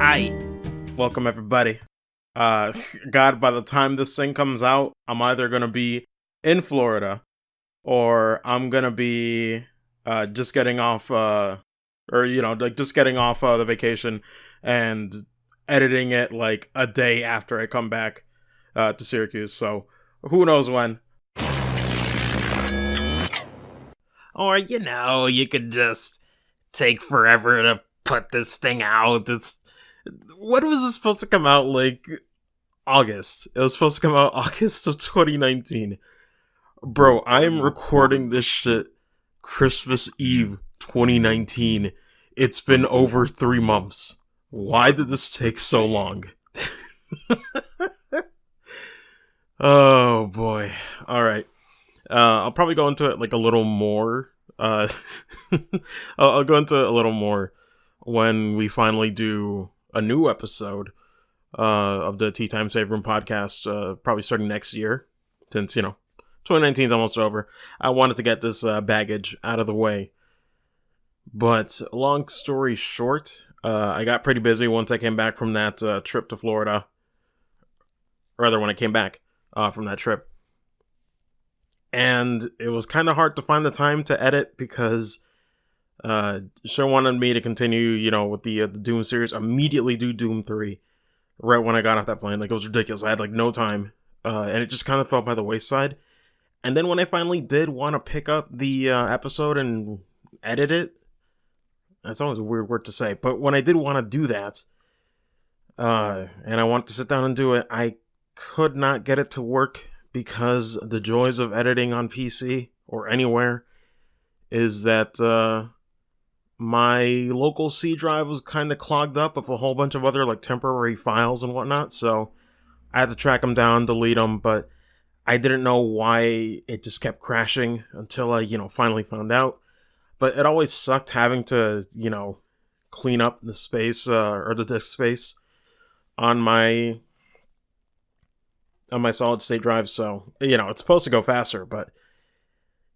Hi, welcome everybody. God, by the time this thing comes out, I'm either gonna be in Florida or I'm gonna be just getting off, just getting off the vacation and editing it like a day after I come back to Syracuse. So who knows when? Or you could just take forever to put this thing out. When was this supposed to come out? Like August. It was supposed to come out August of 2019. Bro, I am recording this shit Christmas Eve 2019. It's been over 3 months. Why did this take so long? Oh boy. Alright. I'll probably go into it like a little more. I'll go into it a little more when we finally do a new episode of the Tea Time Save Room podcast, probably starting next year, since 2019 is almost over. I wanted to get this baggage out of the way. But long story short, I got pretty busy once I came back from that trip to Florida. Rather, when I came back from that trip. And it was kind of hard to find the time to edit because Show wanted me to continue, with the Doom series, immediately do Doom 3 right when I got off that plane. Like, it was ridiculous. I had, no time. And it just kind of fell by the wayside. And then when I finally did want to pick up the episode and edit it, that's always a weird word to say, but when I did want to do that, and I wanted to sit down and do it, I could not get it to work because the joys of editing on PC or anywhere is that my local C drive was kind of clogged up with a whole bunch of other temporary files and whatnot, so I had to track them down, delete them, but I didn't know why it just kept crashing until I, finally found out. But it always sucked having to, clean up the space, or the disk space on my solid state drive, so, it's supposed to go faster, but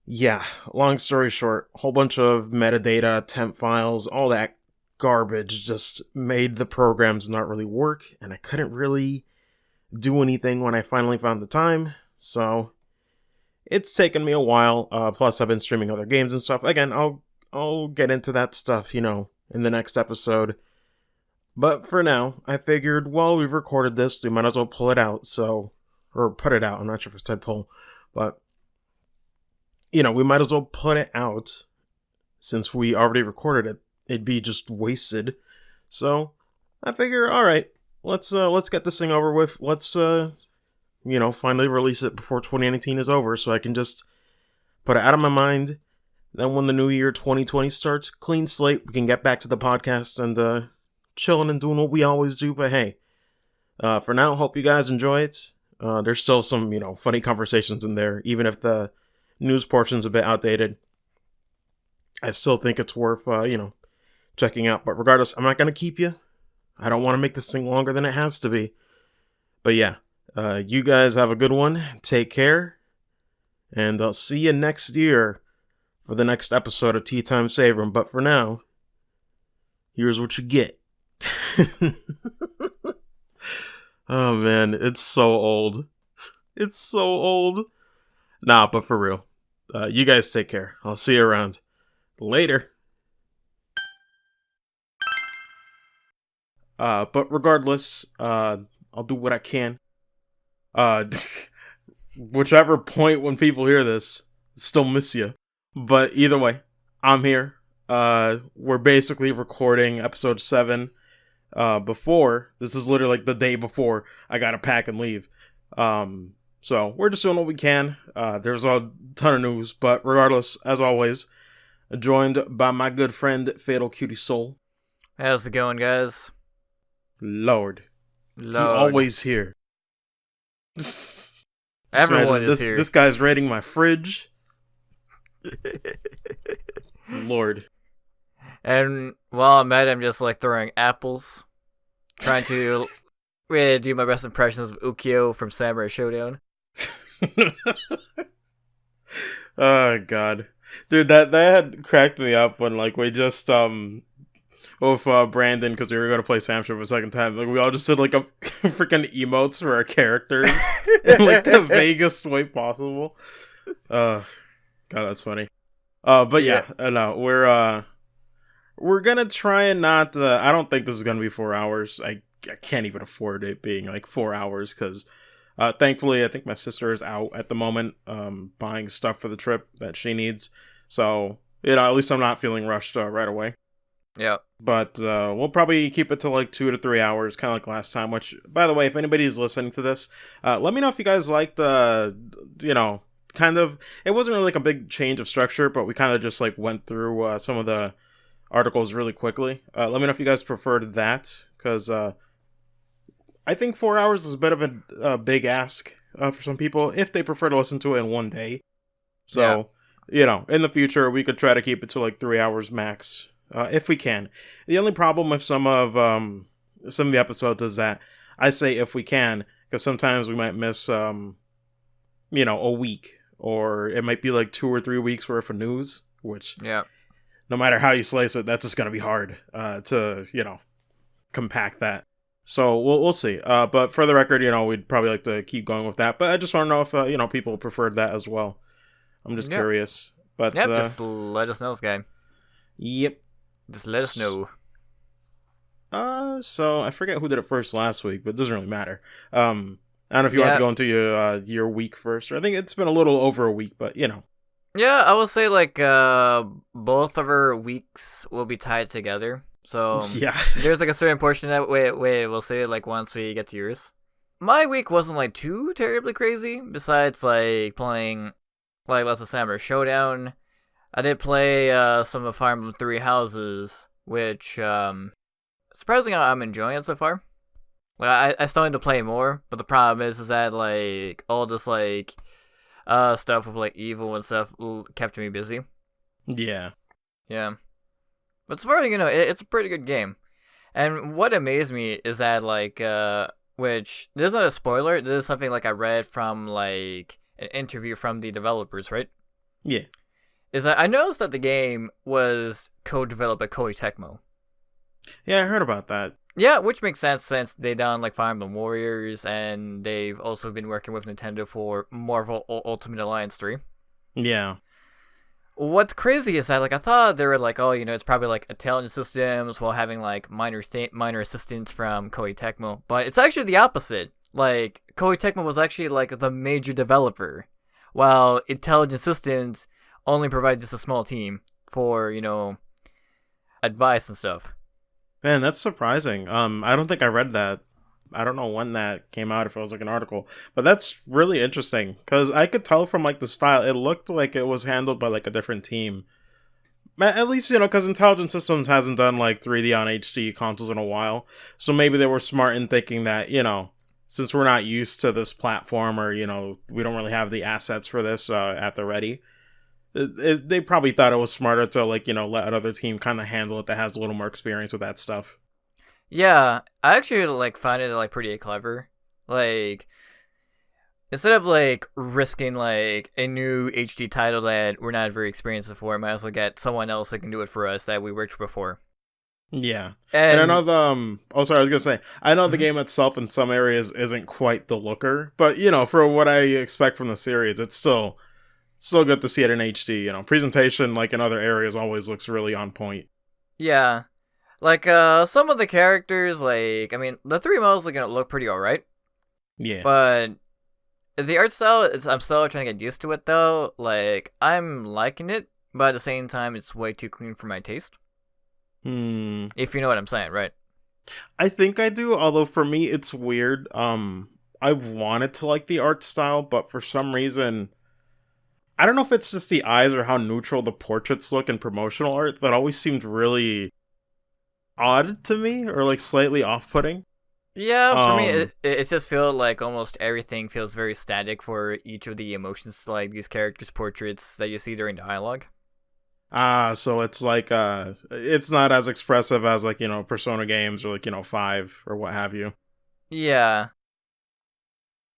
yeah, long story short, a whole bunch of metadata, temp files, all that garbage just made the programs not really work, and I couldn't really do anything when I finally found the time, so it's taken me a while, plus I've been streaming other games and stuff. Again, I'll get into that stuff, in the next episode. But for now, I figured while we've recorded this, we might as well pull it out, or put it out, I'm not sure if it's said pull, but, we might as well put it out, since we already recorded it. It'd be just wasted. So, I figure, alright, let's get this thing over with. Let's, finally release it before 2019 is over, so I can just put it out of my mind. Then when the new year 2020 starts, clean slate, we can get back to the podcast and chilling and doing what we always do. But hey, for now, hope you guys enjoy it. There's still some, funny conversations in there, even if the news portion's a bit outdated. I still think it's worth, checking out. But regardless, I'm not going to keep you. I don't want to make this thing longer than it has to be. But yeah, you guys have a good one. Take care. And I'll see you next year for the next episode of Tea Time Save Room. But for now, here's what you get. Oh man, it's so old. It's so old. Nah, but for real. You guys take care. I'll see you around. Later. But regardless, I'll do what I can. Whichever point when people hear this, still miss you. But either way, I'm here. We're basically recording episode 7 before. This is literally the day before I gotta pack and leave. So we're just doing what we can. There's a ton of news, but regardless, as always, joined by my good friend Fatal Cutie Soul. How's it going, guys? Lord. He always here. Everyone is here. This guy's raiding my fridge. Lord. And while I'm at it, I'm just throwing apples. Trying to really do my best impressions of Ukyo from Samurai Showdown. Oh god. Dude, that had cracked me up when we just with Brandon because we were going to play Samshire for the second time. Like we all just did like a freaking emotes for our characters in like the vaguest way possible. God, that's funny. But Yeah. no, we're gonna try and not. I don't think this is gonna be 4 hours. I can't even afford it being like 4 hours because, thankfully, I think my sister is out at the moment, buying stuff for the trip that she needs. So at least I'm not feeling rushed right away. Yeah. But we'll probably keep it to like 2 to 3 hours, kind of like last time. Which, by the way, if anybody's listening to this, let me know if you guys liked, kind of. It wasn't really like a big change of structure, but we kind of just like went through some of the articles really quickly. Let me know if you guys preferred that, because I think 4 hours is a bit of a big ask for some people if they prefer to listen to it in one day. So, in the future, we could try to keep it to like 3 hours max. If we can. The only problem with some of the episodes is that I say if we can, because sometimes we might miss a week, or it might be like 2 or 3 weeks worth of news, which no matter how you slice it, that's just gonna be hard to compact that. So we'll see. But for the record, we'd probably like to keep going with that. But I just want to know if people preferred that as well. I'm just curious. But just let us know, this game. Yep. Just let us know. So I forget who did it first last week, but it doesn't really matter. I don't know if you want to go into your week first, or I think it's been a little over a week, but Yeah, I will say like both of our weeks will be tied together. So there's like a certain portion that way we'll say like once we get to yours. My week wasn't like too terribly crazy, besides like playing like lots of Samurai Showdown. I did play some of Fire Emblem Three Houses, which surprisingly I'm enjoying it so far. Like I still need to play more, but the problem is that like all this like stuff with like EVO and stuff kept me busy. Yeah. But so far, it's a pretty good game. And what amazed me is that like which this is not a spoiler. This is something like I read from like an interview from the developers, right? Yeah. Is that I noticed that the game was co-developed by Koei Tecmo. Yeah, I heard about that. Yeah, which makes sense since they done like Fire Emblem Warriors, and they've also been working with Nintendo for Marvel Ultimate Alliance 3. Yeah. What's crazy is that like I thought they were like, oh, it's probably like intelligent systems while having like minor assistance from Koei Tecmo, but it's actually the opposite. Like Koei Tecmo was actually like the major developer, while intelligent systems only provide just a small team for advice and stuff. Man, that's surprising. I don't think I read that. I don't know when that came out, if it was like an article, but that's really interesting because I could tell from like the style, it looked like it was handled by like a different team. At least, because Intelligent Systems hasn't done like 3D on HD consoles in a while, so maybe they were smart in thinking that, since we're not used to this platform, or, we don't really have the assets for this at the ready, they probably thought it was smarter to like, let another team kind of handle it that has a little more experience with that stuff. Yeah, I actually like find it like pretty clever. Like instead of like risking like a new HD title that we're not very experienced before, might as well get someone else that can do it for us that we worked before. Yeah, and I know the I was gonna say, I know the game itself in some areas isn't quite the looker, but for what I expect from the series, it's still good to see it in HD. Presentation like in other areas always looks really on point. Yeah. Like, some of the characters, like, I mean, the three models are gonna look pretty alright. Yeah. But the art style, I'm still trying to get used to it, though. Like, I'm liking it, but at the same time, it's way too clean for my taste. If you know what I'm saying, right? I think I do, although for me, it's weird. I wanted to like the art style, but for some reason, I don't know if it's just the eyes or how neutral the portraits look in promotional art that always seemed really odd to me, or like slightly off-putting. Yeah, for me, it just feels like almost everything feels very static for each of the emotions, like these characters' portraits that you see during dialogue. So it's like it's not as expressive as like Persona games or like 5 or what have you. Yeah.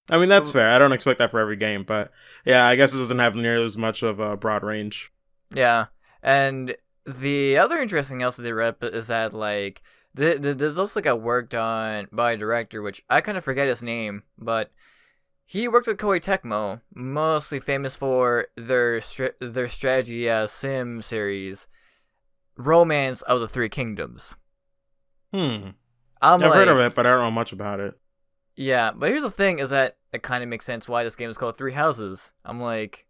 I mean, that's fair. I don't expect that for every game, but yeah, I guess it doesn't have nearly as much of a broad range. Yeah, and The other interesting else that they read is that like there's also like a work done by a director, which I kind of forget his name, but he works at Koei Tecmo, mostly famous for their strategy sim series, Romance of the Three Kingdoms. I'm I've heard of like, it, but I don't know much about it. yeah, but here's the thing: is that it kind of makes sense why this game is called Three Houses. I'm like,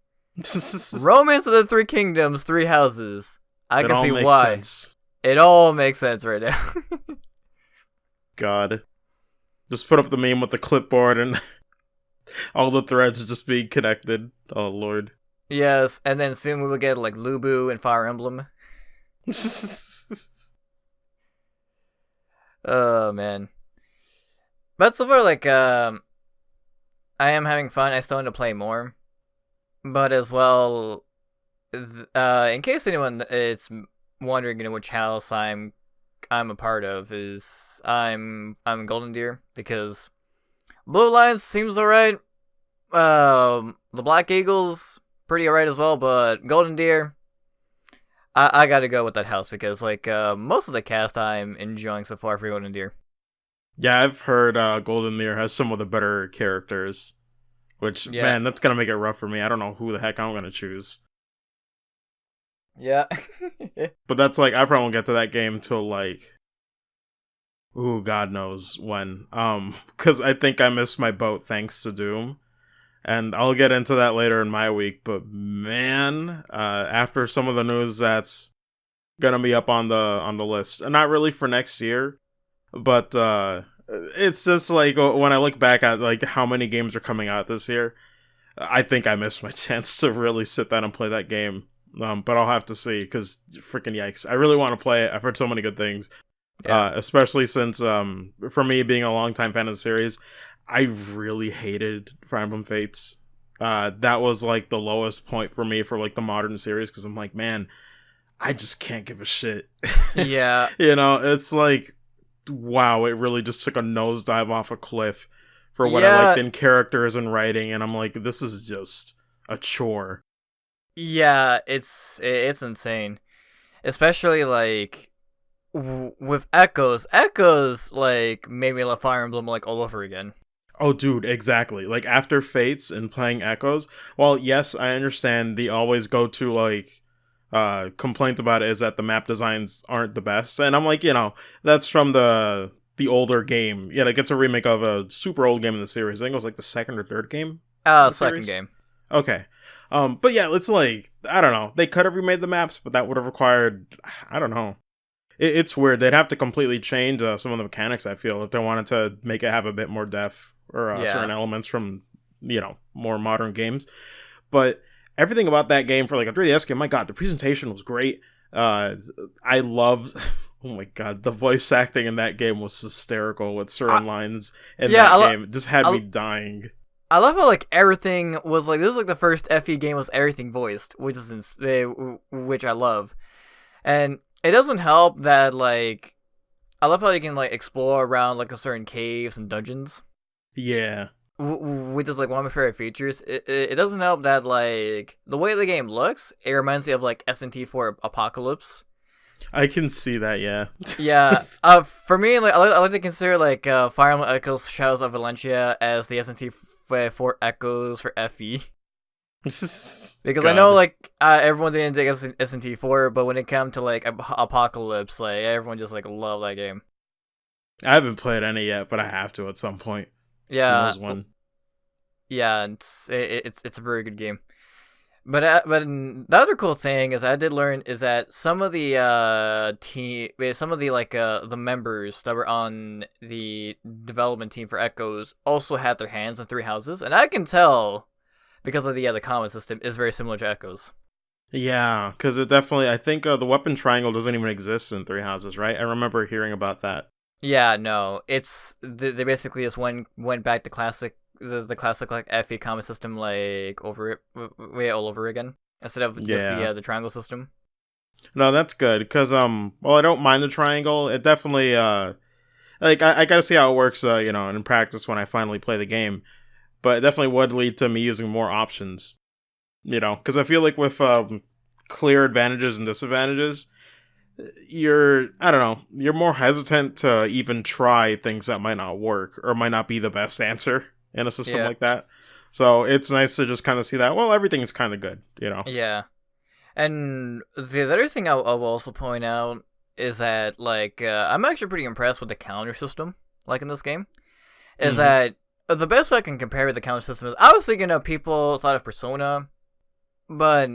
Romance of the Three Kingdoms, Three Houses. I It can all see makes why. sense. It all makes sense right now. God. Just put up the meme with the clipboard and all the threads just being connected. Oh, Lord. Yes, and then soon we will get like Lubu and Fire Emblem. Oh man. But so far, like, I am having fun. I still need to play more. But as well, in case anyone is wondering, which house I'm a part of, is I'm Golden Deer, because Blue Lions seems alright. The Black Eagles pretty alright as well, but Golden Deer, I gotta go with that house because like most of the cast I'm enjoying so far for Golden Deer. Yeah, I've heard Golden NieR has some of the better characters. Which, Yeah, man, that's gonna make it rough for me. I don't know who the heck I'm gonna choose. yeah. But that's like, I probably won't get to that game till like, ooh, God knows when. Because I think I missed my boat thanks to Doom. And I'll get into that later in my week. But man, after some of the news that's gonna be up on the list, and not really for next year, but it's just like when I look back at like how many games are coming out this year, I think I missed my chance to really sit down and play that game. But I'll have to see, because freaking yikes, I really want to play it. I've heard so many good things, Yeah. especially since for me being a longtime fan of the series, I really hated Fire Emblem Fates. That was like the lowest point for me for like the modern series, because I'm like, man, I just can't give a shit. Yeah. It's like, wow, it really just took a nosedive off a cliff for what I liked Yeah. in characters and writing, and I'm like, this is just a chore. Yeah, it's insane. Especially like with Echoes. Echoes like made me love Fire Emblem like all over again. Oh, dude, exactly. Like, after Fates and playing Echoes, well, yes, I understand the always go-to, like, complaint about it is that the map designs aren't the best. And I'm like, that's from the older game. Yeah, like, it's a remake of a super old game in the series. I think it was, like, the second or third game in the Second series. game. Okay. But yeah, it's like, I don't know. They could have remade the maps, but that would have required, I don't know. It's weird. They'd have to completely change some of the mechanics, I feel, if they wanted to make it have a bit more depth, or certain Yeah. elements from, more modern games. But everything about that game for like a 3DS game, my god, the presentation was great. I loved, oh my god, the voice acting in that game was hysterical with certain lines in Yeah, that game. It just had me dying. I love how like everything was like this is like the first FE game was everything voiced, which is which I love. And it doesn't help that like I love how you can like explore around like a certain caves and dungeons. Yeah. Which is like one of my favorite features. It doesn't help that like the way the game looks, it reminds me of like SNT4 Apocalypse. I can see that, yeah. Yeah. For me, like I like to consider like Fire Emblem Echoes Shadows of Valencia as the SNT4 Echoes for FE. Because I know like everyone didn't dig SNT4, but when it came to like Apocalypse, like everyone just like loved that game. I haven't played any yet, but I have to at some point. Who Yeah. knows when? Yeah, it's a very good game. But the other cool thing is I did learn is that some of the some of the like the members that were on the development team for Echoes also had their hands in Three Houses, and I can tell because of the combat system is very similar to Echoes. Yeah, because it definitely, I think the weapon triangle doesn't even exist in Three Houses, right? I remember hearing about that. Yeah, no, it's they basically just went back to classic the classic like FE combat system like over it way all over again instead of just Yeah. the triangle system. No, that's good, because, well, I don't mind the triangle. It definitely, like, I gotta see how it works, in practice when I finally play the game. But it definitely would lead to me using more options, because I feel like with, clear advantages and disadvantages, I don't know, you're more hesitant to even try things that might not work or might not be the best answer in a system Yeah. like that. So it's nice to just kind of see that, well, everything's kind of good, you know? Yeah. And the other thing I will also point out is that, like, I'm actually pretty impressed with the counter system, like, in this game. Is Mm-hmm. that the best way I can compare with the counter system is, I was thinking of people thought of Persona, but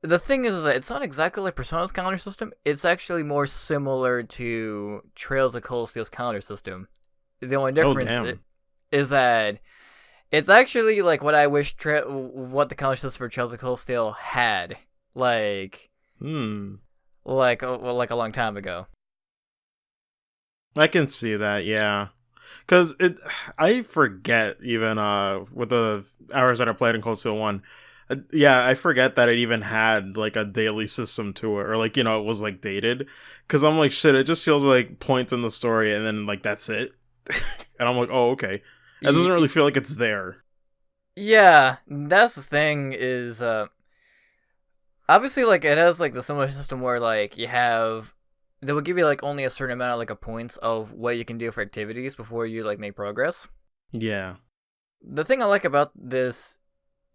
the thing is that it's not exactly like Persona's counter system. It's actually more similar to Trails of Cold Steel's counter system. The only Oh, difference damn. is that it's actually like what I wish what the counter system for Trails of Cold Steel had, like Hmm. like a long time ago. I can see that, yeah. Because I forget even with the hours that I played in Cold Steel 1. Yeah, I forget that it even had like a daily system to it, or like, you know, it was like dated. Because I'm like, shit, it just feels like points in the story and then like that's it. And I'm like, oh, okay. It doesn't really feel like it's there. Yeah, that's the thing is obviously like it has like the similar system where like you have they will give you like only a certain amount of like a points of what you can do for activities before you like make progress. Yeah. The thing I like about this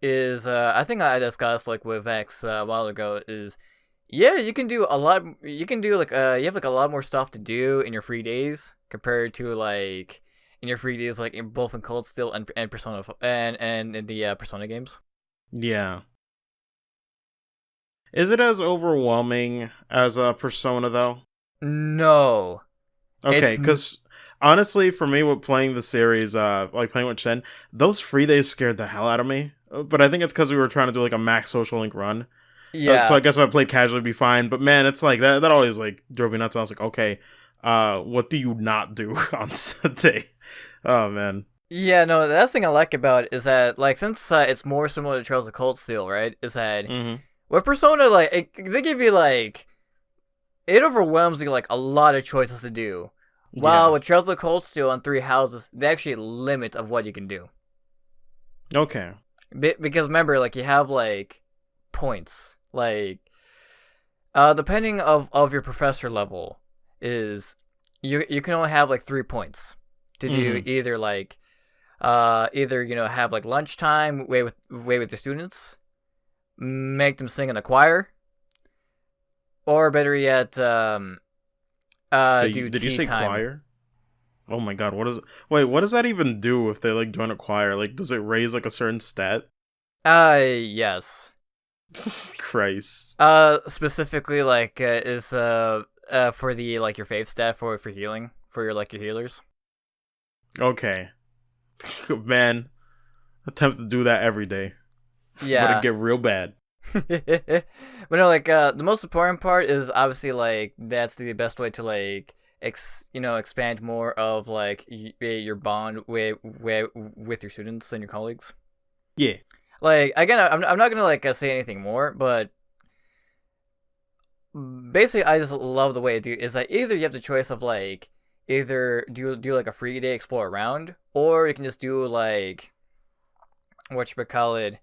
is I think I discussed like with X a while ago is yeah, you can do a lot. You can do like you have like a lot more stuff to do in your free days compared to like in your free days like in both in Cold Steel and Persona and in the Persona games. Yeah. Is it as overwhelming as a Persona though? No, Okay, because honestly, for me, with playing the series, like playing with Shen, those free days scared the hell out of me. But I think it's because we were trying to do like a max social link run. So yeah. I guess if I played casually, it'd be fine. But man, it's like that always like drove me nuts. I was like, okay, what do you not do on Sunday? Oh man. Yeah, no, the last thing I like about it is that, like, since it's more similar to Trails of Cold Steel, right? Is that Mm-hmm. with Persona, like, they give you, like, it overwhelms you, like, a lot of choices to do. While Yeah. with Trails of Cold Steel and Three Houses, they actually limit of what you can do. Okay. Because remember, like, you have, like, points. Like, depending of your professor level, is you can only have, like, 3 points to do Mm-hmm. either, like, either have like lunchtime way with the students, make them sing in the choir, or better yet, do Did you tea say time. choir? Oh my god, what is? Wait, what does that even do if they like join a choir? Like, does it raise like a certain stat? Yes. Christ. Specifically like is for the like your faith stat for healing for your like your healers. Okay. Man, attempt to do that every day, but it Yeah. get real bad. But no, like the most important part is obviously like that's the best way to like expand more of like your bond with your students and your colleagues. Yeah. Like again, I'm not gonna like say anything more, but basically I just love the way it do is that either you have the choice of like either do like a free day explore around, or you can just do like what you call it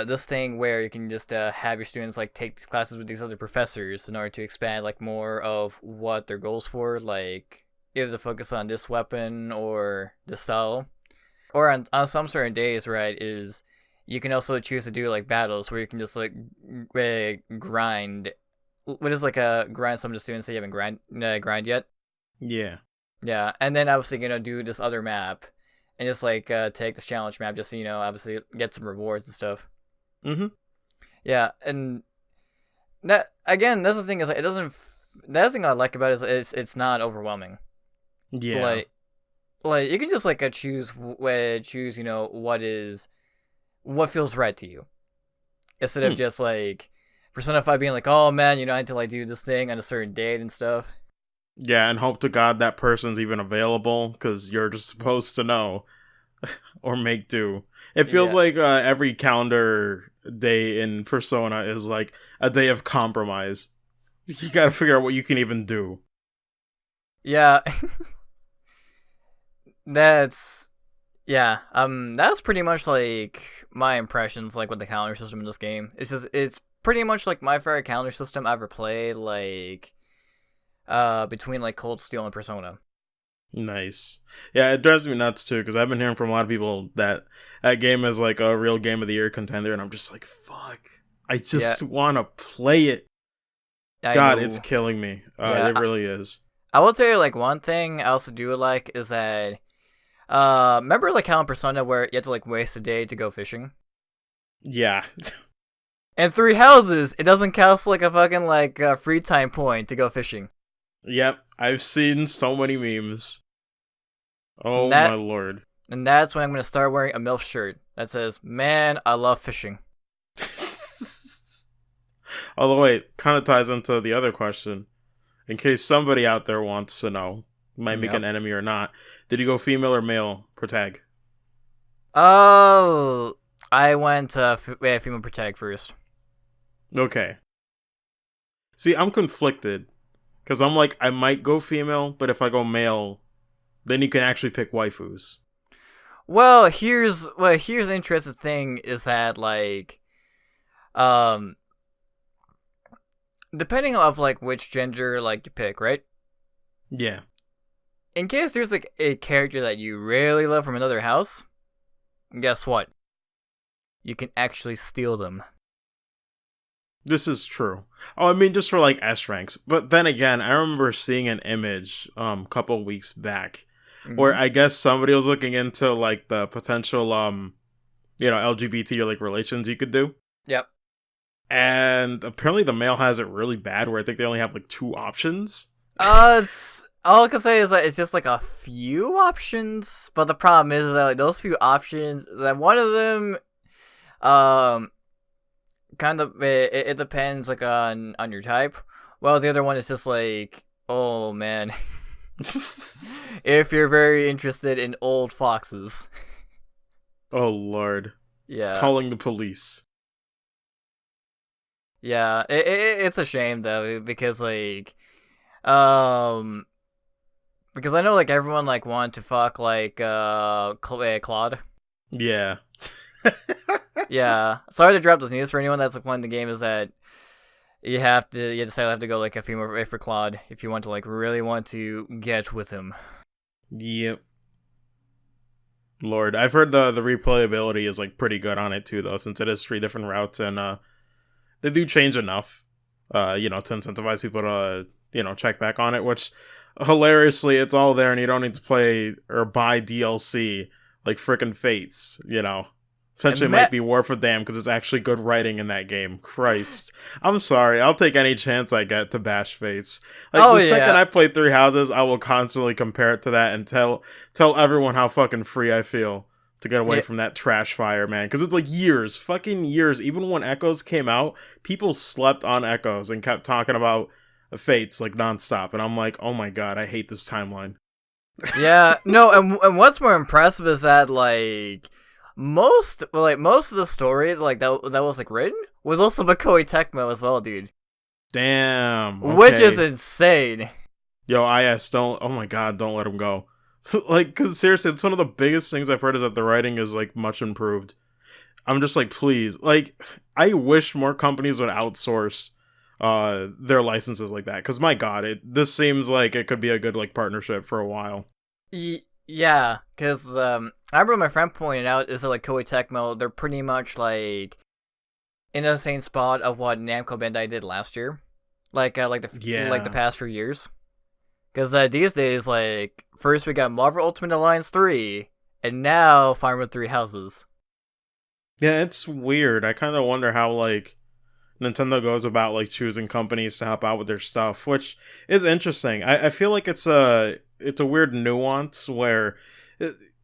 this thing where you can just have your students like take these classes with these other professors in order to expand like more of what their goals for, like either to focus on this weapon or this style, or on some certain days, right, is you can also choose to do like battles where you can just like grind what is like a grind some of the students that you haven't grind yet. Yeah. Yeah, and then obviously do this other map and just like take this challenge map just so obviously get some rewards and stuff. Mm-hmm. Yeah, and that again, that's the thing is like, it doesn't. That's the thing I like about it is it's not overwhelming. Yeah. Like you can just like choose what feels right to you instead of Hmm. just like Persona 5 being like, oh man, I need to like do this thing on a certain date and stuff. Yeah, and hope to God that person's even available, because you're just supposed to know or make do. It feels Yeah. like every calendar day in Persona is like a day of compromise. You gotta figure out what you can even do. Yeah. that's that's pretty much like my impressions like with the calendar system in this game. It's just it's pretty much like my favorite calendar system I ever played, like between like Cold Steel and Persona. Nice. Yeah, it drives me nuts too, because I've been hearing from a lot of people that that game is like a real game of the year contender, and I'm just like, fuck. I Yeah, just want to play it. I God, it's know. killing me. Yeah, It really is. I will tell you like one thing I also do like is that remember like how in Persona where you had to like waste a day to go fishing? Yeah. And Three Houses, it doesn't cost like a fucking like free time point to go fishing. Yep. I've seen so many memes. And Oh my that lord. and that's when I'm gonna start wearing a MILF shirt that says, "Man, I love fishing." Although wait, kind of ties into the other question. In case somebody out there wants to know, might make Yep. an enemy or not. Did you go female or male per tag? Oh, I went female protect first. Okay. See, I'm conflicted. Because I'm like, I might go female, but if I go male, then you can actually pick waifus. Well, here's the interesting thing is that like um depending of like which gender like you pick, right? Yeah. In case there's like a character that you really love from another house, guess what? You can actually steal them. This is true. Oh, I mean, just for like S ranks. But then again, I remember seeing an image a couple weeks back where Mm-hmm. I guess somebody was looking into like the potential LGBT or like relations you could do. Yep. And apparently the male has it really bad where I think they only have like two options. It's all I can say is that it's just like a few options, but the problem is that like those few options, that one of them, um, kind of it depends like on your type. Well, the other one is just like, oh man, if you're very interested in old foxes, Oh lord. yeah, Calling the police. yeah, it's a shame though because like, um, because I know like everyone like wanted to fuck like Claude. Yeah. Yeah, sorry to drop this news for anyone that's like playing the game. Is that you decided to have to go like a female for Claude if you want to like really want to get with him. Yep. Lord, I've heard the replayability is like pretty good on it too, though, since it is three different routes and they do change enough, to incentivize people to check back on it. Which hilariously, it's all there, and you don't need to play or buy DLC like frickin' Fates. Potentially And might be worth a damn because it's actually good writing in that game. Christ, I'm sorry. I'll take any chance I get to bash Fates. Like oh the second yeah, I play Three Houses, I will constantly compare it to that and tell everyone how fucking free I feel to get away yeah, from that trash fire, man. Because it's like years, fucking years. Even when Echoes came out, people slept on Echoes and kept talking about Fates like nonstop. And I'm like, oh my god, I hate this timeline. yeah. No, and what's more impressive is that like most of the story like that was like written was also by Koei Tecmo as well, dude. Damn. Which is Okay. insane. Yo, IS, don't. Oh my god, don't let him go. Like, because seriously, it's one of the biggest things I've heard is that the writing is like much improved. I'm just like, please, like, I wish more companies would outsource their licenses like that. Because my god, this seems like it could be a good like partnership for a while. Yeah, because I remember my friend pointed out is that like Koei Tecmo, they're pretty much like in the same spot of what Namco Bandai did last year, like the Yeah, past few years. Because these days, like first we got Marvel Ultimate Alliance 3, and now Farm with Three Houses. yeah, it's weird. I kind of wonder how like Nintendo goes about like choosing companies to help out with their stuff, which is interesting. I feel like it's a weird nuance where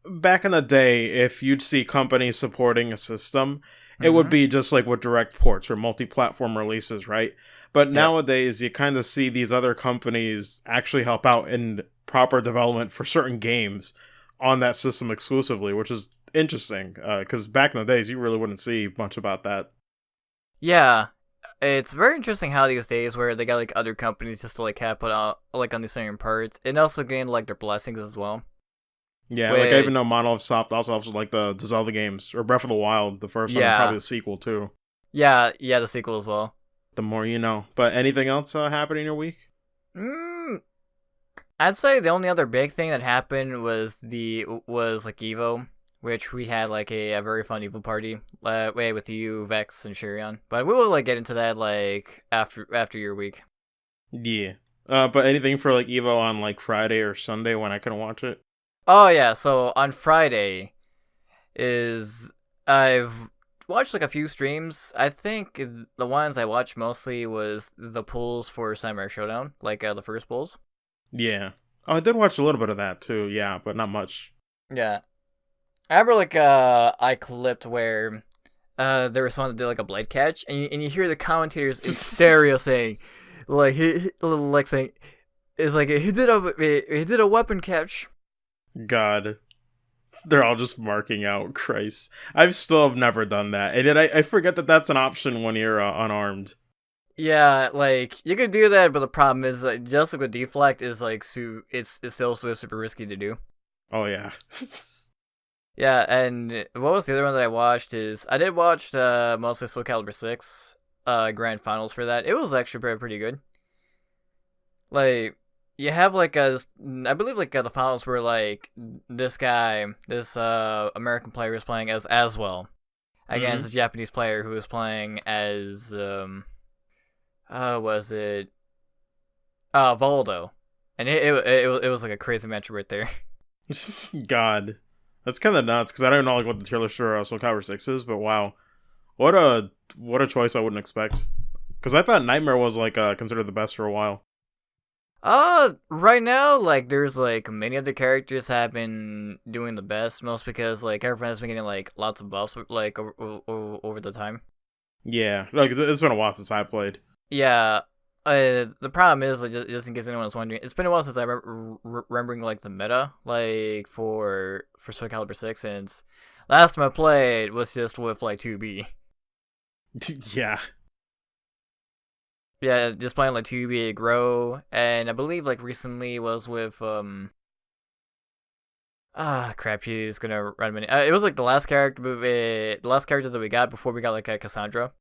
back in the day, if you'd see companies supporting a system, it would Mm-hmm. be just like with direct ports or multi-platform releases, right? But Yep. nowadays, you kind of see these other companies actually help out in proper development for certain games on that system exclusively, which is interesting. Because back in the days, you really wouldn't see much about that. Yeah, it's very interesting how these days where they got like other companies just to like have put out like on the same parts and also gain like their blessings as well. Yeah, like I With even know Monolith Soft also helps with like the Zelda games or Breath of the Wild, the first one, and probably yeah, the sequel too. Yeah, yeah, the sequel as well. The more you know. But anything else happening in your week? Mm, I'd say the only other big thing that happened was like EVO, which we had like a very fun EVO party, with you, Vex, and Shirion. But we will like get into that like after your week. Yeah. But anything for like Evo on like Friday or Sunday when I can watch it? Oh yeah, so on Friday is I've watched like a few streams. I think the ones I watched mostly was the pulls for Samurai Showdown, like the first pulls. Yeah. Oh, I did watch a little bit of that too. Yeah, but not much. Yeah, I remember like I clipped where there was someone that did like a blade catch, and you hear the commentators in stereo saying, like like saying, it's like he did a weapon catch. God. They're all just marking out. Christ. I've still have never done that. And then I forget that that's an option when you're unarmed. Yeah, like you could do that, but the problem is like just like with deflect is like it's still super risky to do. Oh, yeah. Yeah, and what was the other one that I watched is I did watch mostly Soul Calibur 6 grand finals for that. It was actually pretty good. Like you have like I believe like the finals were like this American player was playing as well against a Japanese player who was playing as was it Voldo, and it was like a crazy match right there. God. That's kind of nuts because I don't know like what the trailer for Soul Calibur 6 is, but wow. What a choice I wouldn't expect. Because I thought Nightmare was like considered the best for a while. Right now, like, there's, like, many of the characters have been doing the best, most because, like, everyone has been getting, like, lots of buffs, like, over the time. Yeah, like it's been a while since I played. Yeah, the problem is, like, just in case anyone was wondering, it's been a while since I remembering, like, the meta, like, for Soul Calibur 6, since last time I played was just with, like, 2B. Yeah. Yeah, just playing, like, 2B Grow, and I believe, like, recently was with, crap, she's gonna run many. It was like the last character that we got before we got like a Cassandra.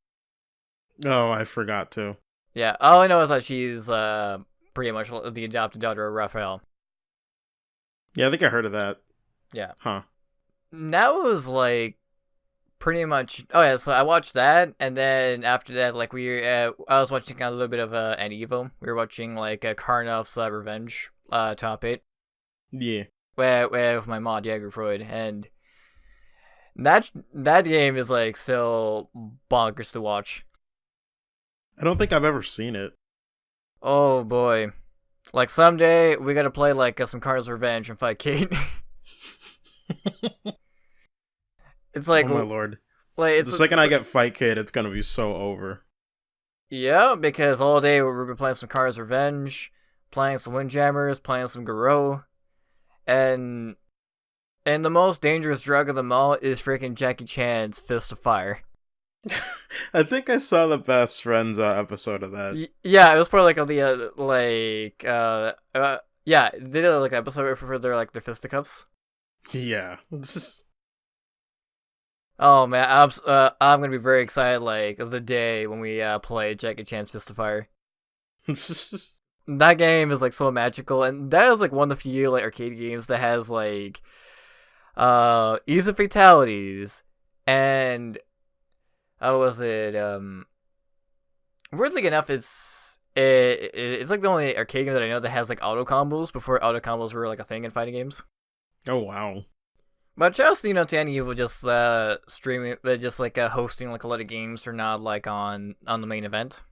Oh, I forgot to. Yeah, all I know is that she's pretty much the adopted daughter of Raphael. Yeah, I think I heard of that. Yeah, Huh. that was like pretty much. Oh yeah, so I watched that, and then after that, like I was watching a little bit of an EVO. We were watching like Karnov's Revenge top 8, Yeah. where with my mod Jaeger Freud, and that game is like still bonkers to watch. I don't think I've ever seen it. Oh boy. Like someday we gotta play like some Cardinals Revenge and fight Kate. It's Oh my lord. The second I get Fight Kid, it's gonna be so over. Yeah, because all day we've been playing some Cardinals Revenge, playing some Windjammers, playing some Garou, and the most dangerous drug of them all is freaking Jackie Chan's Fist of Fire. I think I saw the Best Friends episode of that. Yeah, it was probably like of the yeah, they did like an episode for their like their fisticuffs. Yeah. It's just... Oh man, I'm gonna be very excited like the day when we play Jackie Chan's Fist of Fire. That game is like so magical, and that is like one of the few like arcade games that has like ease of fatalities, and how was it weirdly enough it's like the only arcade game that I know that has like auto combos before auto combos were like a thing in fighting games. Oh wow. But just to Tanny will just streaming, just like hosting like a lot of games or not like on the main event.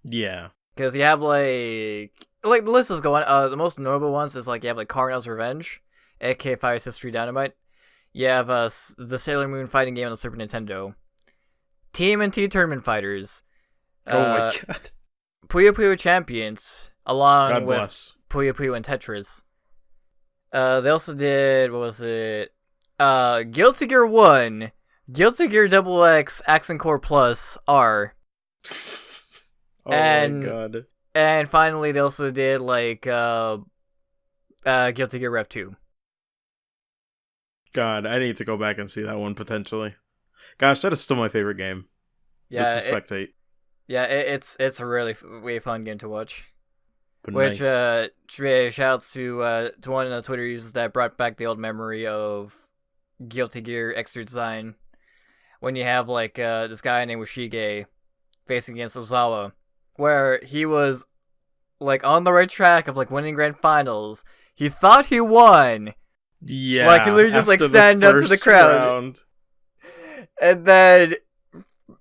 Yeah. Because you have like the list is going. The most notable ones is like you have like Karnell's Revenge, AK Fire History Dynamite. You have the Sailor Moon fighting game on the Super Nintendo. TMNT Tournament Fighters. Oh my god. Puyo Puyo Champions, along God with bless. Puyo Puyo and Tetris. They also did, what was it? Guilty Gear 1, Guilty Gear XX Accent Core Plus R. Oh my god. And finally, they also did, like, Guilty Gear Rev 2. God, I need to go back and see that one potentially. Gosh, that is still my favorite game. Yeah, to spectate. It's a really way fun game to watch. But Which nice. shouts to one of the Twitter users that brought back the old memory of Guilty Gear Extra Design when you have like this guy named Washige facing against Ozawa, where he was like on the right track of like winning grand finals. He thought he won. Like he Yeah, literally just like after the stand up to the first crowd, round. and then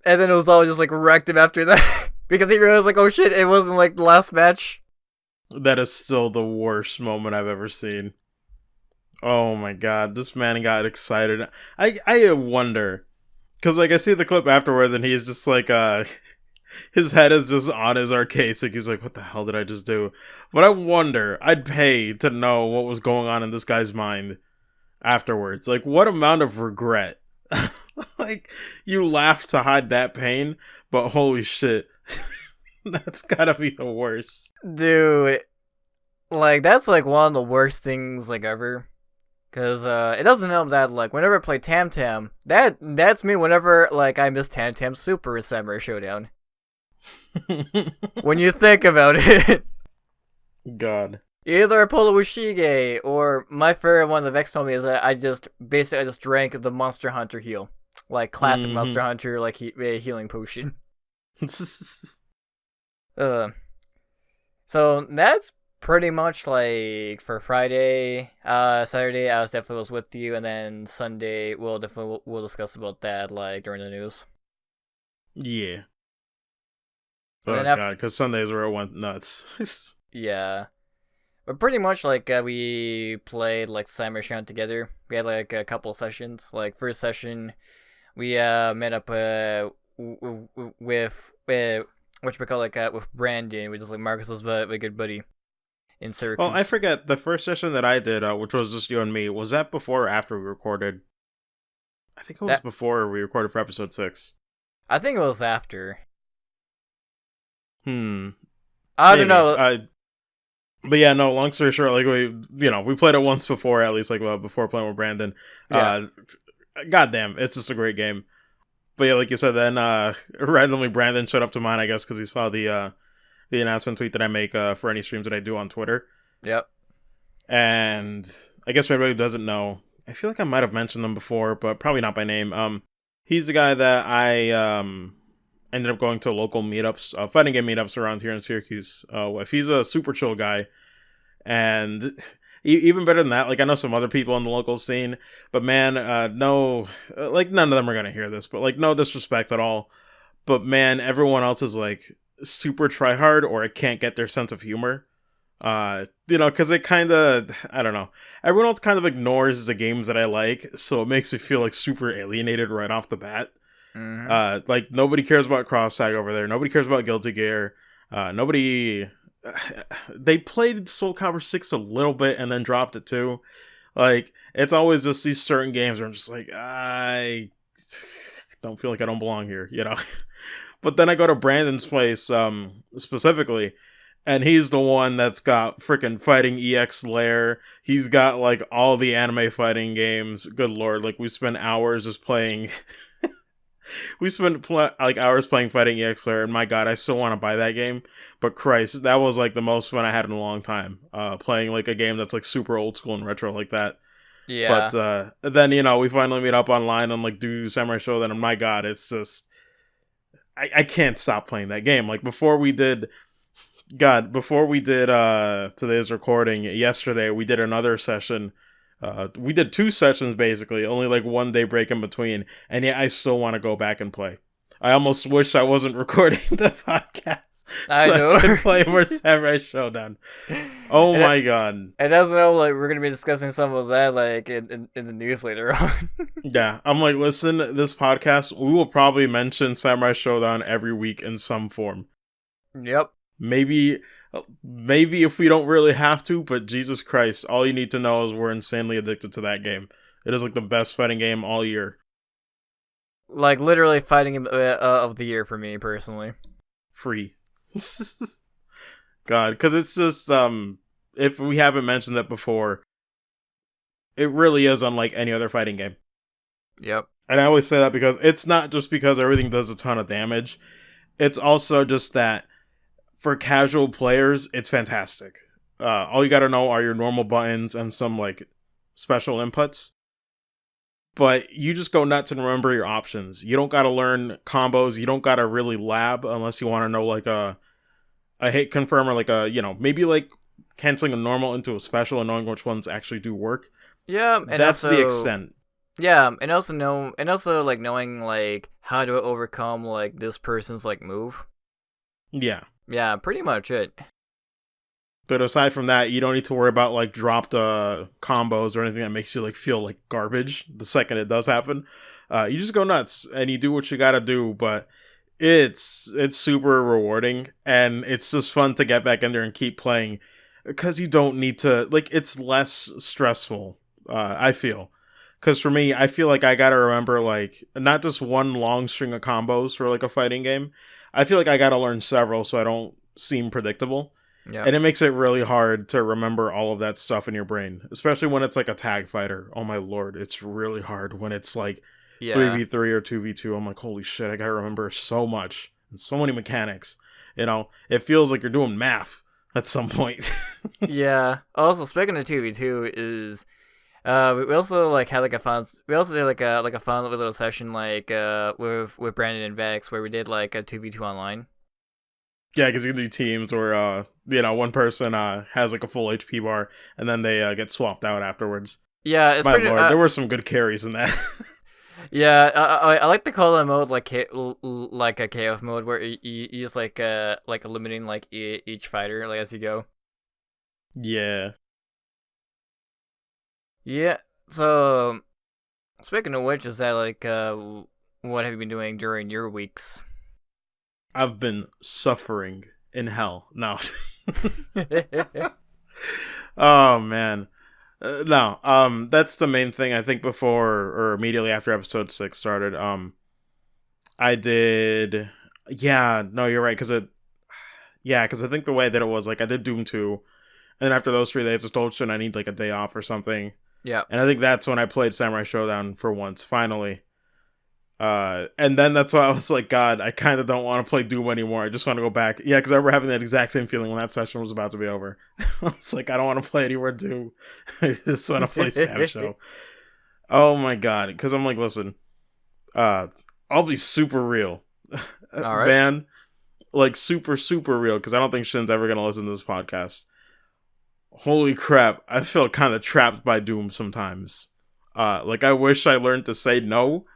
Ozawa just like wrecked him after that because he realized like, oh shit, it wasn't like the last match. That is still the worst moment I've ever seen. Oh my god, this man got excited. I wonder, because like I see the clip afterwards, and he's just like his head is just on his arcade, so he's like, what the hell did I just do? But I wonder, I'd pay to know what was going on in this guy's mind afterwards. Like, what amount of regret? Like, you laugh to hide that pain, but holy shit. That's gotta be the worst. Dude, like that's like one of the worst things like ever. Cause it doesn't help that like whenever I play Tam Tam, that's me whenever like I miss Tam Tam Super Samurai Showdown. When you think about it. God. Either I pull a Washige or my favorite one that Vex told me is that I just drank the Monster Hunter heal. Like classic Monster Hunter like healing potion. So that's pretty much like for Friday. Saturday I was with you, and then Sunday we'll discuss about that like during the news. Yeah. Oh god, because Sundays were went nuts. Yeah. But pretty much like we played like Samurai Showdown together. We had like a couple sessions. Like first session we met up with what we call like with Brandon, which is like Marcus's a good buddy in Syracuse. Well, I forget the first session that I did, which was just you and me. Was that before or after we recorded? I think it was before we recorded for episode 6. I think it was after. I don't know. But yeah, no. Long story short, like we played it once before, at least like before playing with Brandon. Yeah. Goddamn, it's just a great game. But yeah, like you said, then randomly Brandon showed up to mine, I guess, because he saw the announcement tweet that I make for any streams that I do on Twitter. Yep. And I guess for everybody who doesn't know, I feel like I might have mentioned them before, but probably not by name. He's the guy that I ended up going to local meetups, fighting game meetups around here in Syracuse. If he's a super chill guy, and even better than that, like I know some other people in the local scene, but man, no, like none of them are gonna hear this, but like no disrespect at all, but man, everyone else is like super tryhard, or I can't get their sense of humor. Because it kind of, I don't know, everyone else kind of ignores the games that I like, so it makes me feel like super alienated right off the bat. Like nobody cares about Cross Tag over there. Nobody cares about Guilty Gear. Nobody. They played Soul Calibur 6 a little bit and then dropped it too. Like it's always just these certain games where I'm just like, I don't feel like I don't belong here, But then I go to Brandon's place specifically, and he's the one that's got freaking Fighting EX Lair. He's got like all the anime fighting games. Good lord, like we spent hours just playing. We spent like hours playing Fighting EX Lair, and my god, I still want to buy that game. But Christ, that was like the most fun I had in a long time. Playing like a game that's like super old school and retro like that. Yeah. But then we finally meet up online and like do Samurai Shodown, and my god, it's just I can't stop playing that game. Like before we did today's recording yesterday, we did another session. We did 2 sessions basically, only like 1 day break in between, and yeah, I still want to go back and play. I almost wish I wasn't recording the podcast. I know. I could play more Samurai Shodown. Oh my god! And as know, like we're gonna be discussing some of that like in the news later on. Yeah, I'm like, listen, this podcast, we will probably mention Samurai Shodown every week in some form. Yep. Maybe if we don't really have to, but Jesus Christ, all you need to know is we're insanely addicted to that game. It is like the best fighting game all year. Like literally fighting game of the year for me personally. Free. God, because it's just if we haven't mentioned that before, it really is unlike any other fighting game. Yep. And I always say that because it's not just because everything does a ton of damage. It's also just that for casual players, it's fantastic. All you gotta know are your normal buttons and some like special inputs. But you just go nuts and remember your options. You don't gotta learn combos. You don't gotta really lab unless you want to know like a hit confirm or like a maybe like canceling a normal into a special and knowing which ones actually do work. Yeah, and That's the also extent. yeah, and also like knowing like how to overcome like this person's like move. Yeah. Yeah, pretty much it. But aside from that, you don't need to worry about like dropped combos or anything that makes you like feel like garbage the second it does happen. You just go nuts and you do what you gotta do, but it's super rewarding and it's just fun to get back in there and keep playing because you don't need to like it's less stressful. I feel because for me, I feel like I gotta remember like not just one long string of combos for like a fighting game. I feel like I gotta learn several so I don't seem predictable. Yeah. And it makes it really hard to remember all of that stuff in your brain, especially when it's like a tag fighter. Oh my lord, it's really hard when it's like Yeah. 3v3 or 2v2. I'm like, holy shit, I gotta remember so much and so many mechanics. It feels like you're doing math at some point. Yeah. Also, speaking of 2v2 is we also like had like a fun we also did like a fun little session like with Brandon and Vex where we did like a 2v2 online. Yeah, because you can do teams where one person has like a full HP bar and then they get swapped out afterwards. Yeah, it's My pretty lord, there were some good carries in that. yeah, I like to call that mode like like a KF mode where you just like eliminating like each fighter like as you go. Yeah. Yeah. So speaking of which, is that like what have you been doing during your weeks? I've been suffering in hell. No. Oh man. No. That's the main thing I think before or immediately after episode 6 started. I did yeah, no, you're right cuz cuz I think the way that it was like I did Doom 2 and then after those 3 days I told Shin I need like a day off or something. Yeah. And I think that's when I played Samurai Showdown for once finally. And then that's why I was like, God, I kind of don't want to play Doom anymore. I just want to go back. Yeah, because I remember having that exact same feeling when that session was about to be over. I was like, I don't want to play anymore Doom. I just want to play Sam Show. Oh my God. Because I'm like, listen, I'll be super real. All right. Man, like super, super real. Because I don't think Shin's ever going to listen to this podcast. Holy crap. I feel kind of trapped by Doom sometimes. Like, I wish I learned to say no.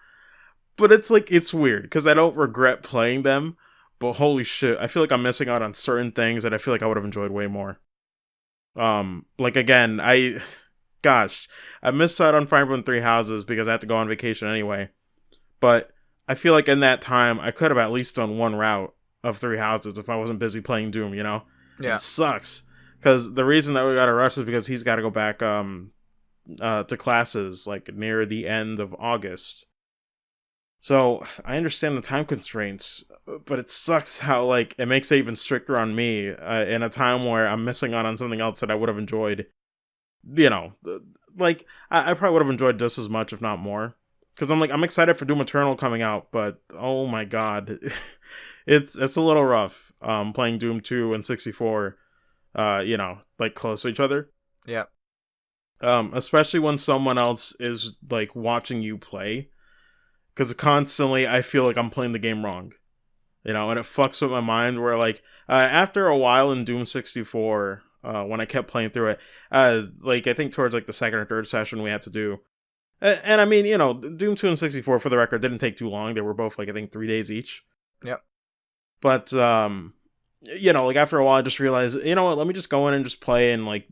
But it's like, it's weird because I don't regret playing them. But holy shit, I feel like I'm missing out on certain things that I feel like I would have enjoyed way more. Like again, gosh, I missed out on Fire Emblem Three Houses because I had to go on vacation anyway. But I feel like in that time, I could have at least done one route of Three Houses if I wasn't busy playing Doom, And Yeah. it sucks because the reason that we got to rush is because he's got to go back to classes like near the end of August. So I understand the time constraints, but it sucks how like it makes it even stricter on me in a time where I'm missing out on something else that I would have enjoyed. Like I probably would have enjoyed just as much, if not more. Because I'm excited for Doom Eternal coming out, but oh my god, it's a little rough. Playing Doom 2 and 64, like close to each other. Yeah. Especially when someone else is like watching you play. Because constantly I feel like I'm playing the game wrong. And it fucks with my mind where, like, after a while in Doom 64, when I kept playing through it, like, I think towards, like, the second or third session we had to do. And I mean, Doom 2 and 64, for the record, didn't take too long. They were both, like, I think 3 days each. Yep. But, like, after a while, I just realized, you know what, let me just go in and just play and, like,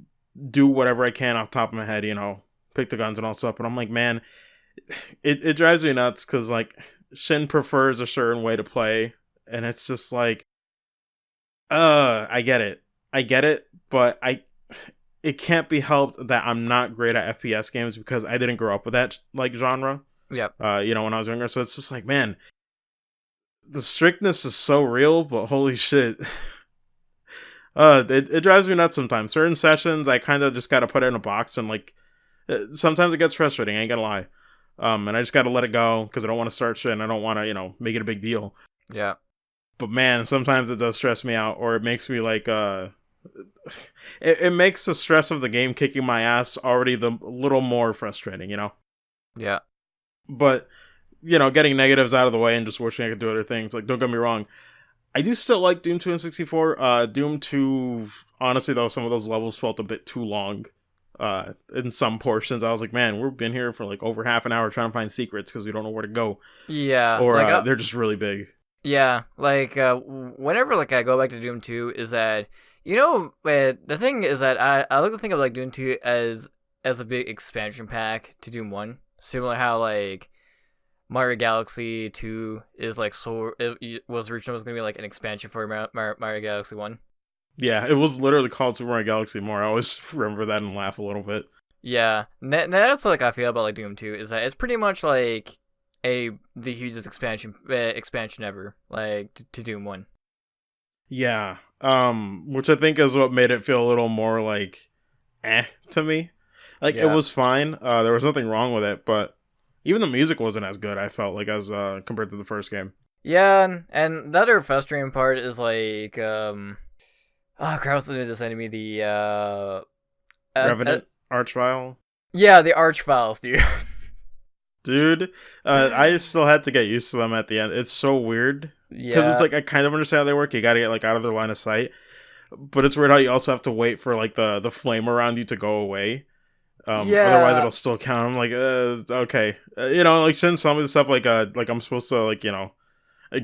do whatever I can off the top of my head, pick the guns and all stuff. But I'm like, man, it drives me nuts because like Shin prefers a certain way to play, and it's just like, I get it, but it can't be helped that I'm not great at FPS games because I didn't grow up with that like genre. Yep. When I was younger, so it's just like, man, the strictness is so real, but holy shit. It drives me nuts sometimes. Certain sessions, I kind of just gotta put it in a box, and like, sometimes it gets frustrating. I ain't gonna lie. And I just got to let it go because I don't want to start shit and I don't want to, make it a big deal. Yeah. But man, sometimes it does stress me out, or it makes me like, it makes the stress of the game kicking my ass already the little more frustrating, Yeah. But, getting negatives out of the way and just wishing I could do other things. Like, don't get me wrong, I do still like Doom 2 and 64. Doom 2, honestly, though, some of those levels felt a bit too long. In some portions, I was like, man, we've been here for like over half an hour trying to find secrets because we don't know where to go. Yeah. Or Like, they're just really big. yeah. Like, whenever like I go back to Doom 2, is that the thing is that I like to think of like Doom 2 as a big expansion pack to Doom 1, similar how like Mario Galaxy 2 is like it was originally was gonna be like an expansion for Mario Galaxy 1. Yeah, it was literally called Super Mario Galaxy more. I always remember that and laugh a little bit. Yeah, that's like I feel about like Doom 2 is that it's pretty much like the hugest expansion ever, like to Doom 1. Yeah, which I think is what made it feel a little more like to me. Like it was fine. There was nothing wrong with it, but even the music wasn't as good. I felt like as compared to the first game. Yeah, and the other frustrating part is like oh crap, what's the name of this enemy? The Revenant Archvile. Yeah, the Archviles, dude. Dude, I still had to get used to them at the end. It's so weird because it's like I kind of understand how they work. You got to get like out of their line of sight, but it's weird how you also have to wait for like the flame around you to go away. Otherwise it'll still count. I'm like, okay, like shouldn't some of the stuff like I'm supposed to like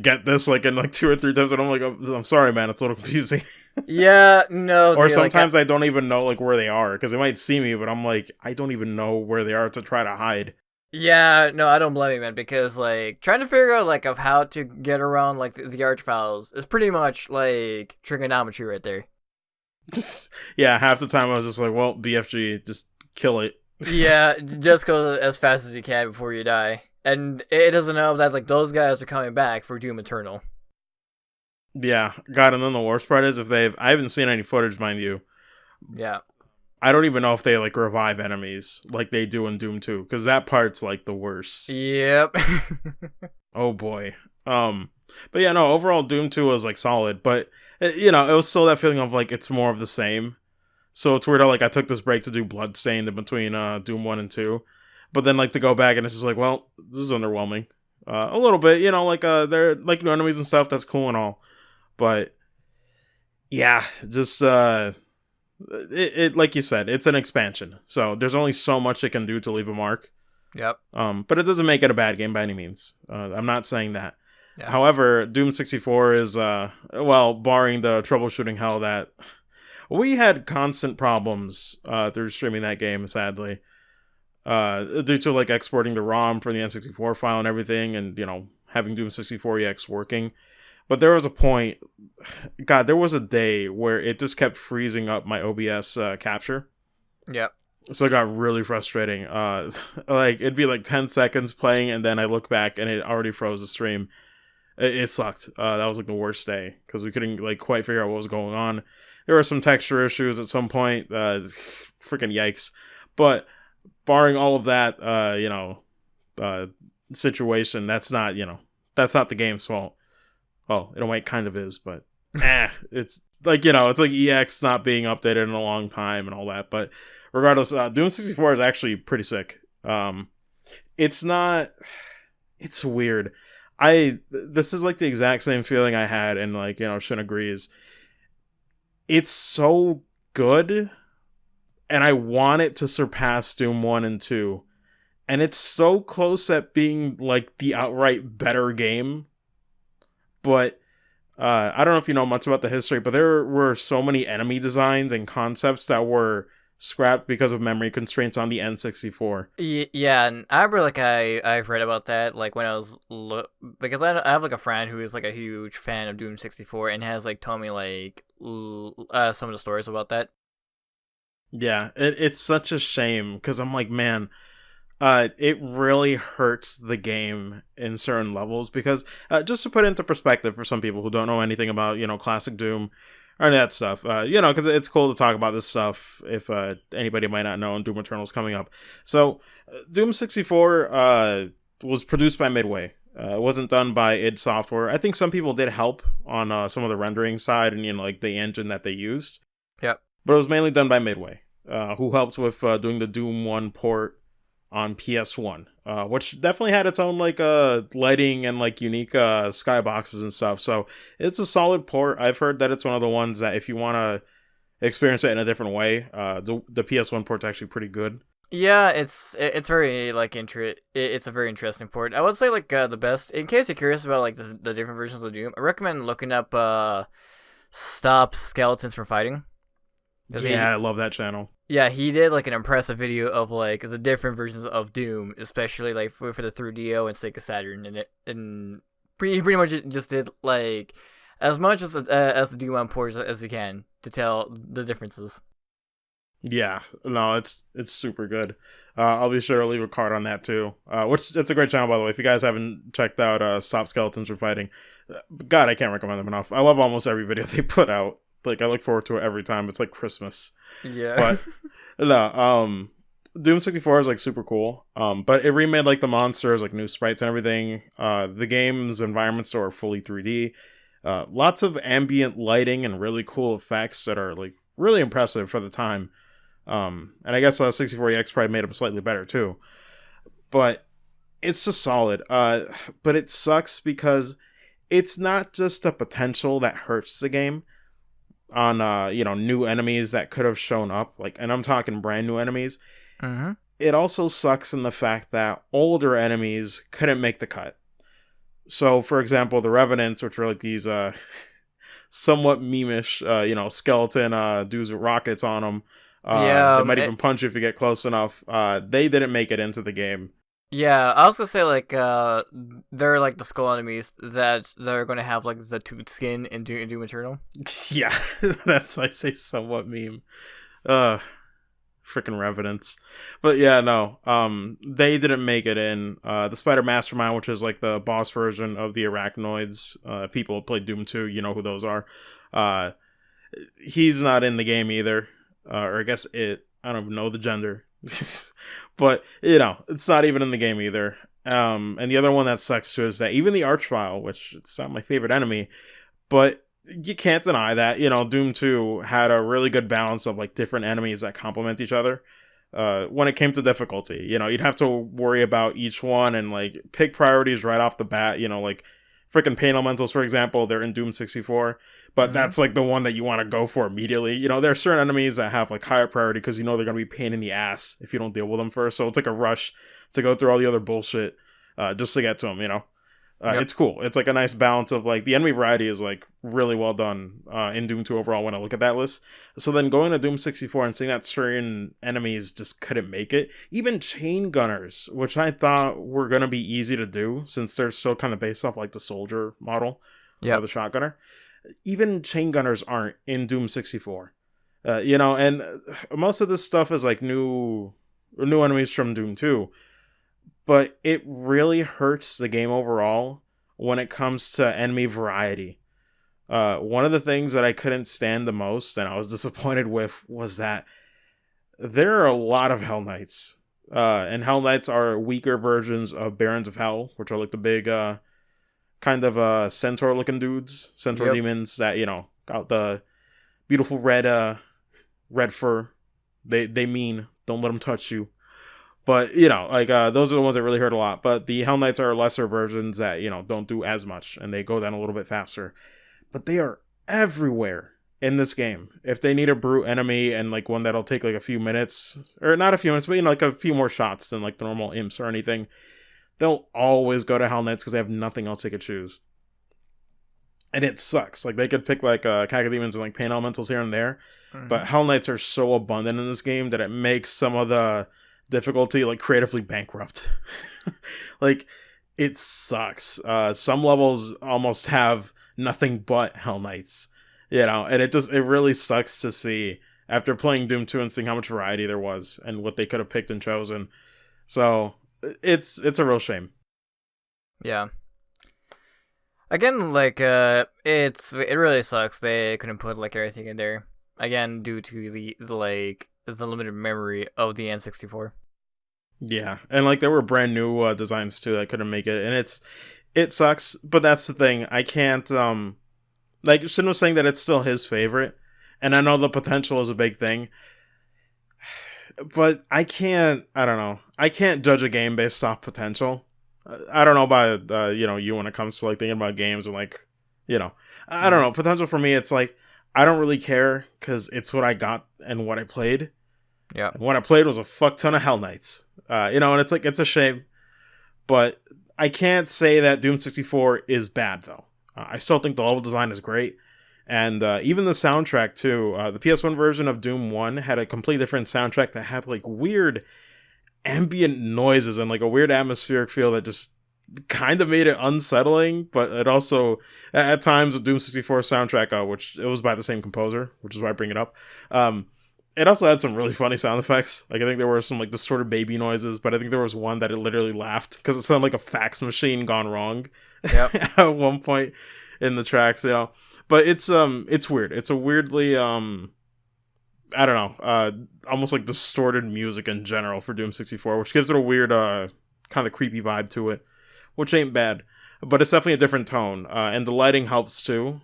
get this like in like 2 or 3 times, and I'm like, I'm sorry, man, it's a little confusing. Yeah, no. Or sometimes like, I don't even know like where they are because they might see me, but I'm like, I don't even know where they are to try to hide. Yeah, no, I don't blame you, man, because like trying to figure out like of how to get around like the Archviles is pretty much like trigonometry right there. Yeah, half the time I was just like, well, BFG, just kill it. Yeah, just go as fast as you can before you die. And it doesn't know that like those guys are coming back for Doom Eternal. Yeah, God, and then the worst part is I haven't seen any footage, mind you. Yeah. I don't even know if they like revive enemies like they do in Doom 2, because that part's like the worst. Yep. Oh boy. But yeah, no, overall Doom 2 was like solid, but it was still that feeling of like it's more of the same. So it's weird how like I took this break to do Bloodstained in between Doom 1 and 2. But then like to go back and it's just like, well, this is underwhelming. A little bit, like they're like new enemies and stuff, that's cool and all. But yeah, just it like you said, it's an expansion. So there's only so much it can do to leave a mark. Yep. But it doesn't make it a bad game by any means. I'm not saying that. Yeah. However, Doom 64 is barring the troubleshooting hell that we had constant problems through streaming that game, sadly. Due to like exporting the ROM from the N64 file and everything, and having Doom 64 EX working. But there was a point, God, there was a day where it just kept freezing up my OBS capture. Yep. So it got really frustrating. Like it'd be like 10 seconds playing, and then I look back and it already froze the stream. It sucked. That was like the worst day because we couldn't like quite figure out what was going on. There were some texture issues at some point. Freaking yikes! But barring all of that, situation, that's not the game's fault. Well, in a way, it kind of is, but it's like it's like EX not being updated in a long time and all that. But regardless, Doom 64 is actually pretty sick. It's not. It's weird. This is like the exact same feeling I had, and like Shin agrees. It's so good, and I want it to surpass Doom 1 and 2, and it's so close at being like the outright better game. But I don't know if you know much about the history, but there were so many enemy designs and concepts that were scrapped because of memory constraints on the N64. Yeah, and I remember like I've read about that like when I was because I have like a friend who is like a huge fan of Doom 64 and has like told me like some of the stories about that. Yeah, it's such a shame because I'm like, man, it really hurts the game in certain levels because just to put it into perspective for some people who don't know anything about classic Doom, or that stuff. Because it's cool to talk about this stuff if anybody might not know, and Doom Eternal's coming up. So, Doom 64 was produced by Midway. It wasn't done by id Software. I think some people did help on some of the rendering side and like the engine that they used. Yep. But it was mainly done by Midway, who helped with doing the Doom 1 port on PS1, which definitely had its own like lighting and like unique skyboxes and stuff. So it's a solid port. I've heard that it's one of the ones that if you want to experience it in a different way, the PS1 port's actually pretty good. Yeah, it's very like it's a very interesting port. I would say like the best, in case you're curious about like the different versions of Doom, I recommend looking up Stop Skeletons from Fighting. Yeah, I love that channel. Yeah, he did like an impressive video of like the different versions of Doom, especially like for the 3DO and Sega Saturn, and pretty much just did like as much as the Doom on ports as he can to tell the differences. Yeah, no, it's super good. I'll be sure to leave a card on that too. Which it's a great channel, by the way. If you guys haven't checked out Stop Skeletons from Fighting, God, I can't recommend them enough. I love almost every video they put out. Like, I look forward to it every time. It's like Christmas. Yeah. But no, Doom 64 is like super cool. But it remade like the monsters, like new sprites and everything. The game's environments are fully 3D. Lots of ambient lighting and really cool effects that are like really impressive for the time. And I guess 64EX probably made them slightly better too. But it's just solid. But it sucks because it's not just a potential that hurts the game on new enemies that could have shown up, like, and I'm talking brand new enemies. Mm-hmm. It also sucks in the fact that older enemies couldn't make the cut. So, for example, the Revenants, which are like these somewhat memeish, skeleton dudes with rockets on them. They might even punch you if you get close enough. They didn't make it into the game. Yeah, I was gonna say like they're like the skull enemies that they're gonna have like the toot skin in Doom Eternal. Yeah, that's why I say somewhat meme. Freaking Revenants. But yeah, no. They didn't make it in. The Spider Mastermind, which is like the boss version of the Arachnoids. People who played Doom 2, you know who those are. He's not in the game either. Or I guess it. I don't even know the gender. But, it's not even in the game either. And the other one that sucks too is that even the Archvile, which it's not my favorite enemy, but you can't deny that, Doom 2 had a really good balance of like different enemies that complement each other. When it came to difficulty, you'd have to worry about each one and like pick priorities right off the bat, like freaking Pain Elementals, for example, they're in Doom 64. But that's like the one that you want to go for immediately. There are certain enemies that have like higher priority because they're going to be pain in the ass if you don't deal with them first. So it's like a rush to go through all the other bullshit just to get to them, Yep. It's cool. It's like a nice balance of like the enemy variety is like really well done in Doom 2 overall when I look at that list. So then going to Doom 64 and seeing that certain enemies just couldn't make it. Even chain gunners, which I thought were going to be easy to do since they're still kind of based off like the soldier model or the shotgunner. Even chain gunners aren't in Doom 64. And most of this stuff is like new enemies from Doom 2. But it really hurts the game overall when it comes to enemy variety. One of the things that I couldn't stand the most and I was disappointed with was that there are a lot of Hell Knights. And Hell Knights are weaker versions of Barons of Hell, which are like the big kind of centaur looking dudes, centaur demons that got the beautiful red fur. They mean, don't let them touch you. But those are the ones that really hurt a lot. But the Hell Knights are lesser versions that don't do as much and they go down a little bit faster. But they are everywhere in this game. If they need a brute enemy and like one that'll take like a few minutes, or not a few minutes, but like a few more shots than like the normal imps or anything, they'll always go to Hell Knights because they have nothing else they could choose. And it sucks. Like, they could pick, like, Cacodemons and, like, Pain Elementals here and there. Mm-hmm. But Hell Knights are so abundant in this game that it makes some of the difficulty, like, creatively bankrupt. Like, it sucks. Some levels almost have nothing but Hell Knights. And it really sucks to see after playing Doom 2 and seeing how much variety there was and what they could have picked and chosen. So it's a real shame. Yeah. Again, like it really sucks they couldn't put like everything in there. Again, due to the limited memory of the N64. Yeah, and like there were brand new designs too that couldn't make it, and it sucks. But that's the thing. I can't like Shin was saying that it's still his favorite, and I know the potential is a big thing, but I can't. I don't know. I can't judge a game based off potential. I don't know about you when it comes to like thinking about games and like you know I don't know potential for me. It's like I don't really care because it's what I got and what I played. Yeah. And what I played was a fuck ton of Hell Knights. And it's like it's a shame, but I can't say that Doom 64 is bad though. I still think the level design is great. And even the soundtrack too. The PS1 version of Doom 1 had a completely different soundtrack that had like weird ambient noises and like a weird atmospheric feel that just kind of made it unsettling, but it also at times with Doom 64 soundtrack, which it was by the same composer, which is why I bring it up. It also had some really funny sound effects. Like I think there were some like distorted baby noises, but I think there was one that it literally laughed because it sounded like a fax machine gone wrong. Yep. At one point in the tracks. But it's weird. It's a weirdly I don't know, almost like distorted music in general for Doom 64, which gives it a weird, kind of creepy vibe to it, which ain't bad. But it's definitely a different tone, and the lighting helps too.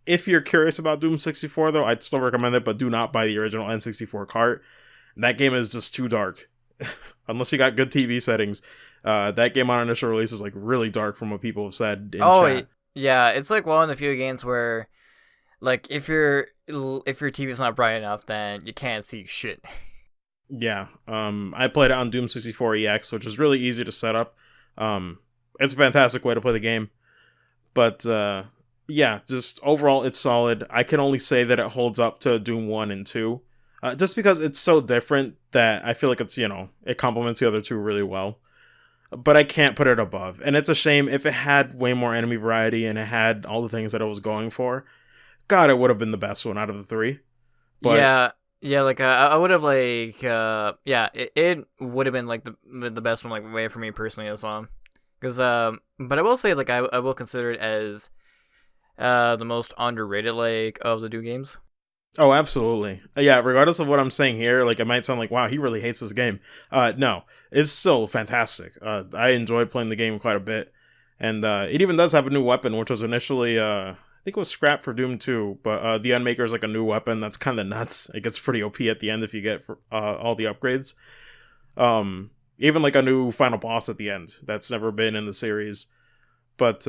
If you're curious about Doom 64, though, I'd still recommend it, but do not buy the original N64 cart. That game is just too dark. Unless you got good TV settings. That game on initial release is like really dark from what people have said in chat. Yeah, it's like one of the few games where like if your TV's not bright enough, then you can't see shit. Yeah, I played it on Doom 64 EX, which is really easy to set up. It's a fantastic way to play the game, but yeah, just overall it's solid. I can only say that it holds up to Doom 1 and 2, just because it's so different that I feel like it's it complements the other two really well. But I can't put it above, and it's a shame. If it had way more enemy variety and it had all the things that it was going for, God, it would have been the best one out of the three. But Yeah, like I would have like yeah, it would have been like the best one like way for me personally as well. Cuz but I will say like I will consider it as the most underrated like of the Doom games. oh, absolutely. Yeah, regardless of what I'm saying here, like it might sound like, wow, he really hates this game. No, it's still fantastic. I enjoyed playing the game quite a bit. And it even does have a new weapon, which was initially, I think it was scrapped for Doom 2, but the Unmaker is like a new weapon that's kind of nuts. It gets pretty OP at the end if you get all the upgrades. Even like a new final boss at the end that's never been in the series. But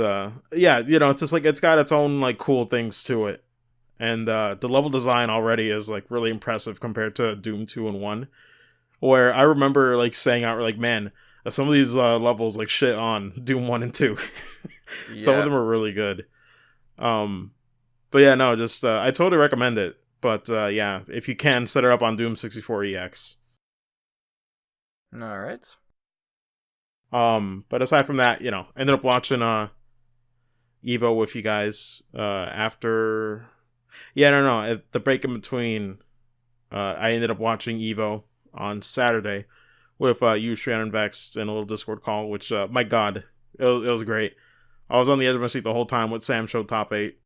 yeah, it's just like it's got its own like cool things to it. And the level design already is like really impressive compared to Doom 2 and 1, where I remember like saying out like, man, some of these levels like shit on Doom 1 and 2. Some of them are really good. But yeah, no, just I totally recommend it. But yeah, if you can, set it up on Doom 64 EX. All right. But aside from that, ended up watching EVO with you guys after. Yeah, no. At the break in between, I ended up watching EVO on Saturday with you, Shannon Vex, in a little Discord call, which, my God, it was great. I was on the edge of my seat the whole time with Sam Show Top 8.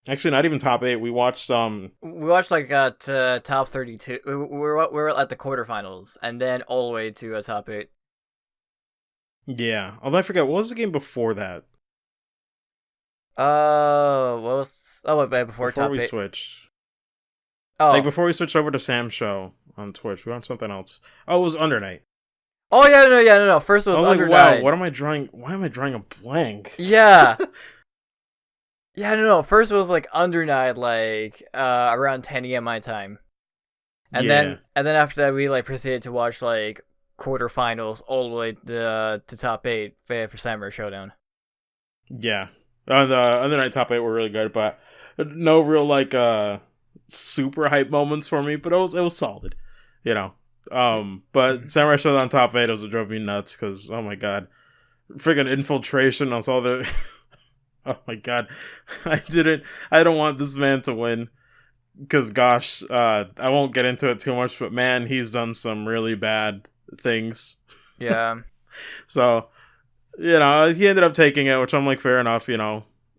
Actually, not even Top 8. We watched like top 32. We're at the quarterfinals, and then all the way to top 8. Yeah. Although I forget, what was the game before that? What was... Oh, wait, before top we 8. Switched. Oh. Like, before we switched over to Sam's show on Twitch, we watched something else. Oh, it was Under Night. Oh, yeah, no. First it was Under Night. Wow, what am I drawing? Why am I drawing a blank? Yeah. Yeah, no. First it was, like, Under Night, like, around 10 a.m. my time. And then after that, we, like, proceeded to watch, like, quarterfinals all the way to top 8 for Samurai Showdown. Yeah. The Under Night top 8 were really good, but no real, like, super hype moments for me, but it was solid, but Samurai Showdown top 8 was what drove me nuts, because, oh my God, friggin' infiltration on all the, oh my God, I don't want this man to win, because gosh, I won't get into it too much, but man, he's done some really bad things. Yeah. So, he ended up taking it, which I'm like, fair enough.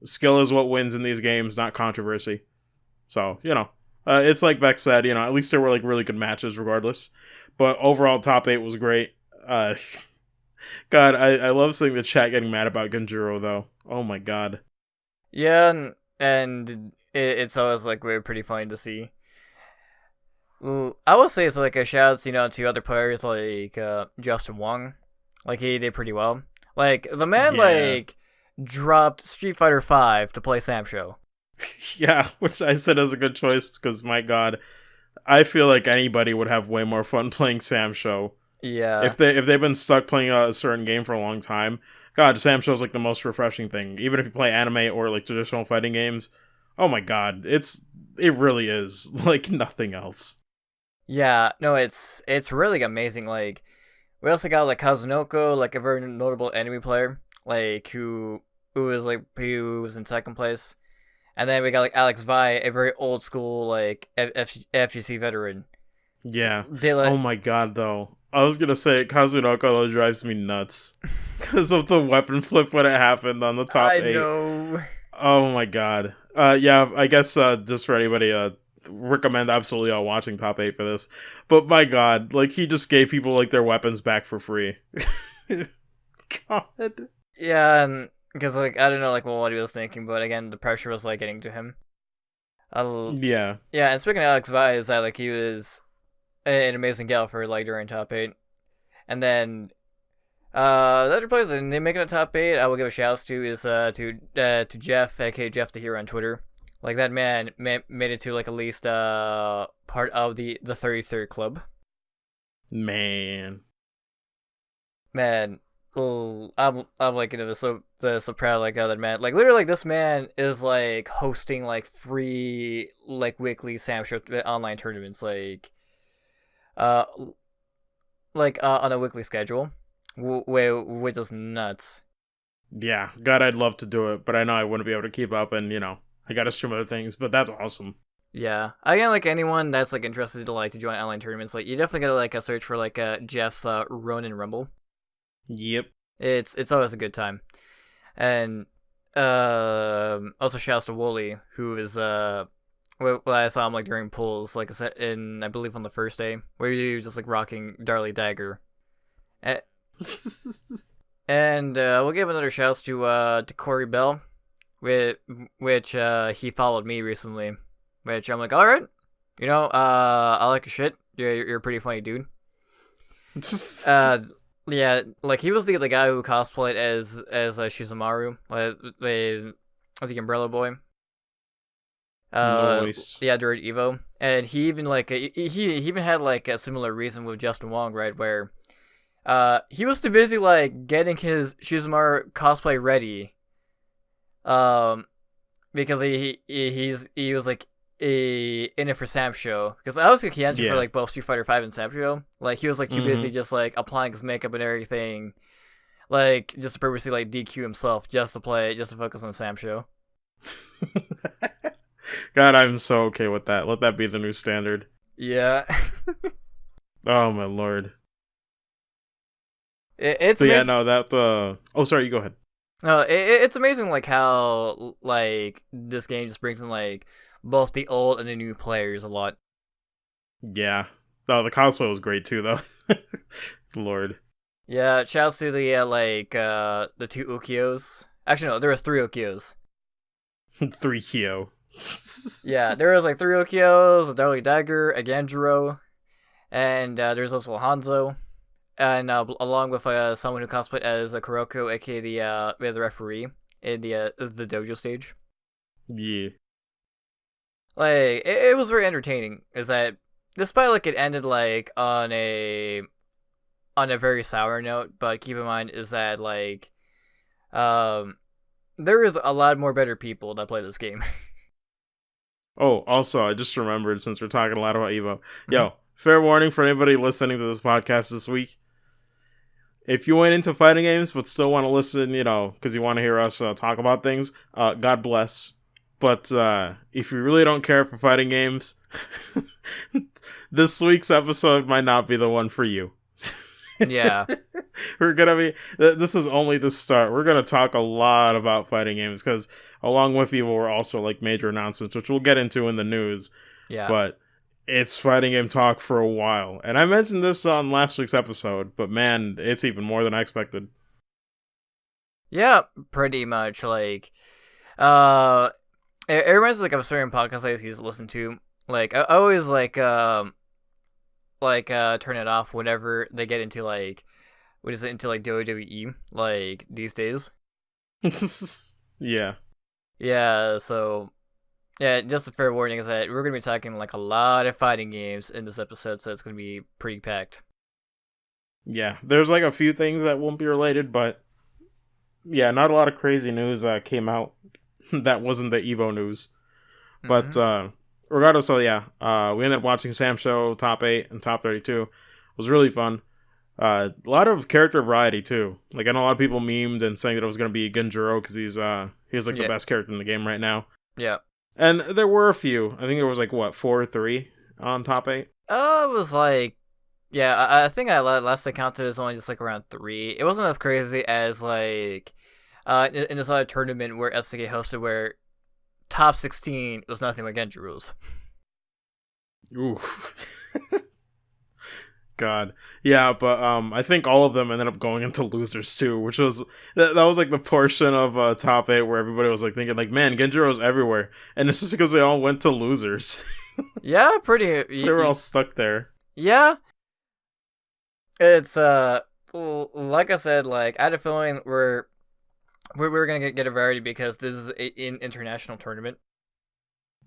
Skill is what wins in these games, not controversy. So it's like Vex said. At least there were like really good matches, regardless. But overall, top 8 was great. God, I love seeing the chat getting mad about Genjuro though. Oh my god. Yeah, and it's always like pretty funny to see. I would say it's like a shout out, to other players like Justin Wong. Like he did pretty well. Like the man dropped Street Fighter V to play Sam Show. Yeah, which I said is a good choice because my god, I feel like anybody would have way more fun playing Sam Show. Yeah. If they've been stuck playing a certain game for a long time, God, Sam Show's like the most refreshing thing. Even if you play anime or like traditional fighting games, oh my god, it really is like nothing else. Yeah, no, it's really amazing. Like we also got like Kazunoko, like a very notable enemy player, like who was in second place. And then we got like Alex Vi, a very old school like FGC veteran. Yeah. Oh my god, though. I was gonna say Kazunoko though drives me nuts because of the weapon flip when it happened on the top 8. I know. Oh my god. Yeah. I guess just for anybody, recommend absolutely all watching top 8 for this. But my god, like he just gave people like their weapons back for free. God. Yeah, and because like I don't know like what he was thinking, but again the pressure was like getting to him. Yeah. Yeah, and speaking of Alex Vi, is that like he was an amazing gal for like during top 8, and then the other players that they making a top 8, I will give a shout out to is to Jeff, aka Jeff the Hero on Twitter. Like that man made it to like at least part of the 33rd club. Man. I'm like so proud like of that man. Like literally like this man is like hosting like free like weekly Sam Show online tournaments uh on a weekly schedule, which is nuts. Yeah, God, I'd love to do it, but I know I wouldn't be able to keep up, and I gotta stream other things. But that's awesome. Yeah, again, like anyone that's like interested to join online tournaments, like you definitely gotta like search for like Jeff's Ronin Rumble. Yep. It's always a good time, and also shouts to Wooly, who is well, I saw him like during pools, like I said I believe on the first day, where he was just like rocking Darly Dagger, and we'll give another shouts to Corey Bell, which he followed me recently, which I'm like, all right, I like your shit. You're a pretty funny dude. Yeah, like he was the guy who cosplayed as Shizumaru, like the Umbrella Boy. Nice. Yeah, during EVO, and he even like he even had like a similar reason with Justin Wong, right? Where he was too busy like getting his Shizumaru cosplay ready, because he was like in it for Sam Show, because I was like he entered for like both Street Fighter V and Sam Show. Like he was like too busy just like applying his makeup and everything, like just to purposely like DQ himself just to focus on the Sam Show. God, I'm so okay with that. Let that be the new standard. Yeah. Oh my lord. It's so yeah, no, that oh sorry, you go ahead. No, it's amazing like how like this game just brings in like both the old and the new players a lot. Yeah. No, the cosplay was great too, though. Lord. Yeah, shouts to the 2 Ukios. Actually, no, there was 3 Ukios. 3 Kyo. Yeah, there was like 3 Ukios, a Darly Dagger, a Ganjiro, and there's also Hanzo, and along with someone who cosplayed as a Kuroko, aka the referee in the dojo stage. Yeah. Like it was very entertaining. Is that despite like it ended like on a very sour note, but keep in mind is that like there is a lot more better people that play this game. Oh, also, I just remembered, since we're talking a lot about EVO. Yo, fair warning for anybody listening to this podcast this week. If you went into fighting games but still want to listen, because you want to hear us talk about things, God bless. But if you really don't care for fighting games, this week's episode might not be the one for you. Yeah. We're gonna be. This is only the start. We're gonna talk a lot about fighting games because along with EVO, we're also like major announcements, which we'll get into in the news. Yeah. But it's fighting game talk for a while, and I mentioned this on last week's episode. But man, it's even more than I expected. Yeah, pretty much. Like, it reminds me like of a certain podcast I used to listen to. Like, I always turn it off whenever they get into like what is it into like WWE like these days. Yeah. Yeah, so yeah, just a fair warning is that we're gonna be talking like a lot of fighting games in this episode, so it's gonna be pretty packed. Yeah, there's like a few things that won't be related, but yeah, not a lot of crazy news came out that wasn't the Evo news. But regardless, so yeah, we ended up watching Sam's show, Top 8 and Top 32. It was really fun. A lot of character variety too. Like I know a lot of people memed and saying that it was going to be Genjuro because he's like the best character in the game right now. Yeah. And there were a few. I think there was like what 4 or 3 on Top 8. It was like yeah. I think I last I counted it was only just like around 3. It wasn't as crazy as like in this other tournament where SDK hosted where top 16 was nothing but Genji rules. Ooh. God. Yeah, but I think all of them ended up going into losers too, which was that was like the portion of Top 8 where everybody was like thinking like, man, Genjiro's everywhere. And it's just because they all went to losers. Yeah, pretty They were all stuck there. Yeah. It's like I said, like I had a feeling we're gonna get a variety because this is an international tournament.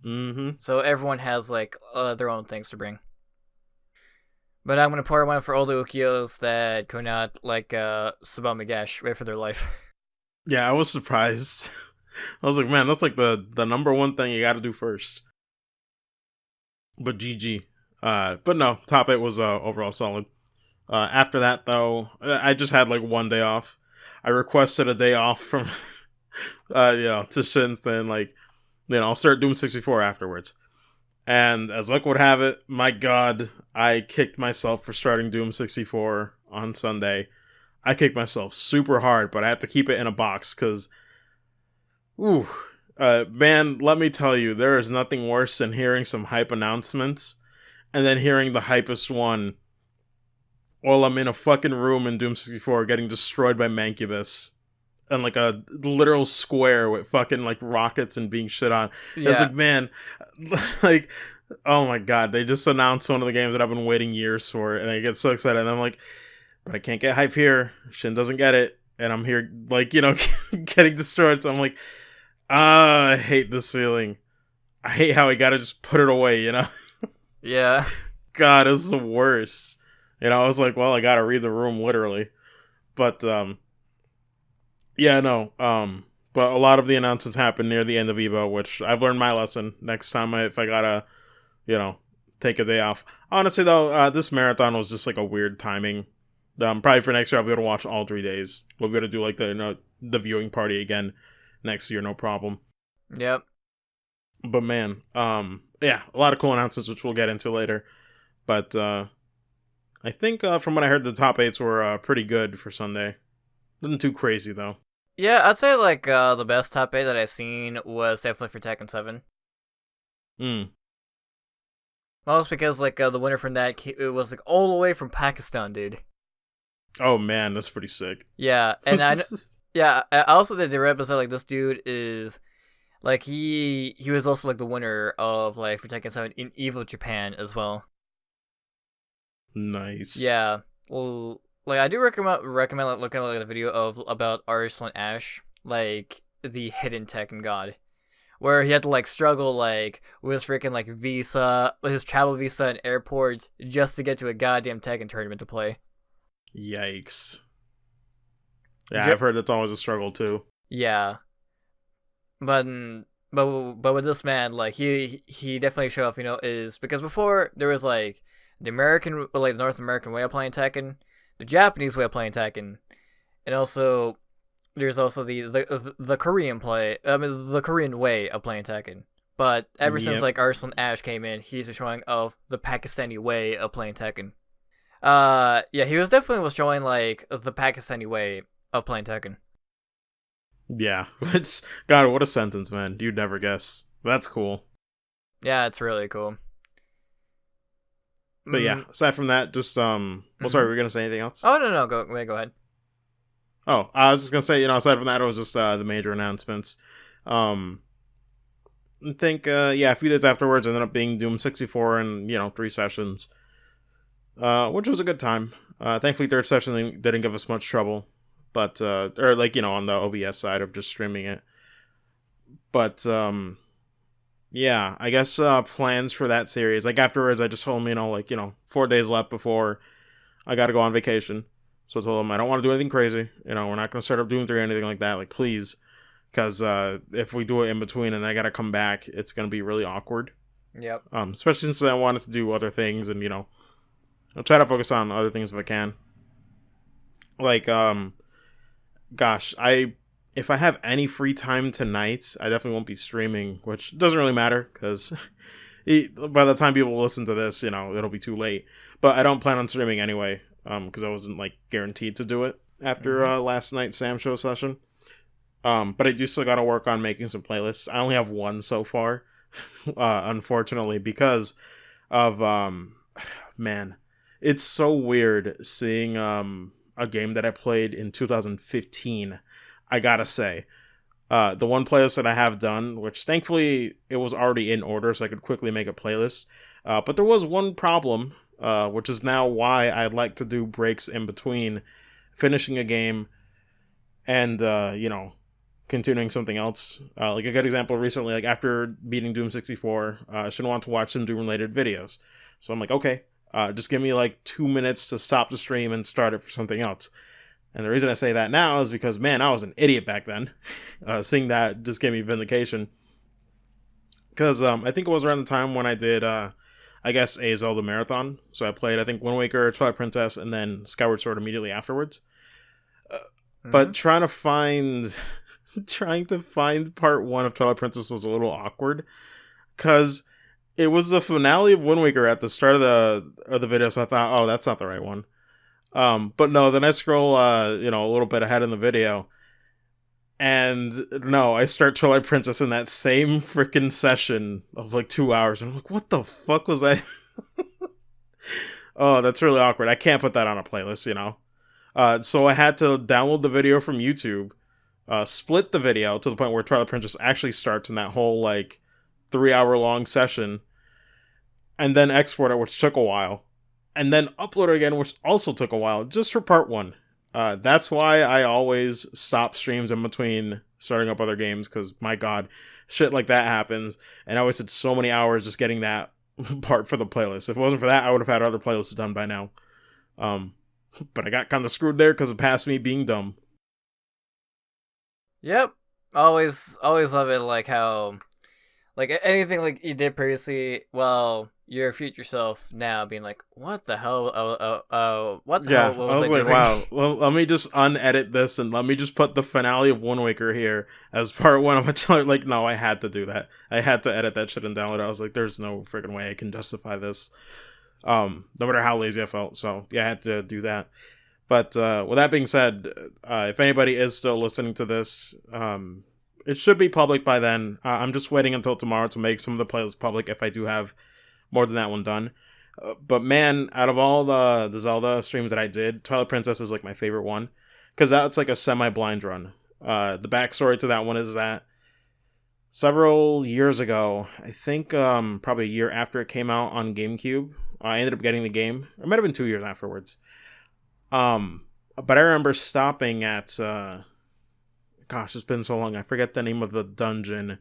Mm-hmm. So everyone has like their own things to bring. But I'm gonna pour one for all the Ukiyos that could not like Subame Gash wait for their life. Yeah, I was surprised. I was like, man, that's like the number one thing you got to do first. But GG. But no, Top 8 was overall solid. After that, though, I just had like one day off. I requested a day off from, to Shins, then like, I'll start Doom 64 afterwards. And as luck would have it, my God, I kicked myself for starting Doom 64 on Sunday. I kicked myself super hard, but I had to keep it in a box because, man, let me tell you, there is nothing worse than hearing some hype announcements and then hearing the hypest one while I'm in a fucking room in Doom 64 getting destroyed by Mancubus and like a literal square with fucking like rockets and being shit on. Yeah. It's like, man, like, oh my God, they just announced one of the games that I've been waiting years for, and I get so excited. And I'm like, but I can't get hype here. Shin doesn't get it, and I'm here, like, getting destroyed. So I'm like, I hate this feeling. I hate how I gotta just put it away, Yeah. God, this is the worst. I was like, well, I gotta read the room literally. But, yeah, no. But a lot of the announcements happened near the end of EVO, which I've learned my lesson. Next time, if I gotta, take a day off. Honestly, though, this marathon was just like a weird timing. Probably for next year, I'll be able to watch all 3 days. We'll be able to do like the viewing party again next year, no problem. Yep. But man, yeah, a lot of cool announcements, which we'll get into later. But I think from what I heard, the top 8s were pretty good for Sunday. Nothing too crazy though. Yeah, I'd say like the best top 8 that I've seen was definitely for Tekken 7. Most because like the winner from that it was like all the way from Pakistan, dude. Oh man, that's pretty sick. Yeah, and I also did the episode like this dude is like he was also like the winner of like for Tekken 7 in EVO Japan as well. Nice. Yeah. Well, like I do recommend like looking at like the video of about Arslan Ash, like the hidden Tekken god, where he had to like struggle like with his freaking like visa, with his travel visa and airports just to get to a goddamn Tekken tournament to play. Yikes. Yeah, I've heard that's always a struggle too. Yeah. But with this man, like he definitely showed off, is because before there was like the American, like the North American way of playing Tekken, the Japanese way of playing Tekken, and also there's also the Korean play, the Korean way of playing Tekken. But ever since like Arslan Ash came in, he's been showing of the Pakistani way of playing Tekken. Yeah, he was definitely showing like the Pakistani way of playing Tekken. Yeah, it's God. What a sentence, man! You'd never guess. That's cool. Yeah, it's really cool. But yeah, Mm, aside from that, just Well, sorry, mm-hmm. were you gonna say anything else? Oh no, go ahead. Oh, I was just gonna say, aside from that, it was just the major announcements. Um, I think, yeah, a few days afterwards, ended up being Doom 64 and 3 sessions, which was a good time. Thankfully, third session didn't give us much trouble, but or like on the OBS side of just streaming it. But yeah, I guess plans for that series. Like afterwards, I just told him, 4 days left before I got to go on vacation. So I told him I don't want to do anything crazy. We're not going to start up Doom 3 or anything like that. Like, please. Because if we do it in between and I got to come back, it's going to be really awkward. Yep. Especially since I wanted to do other things and, I'll try to focus on other things if I can. Like, gosh, if I have any free time tonight, I definitely won't be streaming, which doesn't really matter because by the time people listen to this, it'll be too late. But I don't plan on streaming anyway, because I wasn't like guaranteed to do it after last night's Sam Show session. But I do still got to work on making some playlists. I only have one so far, unfortunately, because of man, it's so weird seeing a game that I played in 2015. I gotta say, the one playlist that I have done, which thankfully it was already in order, so I could quickly make a playlist. But there was one problem, which is now why I like to do breaks in between finishing a game and continuing something else. Like a good example recently, like after beating Doom 64, I should want to watch some Doom related videos. So I'm like, okay, just give me like 2 minutes to stop the stream and start it for something else. And the reason I say that now is because, man, I was an idiot back then. Seeing that just gave me vindication. Because I think it was around the time when I did, I guess, a Zelda marathon. So I played, I think, Wind Waker, Twilight Princess, and then Skyward Sword immediately afterwards. But trying to find part one of Twilight Princess was a little awkward. Because it was the finale of Wind Waker at the start of the video, so I thought, oh, that's not the right one. But no, then I scroll, a little bit ahead in the video, and no, I start Twilight Princess in that same freaking session of like 2 hours, and I'm like, what the fuck was I? Oh, that's really awkward. I can't put that on a playlist. So I had to download the video from YouTube, split the video to the point where Twilight Princess actually starts in that whole like 3 hour long session, and then export it, which took a while. And then upload it again, which also took a while, just for part one. That's why I always stop streams in between starting up other games, because my god, shit like that happens, and I wasted so many hours just getting that part for the playlist. If it wasn't for that, I would have had other playlists done by now. But I got kind of screwed there because of past me being dumb. Yep. Always love it, like how, like anything like you did previously. Well, your future self now being like, what the hell? What the hell? What I was was I like, doing? wow, let me just unedit this and let me just put the finale of Wind Waker here as part one of my like, no, I had to do that. I had to edit that shit and download it. I was like, there's no freaking way I can justify this. No matter how lazy I felt. So yeah, I had to do that. But with that being said, if anybody is still listening to this, it should be public by then. I'm just waiting until tomorrow to make some of the playlists public if I do have more than that one done. But man, out of all the Zelda streams that I did, Twilight Princess is like my favorite one, because that's like a semi-blind run. The backstory to that one is that several years ago, I think probably a year after it came out on GameCube, I ended up getting the game. It might have been 2 years afterwards. But I remember stopping at gosh, it's been so long. I forget the name of the dungeon,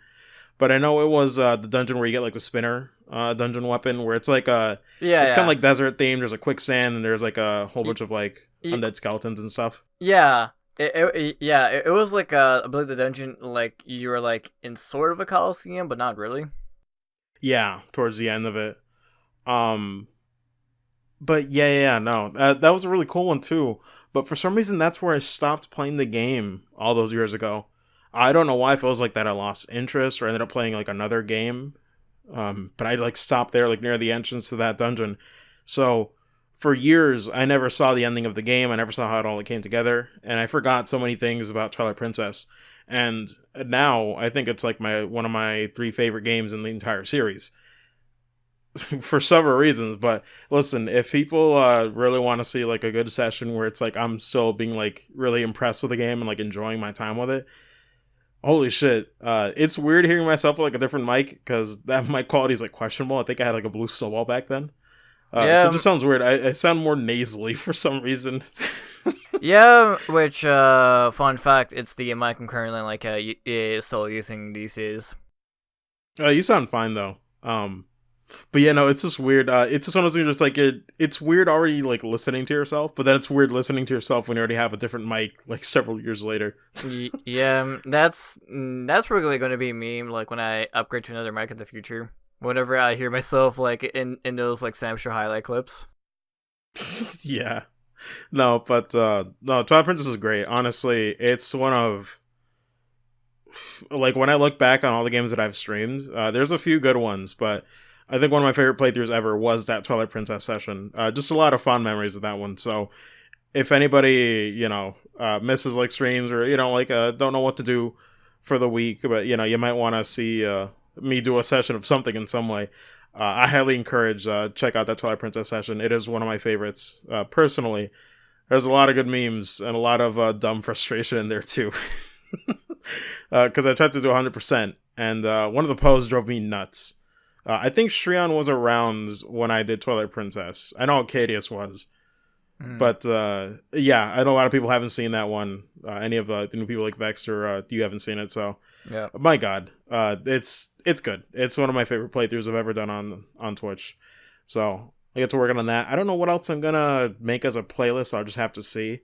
but I know it was the dungeon where you get like the spinner dungeon weapon, where it's like it's kind of like desert themed. There's a quicksand and there's like a whole bunch of like undead skeletons and stuff. Yeah. It was like I believe the dungeon, like you were like in sort of a coliseum, but not really. Yeah, towards the end of it. But yeah, no, that was a really cool one too. But for some reason, that's where I stopped playing the game all those years ago. I don't know why it feels like that I lost interest or ended up playing like another game. But I like stopped there, like near the entrance to that dungeon. So for years, I never saw the ending of the game. I never saw how it all came together, and I forgot so many things about Twilight Princess. And now I think it's like one of my 3 favorite games in the entire series for several reasons. But listen, if people really want to see like a good session where it's like I'm still being like really impressed with the game and like enjoying my time with it, holy shit, it's weird hearing myself with like a different mic because that mic quality is like questionable. I think I had like a blue snowball back then. So it just sounds weird. I sound more nasally for some reason. Yeah, which, fun fact, it's the mic I'm currently, like, still using these days. You sound fine, though. But yeah, no, it's just weird. It's just one of those things just like, it's weird already, like, listening to yourself, but then it's weird listening to yourself when you already have a different mic, like, several years later. Yeah, that's really going to be me, like, when I upgrade to another mic in the future. Whenever I hear myself, like, in those, like, Sam Show highlight clips. Yeah. No, but no, Twilight Princess is great. Honestly, it's one of, like, when I look back on all the games that I've streamed, there's a few good ones, but I think one of my favorite playthroughs ever was that Twilight Princess session. Just a lot of fond memories of that one. So if anybody, misses like streams or, like don't know what to do for the week, but you might want to see me do a session of something in some way, I highly encourage check out that Twilight Princess session. It is one of my favorites. Personally, there's a lot of good memes and a lot of dumb frustration in there too. Because I tried to do 100%, and one of the posts drove me nuts. I think Shrion was around when I did Twilight Princess. I know Cadius was. But yeah, I know a lot of people haven't seen that one. Any of the new people like Vexter, you haven't seen it, so yeah. My God, it's good. It's one of my favorite playthroughs I've ever done on Twitch. So I get to work on that. I don't know what else I'm gonna make as a playlist. So I'll just have to see.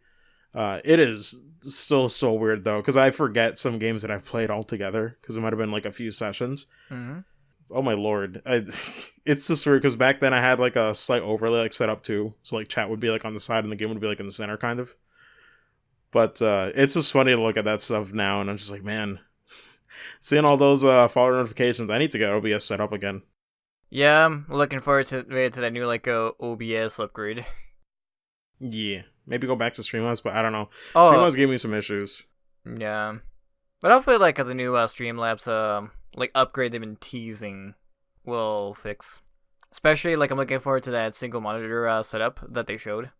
It is still so weird though, because I forget some games that I've played altogether because it might have been like a few sessions. Mm-hmm. Oh my lord, it's just weird because back then I had like a slight overlay like set up too, so like chat would be like on the side and the game would be like in the center kind of. But it's just funny to look at that stuff now, and I'm just like, man, seeing all those follower notifications, I need to get OBS set up again. Yeah, I'm looking forward to that new like OBS upgrade. Yeah, maybe go back to Streamlabs, but I don't know. Oh, Streamlabs gave me some issues. Yeah, but hopefully like the new Streamlabs like upgrade they've been teasing will fix. Especially like I'm looking forward to that single monitor setup that they showed.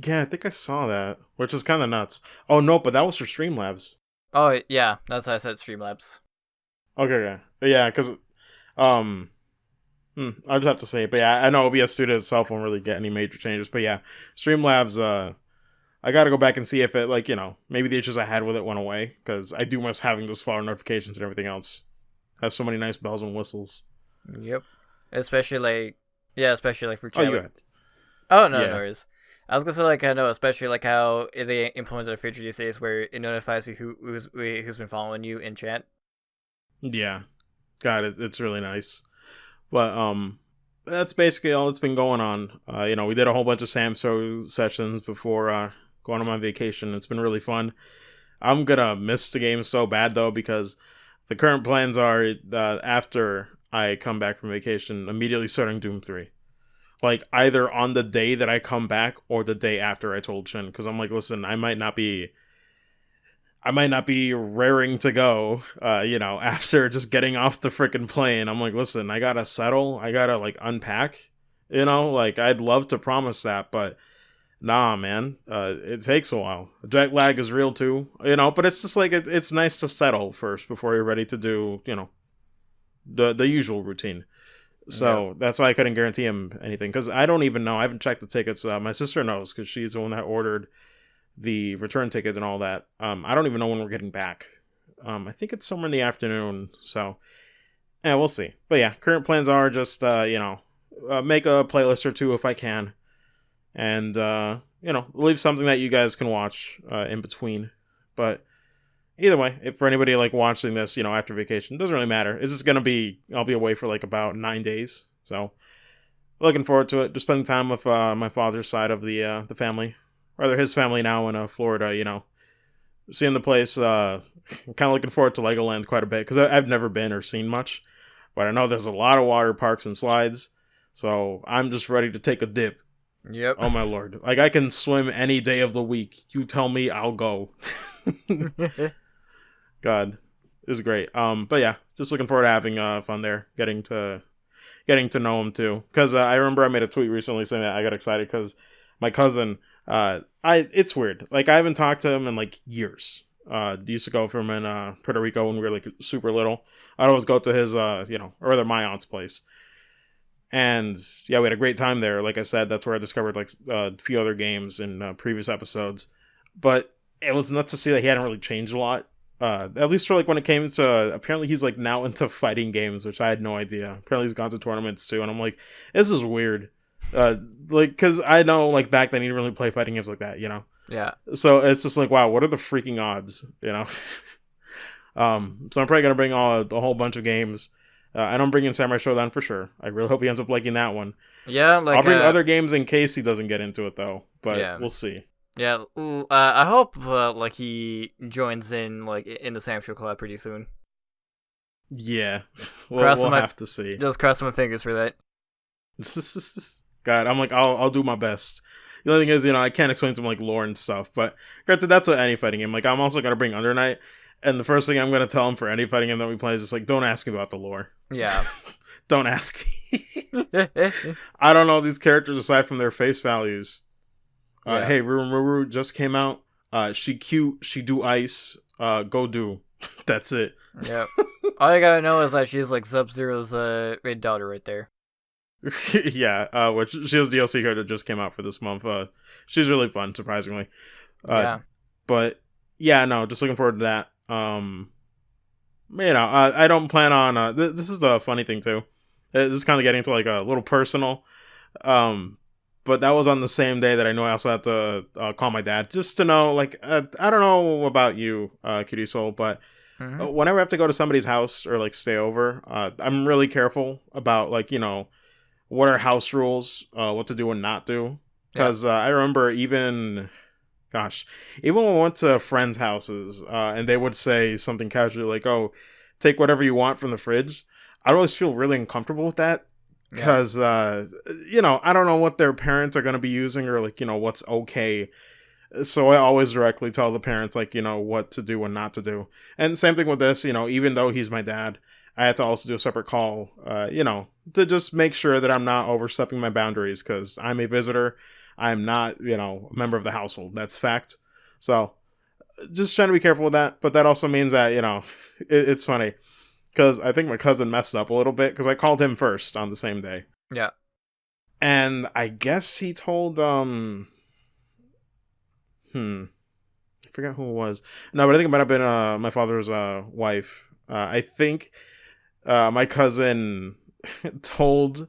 Yeah, I think I saw that, which is kind of nuts. Oh no, but that was for Streamlabs. Oh yeah, that's how I said Streamlabs. Okay. Yeah, because I'll just have to say it. But yeah, I know OBS Studio itself won't really get any major changes. But yeah, Streamlabs, I gotta go back and see if it, like, maybe the issues I had with it went away, because I do miss having those follower notifications and everything else. It has so many nice bells and whistles. Yep. Especially for chat. Oh, you got it. Oh, no, no worries. I was gonna say, like, I know, especially, like, how they implemented a feature these days where it notifies you who's been following you in chat. Yeah. God, it's really nice. But, that's basically all that's been going on. We did a whole bunch of Samso sessions before, going on my vacation. It's been really fun. I'm gonna miss the game so bad, though, because the current plans are, after I come back from vacation, immediately starting Doom 3. Like, either on the day that I come back or the day after, I told Shin, because I'm like, listen, I might not be raring to go, after just getting off the freaking plane. I'm like, listen, I gotta settle, I gotta, like, unpack, like, I'd love to promise that, but nah, man, it takes a while. Jet lag is real too, but it's just like, it's nice to settle first before you're ready to do, the usual routine. So That's why I couldn't guarantee him anything, because I don't even know. I haven't checked the tickets. My sister knows, because she's the one that ordered the return ticket and all that. I don't even know when we're getting back. I think it's somewhere in the afternoon. So, yeah, we'll see. But yeah, current plans are just, make a playlist or two if I can. And, leave something that you guys can watch in between. But either way, if for anybody like watching this, after vacation, doesn't really matter. It's just gonna be, I'll be away for like about 9 days, so looking forward to it. Just spending time with my father's side of the family, rather his family now in Florida. Seeing the place. I'm kind of looking forward to Legoland quite a bit, because I've never been or seen much, but I know there's a lot of water parks and slides, So I'm just ready to take a dip. Yep. Oh my lord. Like, I can swim any day of the week. You tell me, I'll go. God. This is great. But yeah, just looking forward to having fun there. Getting to know him too. Because I remember I made a tweet recently saying that I got excited because my cousin, it's weird. Like, I haven't talked to him in like years. Used to go from in Puerto Rico when we were like super little. I'd always go to his, or rather my aunt's place. And yeah, we had a great time there. Like I said, that's where I discovered like a few other games in previous episodes. But it was nuts to see that he hadn't really changed a lot. At least for like when it came to, apparently he's like now into fighting games, which I had no idea. Apparently he's gone to tournaments too, and I'm like, this is weird. Like, cause I know like back then he didn't really play fighting games like that, Yeah. So it's just like, wow, what are the freaking odds, So I'm probably gonna bring a whole bunch of games. And I'm bringing Samurai Showdown for sure. I really hope he ends up liking that one. Yeah, like I'll bring other games in case he doesn't get into it though, but yeah. We'll see. Yeah, I hope like he joins in like in the Sam Show collab pretty soon. Yeah, we'll have to see. Just crossing my fingers for that. God, I'm like, I'll do my best. The only thing is, I can't explain to him like lore and stuff, but granted, that's what any fighting game. Like, I'm also gonna bring Under Night, and the first thing I'm gonna tell him for any fighting game that we play is just like, don't ask me about the lore. Yeah. Don't ask me. I don't know these characters aside from their face values. Yeah. Hey, Ruru just came out. She cute. She do ice. Go do. That's it. Yep. All I gotta know is that she's like Sub-Zero's daughter right there. Yeah. Which she was DLC card that just came out for this month. She's really fun, surprisingly. Yeah. But yeah, no, just looking forward to that. I don't plan on. This is the funny thing too. This is kind of getting to like a little personal. But that was on the same day that I know I also had to call my dad just to know, like, I don't know about you, Cutie Soul, but whenever I have to go to somebody's house or like stay over, I'm really careful about like, what are house rules, what to do and not do. Because I remember even when we went to friends' houses and they would say something casually like, oh, take whatever you want from the fridge. I'd always feel really uncomfortable with that. Because, I don't know what their parents are going to be using or, like, what's okay. So I always directly tell the parents, like, what to do and not to do. And same thing with this, even though he's my dad, I had to also do a separate call, to just make sure that I'm not overstepping my boundaries because I'm a visitor. I'm not, a member of the household. That's fact. So just trying to be careful with that. But that also means that, it's funny. Because I think my cousin messed up a little bit because I called him first on the same day. Yeah. And I guess he told, I forgot who it was. No, but I think it might have been my father's wife. I think my cousin told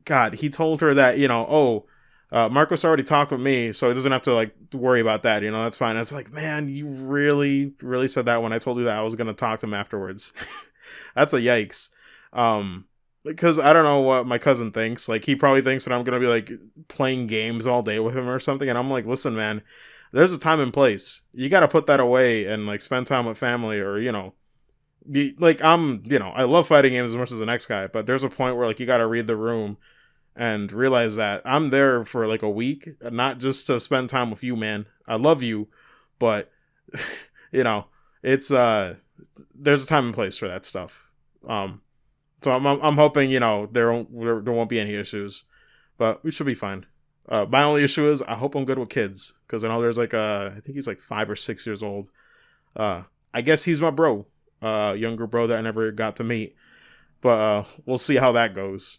her that, Marcos already talked with me, so he doesn't have to, like, worry about that, that's fine. It's like, man, you really, really said that when I told you that I was going to talk to him afterwards. That's a yikes. Because I don't know what my cousin thinks. Like, he probably thinks that I'm going to be, like, playing games all day with him or something. And I'm like, listen, man, there's a time and place. You got to put that away and, like, spend time with family or, I love fighting games as much as the next guy. But there's a point where, like, you got to read the room and realize that I'm there for, like, a week. Not just to spend time with you, man. I love you. But, it's, there's a time and place for that stuff. So I'm hoping, there won't be any issues, but we should be fine. My only issue is I hope I'm good with kids because I know there's like I think he's like 5 or 6 years old. I guess he's my bro, younger bro that I never got to meet, but we'll see how that goes.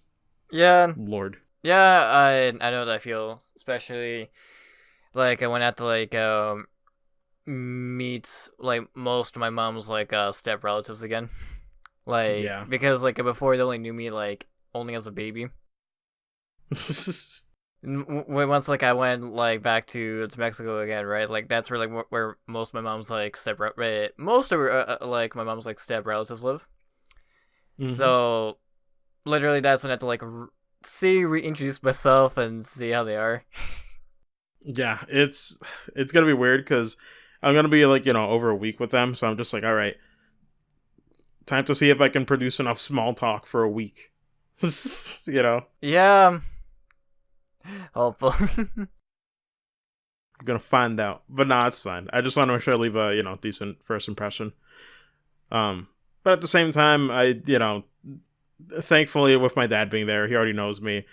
Yeah. Lord. Yeah, I know what I feel, especially like I went out to like meet like most of my mom's like step relatives again. Like, yeah. Because like before they only knew me like only as a baby. Once like I went like back to Mexico again, right? Like that's where like where most of my mom's like most of her like my mom's like step relatives live. Mm-hmm. So literally that's when I had to like reintroduce myself and see how they are. Yeah, it's gonna be weird because I'm gonna be like over a week with them, so I'm just like, all right. Time to see if I can produce enough small talk for a week. You know? Yeah. Hopefully. I'm gonna find out. But nah, it's fine. I just want to make sure I leave a, decent first impression. But at the same time, thankfully with my dad being there, he already knows me.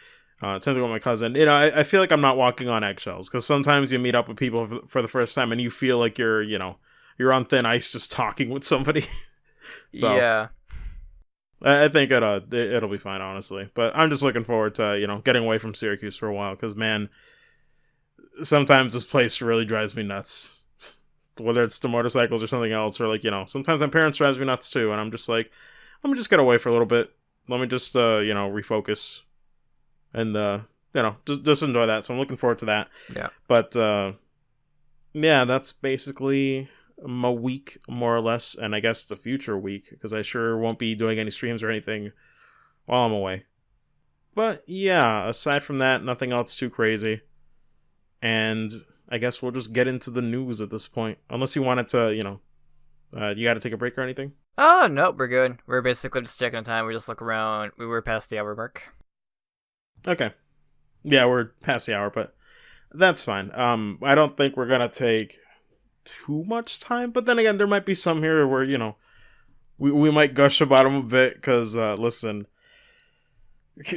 Same thing with my cousin. I feel like I'm not walking on eggshells, because sometimes you meet up with people for the first time and you feel like you're on thin ice just talking with somebody. So yeah. I think it'll be fine, honestly. But I'm just looking forward to getting away from Syracuse for a while, because man, sometimes this place really drives me nuts. Whether it's the motorcycles or something else, or sometimes my parents drives me nuts too, and I'm just like, let me just get away for a little bit. Let me just refocus and just enjoy that. So I'm looking forward to that. Yeah. But yeah, that's basically my week, more or less, and I guess the future week, because I sure won't be doing any streams or anything while I'm away. But yeah, aside from that, nothing else too crazy. And I guess we'll just get into the news at this point, unless you wanted to, you got to take a break or anything. Oh, nope, we're good. We're basically just checking the time. We just look around. We were past the hour mark. Okay. Yeah, we're past the hour, but that's fine. I don't think we're gonna take too much time, but then again, there might be some here where we might gush about them a bit, because listen,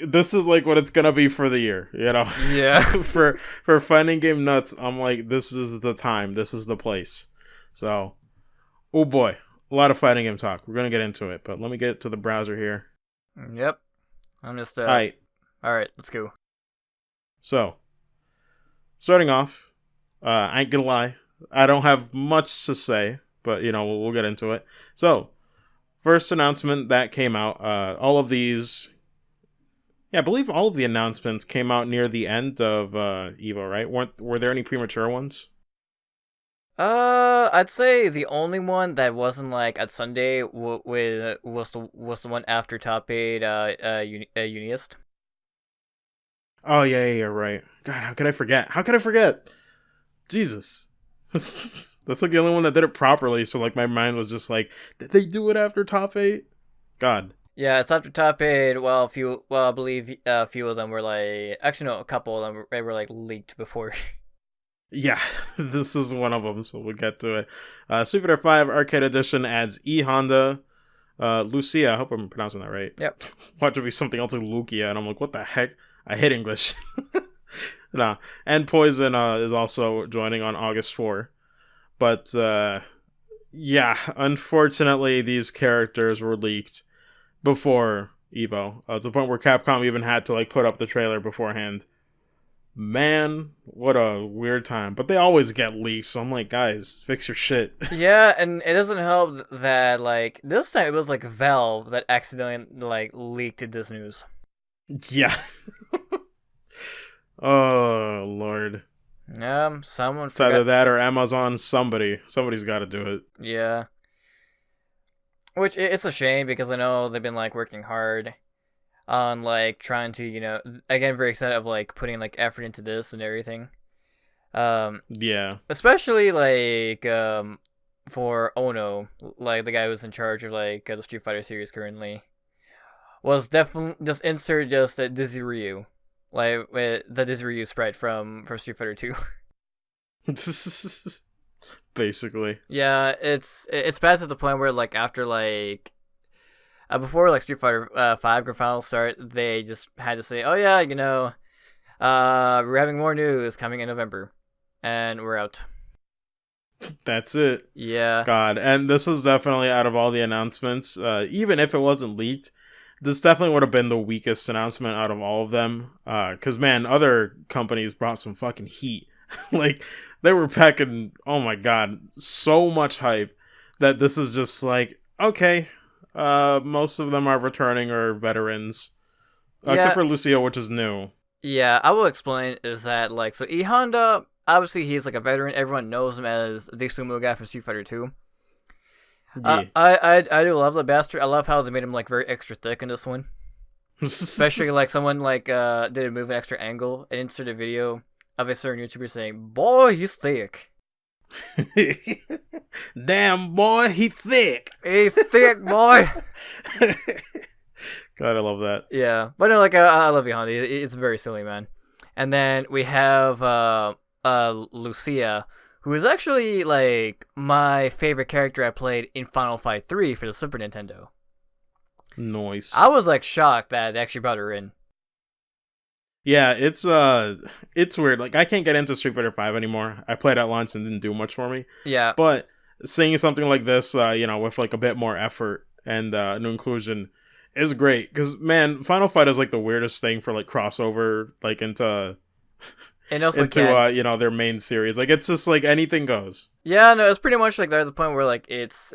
this is like what it's gonna be for the year, Yeah. for Fighting Game Nuts, I'm like, this is the time, this is the place. So, oh boy, a lot of fighting game talk. We're gonna get into it, but let me get to the browser here. Yep. I'm just All right, let's go. so starting off, I ain't gonna lie, I don't have much to say, but we'll get into it. So, first announcement that came out, all of these, yeah, I believe all of the announcements came out near the end of EVO, right? Were there any premature ones? I'd say the only one that wasn't like at Sunday was the one after top 8 Uniest. Oh yeah, right. God, how could I forget? How could I forget? Jesus. That's like the only one that did it properly, so like my mind was just like, did they do it after top 8? God. Yeah, it's after top 8. Well, I believe a few of them were like, actually no, a couple of them were like leaked before. Yeah, this is one of them, so we'll get to it. Street Fighter 5 Arcade Edition adds E Honda, Lucia. I hope I'm pronouncing that right. Yep. Watch it be something else like Lucia, and I'm like, what the heck? I hate English. Nah. And Poison is also joining on August 4. But yeah, unfortunately, these characters were leaked before EVO, to the point where Capcom even had to like put up the trailer beforehand. Man, what a weird time. But they always get leaks, so I'm like, guys, fix your shit. Yeah, and it doesn't help that like this time it was like Valve that accidentally like leaked this news. Yeah. Oh Lord. Someone It's either that or Amazon. Somebody's got to do it. Yeah. Which it's a shame, because I know they've been like working hard on like trying to, again, very excited of like putting like effort into this and everything. Yeah. Especially like for Ono, like the guy who's in charge of like the Street Fighter series currently, was definitely just insert just Dizzy Ryu, like with the Dizzy Ryu sprite from Street Fighter 2. Basically. Yeah, it's bad to the point where like after like before like Street Fighter 5 Grand Final start, they just had to say, oh yeah, we're having more news coming in November, and we're out. That's it. Yeah. God, and this was definitely, out of all the announcements, even if it wasn't leaked, this definitely would have been the weakest announcement out of all of them. Because man, other companies brought some fucking heat. Like, they were packing, oh my god, so much hype, that this is just like, okay, most of them are returning or veterans, except for Lucio, which is new. Yeah, I will explain. Is that like, so E Honda, obviously he's like a veteran. Everyone knows him as the sumo guy from Street Fighter 2. Yeah. I do love the bastard. I love how they made him like very extra thick in this one. Especially like someone like did a move an extra angle and inserted a video of a certain YouTuber saying, "Boy, he's thick." Damn, boy, he thick. He's thick, boy. God, I love that. Yeah, but no, like I love Yahandi. It's very silly, man. And then we have Lucia, who is actually like my favorite character I played in Final Fight 3 for the Super Nintendo. Nice. I was like shocked that they actually brought her in. Yeah, it's weird. Like I can't get into Street Fighter 5 anymore. I played at launch and didn't do much for me. Yeah. But seeing something like this, with like a bit more effort and new inclusion is great. Because man, Final Fight is like the weirdest thing for like crossover, like into And also into their main series. Like it's just like anything goes. Yeah, no, it's pretty much like they're at the point where like it's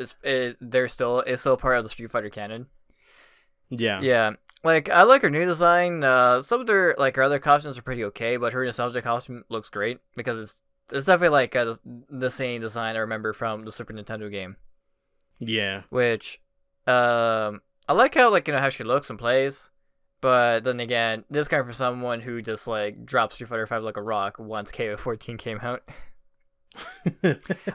still part of the Street Fighter canon. Yeah. Yeah. Like I like her new design. Some of her other costumes are pretty okay, but her nostalgia costume looks great because it's definitely like the same design I remember from the Super Nintendo game. Yeah. Which, I like how how she looks and plays, but then again, this coming from someone who just like dropped Street Fighter 5 like a rock once KO14 came out.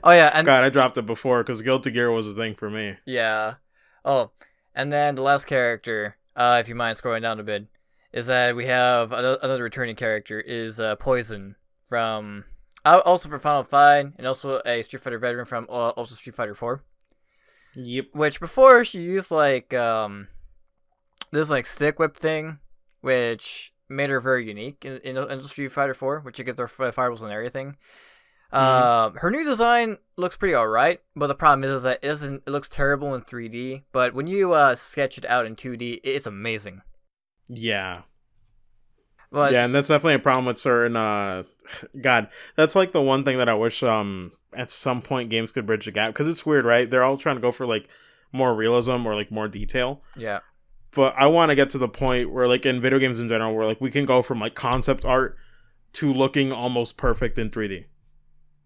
Oh yeah, and God, I dropped it before because Guilty Gear was a thing for me. Yeah. Oh, and then the last character, if you mind scrolling down a bit, is that we have another returning character is Poison from also from Final Fight and also a Street Fighter veteran from also Street Fighter 4. Yep. Which before she used like this like stick whip thing, which made her very unique in Street Fighter 4, which you get their fireballs and everything. Her new design looks pretty alright, but the problem is that it looks terrible in 3D, but when you sketch it out in 2D, it's amazing. Yeah. But yeah, and that's definitely a problem with certain God, that's like the one thing that I wish at some point games could bridge the gap, because it's weird, right? They're all trying to go for like more realism or like more detail. Yeah. But I want to get to the point where like in video games in general where like we can go from like concept art to looking almost perfect in 3D.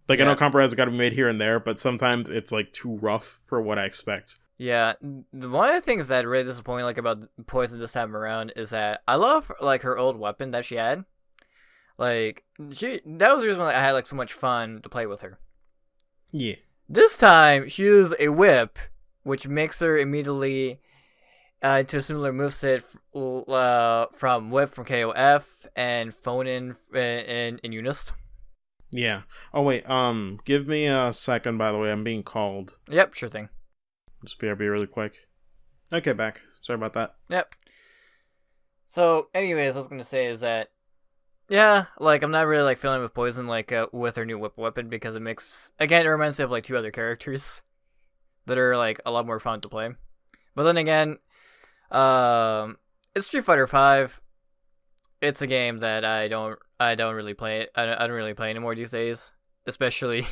Like, I know compromise has got to be made here and there, but sometimes it's, like, too rough for what I expect. Yeah, one of the things that really disappointed, like, about Poison this time around is that I love, like, her old weapon that she had. Like, that was the reason why I had, like, so much fun to play with her. Yeah. This time, she used a whip, which makes her immediately into a similar moveset from Whip from KOF and Phone in Unist. Yeah. Oh, wait. Give me a second, by the way. I'm being called. Yep, sure thing. Just BRB really quick. Okay, back. Sorry about that. Yep. So, anyways, I was going to say is that, yeah, like, I'm not really, like, feeling with Poison, like, with her new whip weapon, because it reminds me of, like, two other characters that are, like, a lot more fun to play. But then again, it's Street Fighter 5. It's a game that I don't really play. I don't really play anymore these days. Especially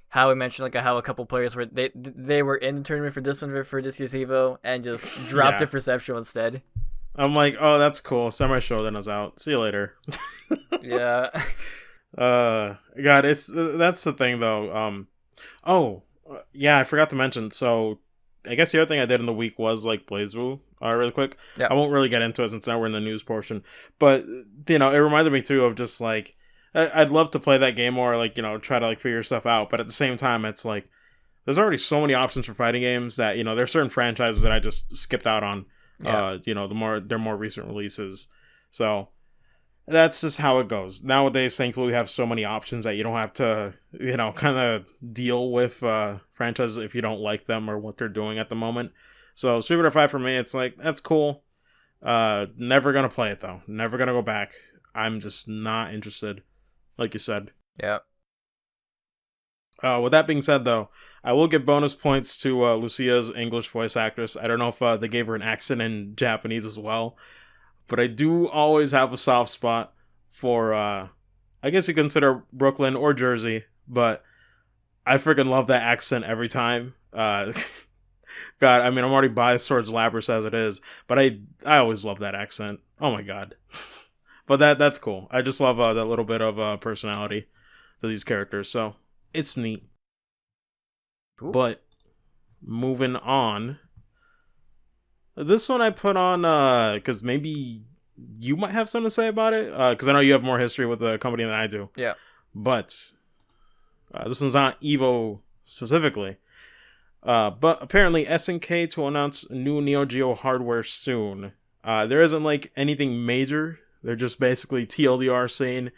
how I mentioned like how a couple players were they were in the tournament for this year's EVO and just dropped it for Perceptual instead. I'm like, oh, that's cool. Semi Shodan is out. See you later. Yeah. God, that's the thing though. Yeah, I forgot to mention. So I guess the other thing I did in the week was like BlazBlue, really quick. Yeah. I won't really get into it since now we're in the news portion. But, it reminded me too of just like, I'd love to play that game more, like, try to like figure stuff out. But at the same time, it's like, there's already so many options for fighting games that, there's certain franchises that I just skipped out on, their more recent releases. So that's just how it goes. Nowadays, thankfully, we have so many options that you don't have to, kind of deal with franchises if you don't like them or what they're doing at the moment. So Street Fighter 5 for me, it's like, that's cool. Never gonna play it though. Never gonna go back. I'm just not interested, like you said. Yeah. With that being said though, I will give bonus points to Lucia's English voice actress. I don't know if they gave her an accent in Japanese as well. But I do always have a soft spot for, I guess you consider Brooklyn or Jersey, but I freaking love that accent every time. God, I mean, I'm already biased towards Lapras as it is, but I always love that accent. Oh my god. But that's cool. I just love that little bit of personality to these characters, so it's neat. Cool. But moving on. This one I put on because maybe you might have something to say about it, because I know you have more history with the company than I do. Yeah. But this one's not EVO specifically. But apparently SNK to announce new Neo Geo hardware soon. There isn't like anything major. They're just basically TLDR saying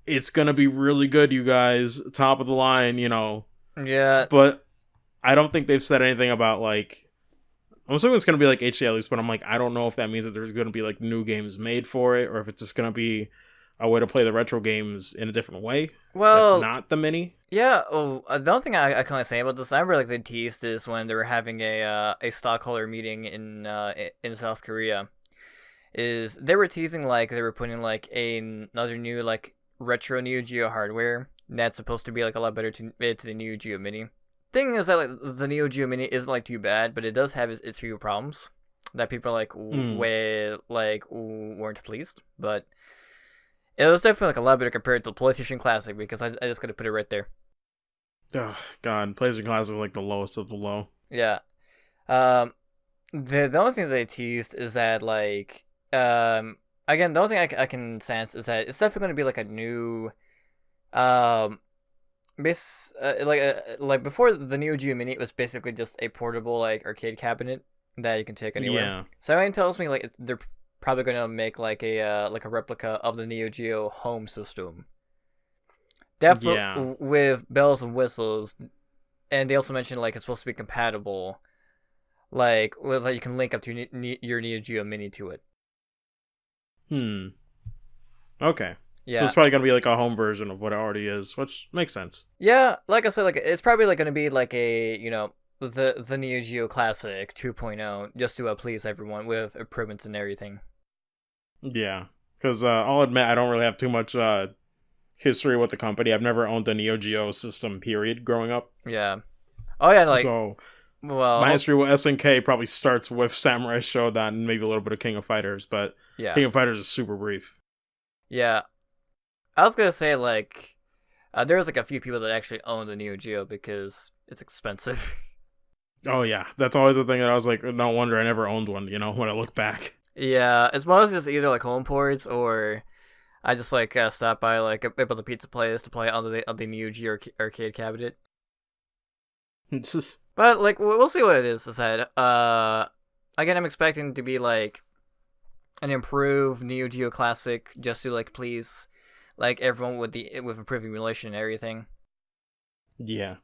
it's gonna be really good, you guys, top of the line, Yeah. But I don't think they've said anything about like. I'm assuming it's gonna be like HD at least, but I'm like, I don't know if that means that there's gonna be like new games made for it, or if it's just gonna be a way to play the retro games in a different way. That's Well, not the mini. yeah. Oh, the only thing I can say about this, I remember like they teased this when they were having a stockholder meeting in South Korea. Is they were teasing like they were putting like another new like retro Neo Geo hardware that's supposed to be like a lot better to the Neo Geo Mini. Thing is that like the Neo Geo Mini isn't like too bad, but it does have its few problems that people are like way like weren't pleased. But it was definitely like a lot better compared to the PlayStation Classic because I just gotta put it right there. Oh God, PlayStation Classic was like the lowest of the low. Yeah. Um. The only thing that they teased is that like again the only thing I can sense is that it's definitely going to be like a new um like before the Neo Geo Mini, it was basically just a portable like arcade cabinet that you can take anywhere. Yeah. So that tells me like they're probably going to make like a replica of the Neo Geo home system. Definitely with bells and whistles, and they also mentioned like it's supposed to be compatible, like with like you can link up to your Neo Geo Mini to it. Okay. Yeah. So it's probably gonna be like a home version of what it already is, which makes sense. Yeah, like I said, like it's probably like gonna be like a the Neo Geo Classic 2.0 just to please everyone with improvements and everything. Yeah, because I'll admit I don't really have too much history with the company. I've never owned a Neo Geo system. Period. Growing up. Yeah. Oh yeah, like so. Well, my history with SNK probably starts with Samurai Shodown and maybe a little bit of King of Fighters, but yeah. King of Fighters is super brief. Yeah. I was gonna say like there was like a few people that actually own the Neo Geo because it's expensive. Oh yeah, that's always the thing that I was like, no wonder I never owned one. When I look back. Yeah, it's mostly just either like home ports or I just like stop by like the pizza place to play on the Neo Geo arcade cabinet. It's just. But like we'll see what it is. Aside, again, I'm expecting to be like an improved Neo Geo Classic just to like please like everyone with improved emulation and everything. Yeah.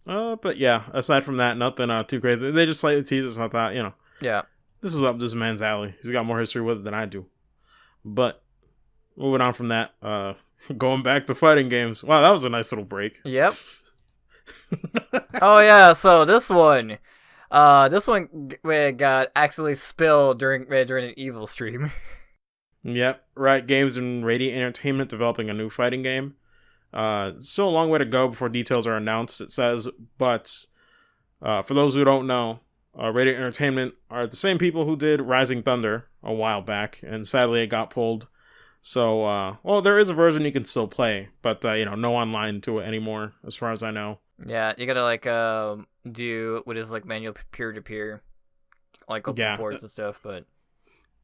But yeah, aside from that, nothing too crazy. They just slightly teased us. I thought, yeah, this is up this man's alley. He's got more history with it than I do. But moving on from that, going back to fighting games. Wow, that was a nice little break. Yep. Oh yeah, so this one got accidentally spilled during an EVO stream. Yep, Riot Games and Radiant Entertainment developing a new fighting game. Still a long way to go before details are announced, it says, but for those who don't know, Radiant Entertainment are the same people who did Rising Thunder a while back, and sadly it got pulled. So, there is a version you can still play, but, no online to it anymore, as far as I know. Yeah, you gotta, like, do what is, like, manual peer-to-peer, like, open boards and stuff, but...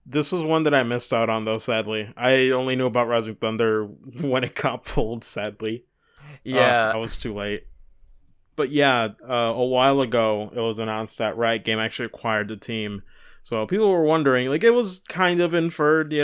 This was one that I missed out on, though, sadly. I only knew about Rising Thunder when it got pulled, sadly. Yeah. I was too late. But yeah, a while ago, it was announced that Riot Game actually acquired the team. So people were wondering, like, it was kind of inferred,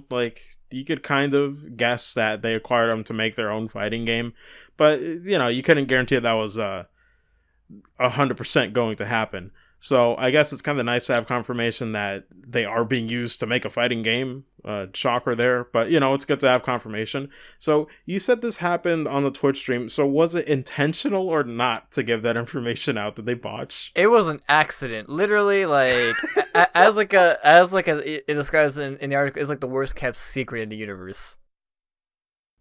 like, you could kind of guess that they acquired them to make their own fighting game. But, you couldn't guarantee that was 100% going to happen. So I guess it's kind of nice to have confirmation that they are being used to make a fighting game. Shocker there. But, it's good to have confirmation. So you said this happened on the Twitch stream. So was it intentional or not to give that information out? Did they botch? It was an accident. Literally, like, it describes in the article, it's like the worst kept secret in the universe.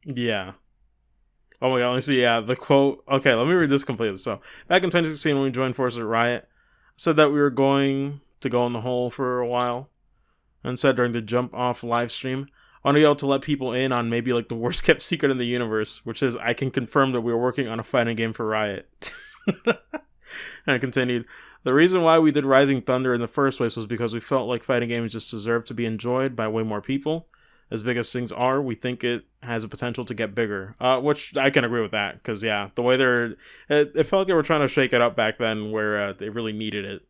Yeah. Oh my god, let me see. Yeah, the quote. Okay, let me read this completely. So, back in 2016 when we joined forces at Riot, said that we were going to go in the hole for a while, and said during the jump off live stream, I want to be able to let people in on maybe like the worst kept secret in the universe, which is I can confirm that we were working on a fighting game for Riot. And I continued, the reason why we did Rising Thunder in the first place was because we felt like fighting games just deserve to be enjoyed by way more people. As big as things are, we think it has a potential to get bigger. Which I can agree with that, because yeah, the way it felt like they were trying to shake it up back then, where they really needed it.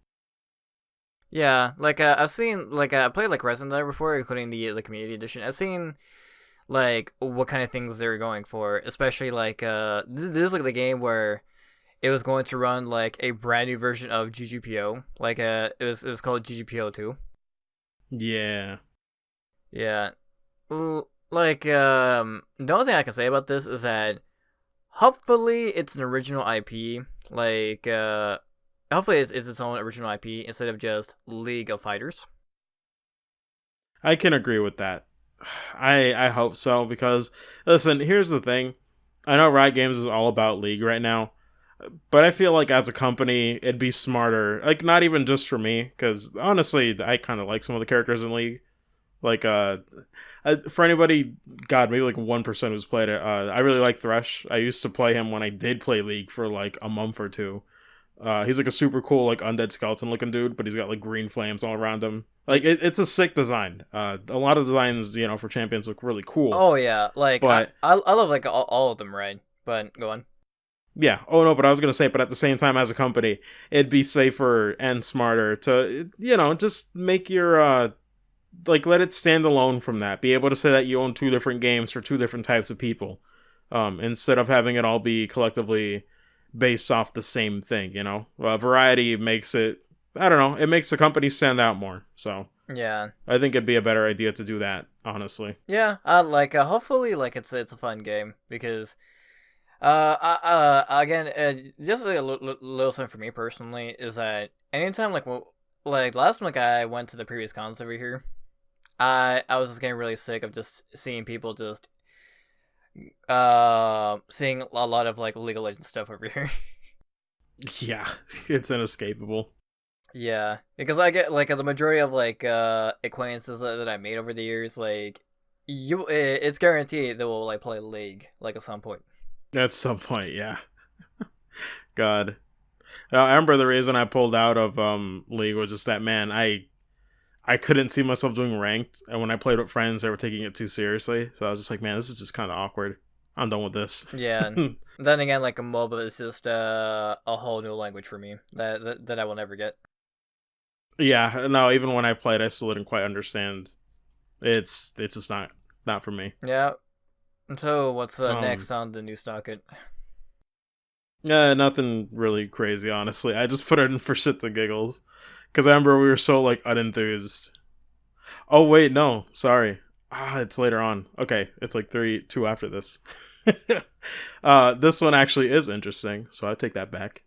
Yeah, like I've seen I played like Resident Evil before, including the community edition. I've seen like what kind of things they're going for, especially like this is like the game where it was going to run like a brand new version of GGPO. Like it was called GGPO 2. Yeah. Yeah. Like the only thing I can say about this is that hopefully it's an original IP. Like hopefully it's its own original IP instead of just League of Fighters. I can agree with that. I hope so because listen, here's the thing. I know Riot Games is all about League right now, but I feel like as a company, it'd be smarter. Like not even just for me, because honestly, I kind of like some of the characters in League. Like for anybody, God, maybe like 1% who's played it. I really like Thresh. I used to play him when I did play League for like a month or two. He's like a super cool, like undead skeleton looking dude, but he's got like green flames all around him. Like it's a sick design. A lot of designs, for champions look really cool. Oh yeah, like I But I, I love like all of them, right? But go on. yeah, oh no, but I was gonna say, but at the same time, as a company, it'd be safer and smarter to, just make your like let it stand alone from that. Be able to say that you own two different games for two different types of people, instead of having it all be collectively based off the same thing. Variety makes it. I don't know. It makes the company stand out more. So Yeah. I think it'd be a better idea to do that. Honestly. Yeah. Like hopefully like it's a fun game because again just like a little something for me personally is that anytime like last time like I went to the previous cons over here, I was just getting really sick of just seeing people just seeing a lot of like League of Legends stuff over here. Yeah, it's inescapable. Yeah, because I get like the majority of like acquaintances that I made over the years, like it's guaranteed they will like play League like at some point. At some point, yeah. God. I remember the reason I pulled out of League was just that, man, I couldn't see myself doing ranked, and when I played with friends, they were taking it too seriously. So I was just like, man, this is just kind of awkward. I'm done with this. Yeah. Then again, like a MOBA is just a whole new language for me that I will never get. Yeah, no, even when I played, I still didn't quite understand. It's just not for me. Yeah. So what's Um, next on the news docket? yeah, nothing really crazy, honestly. I just put it in for shits and giggles because I remember we were so like unenthused. Oh wait, no, sorry. It's later on. Okay, it's like two after this. This one actually is interesting, so I take that back.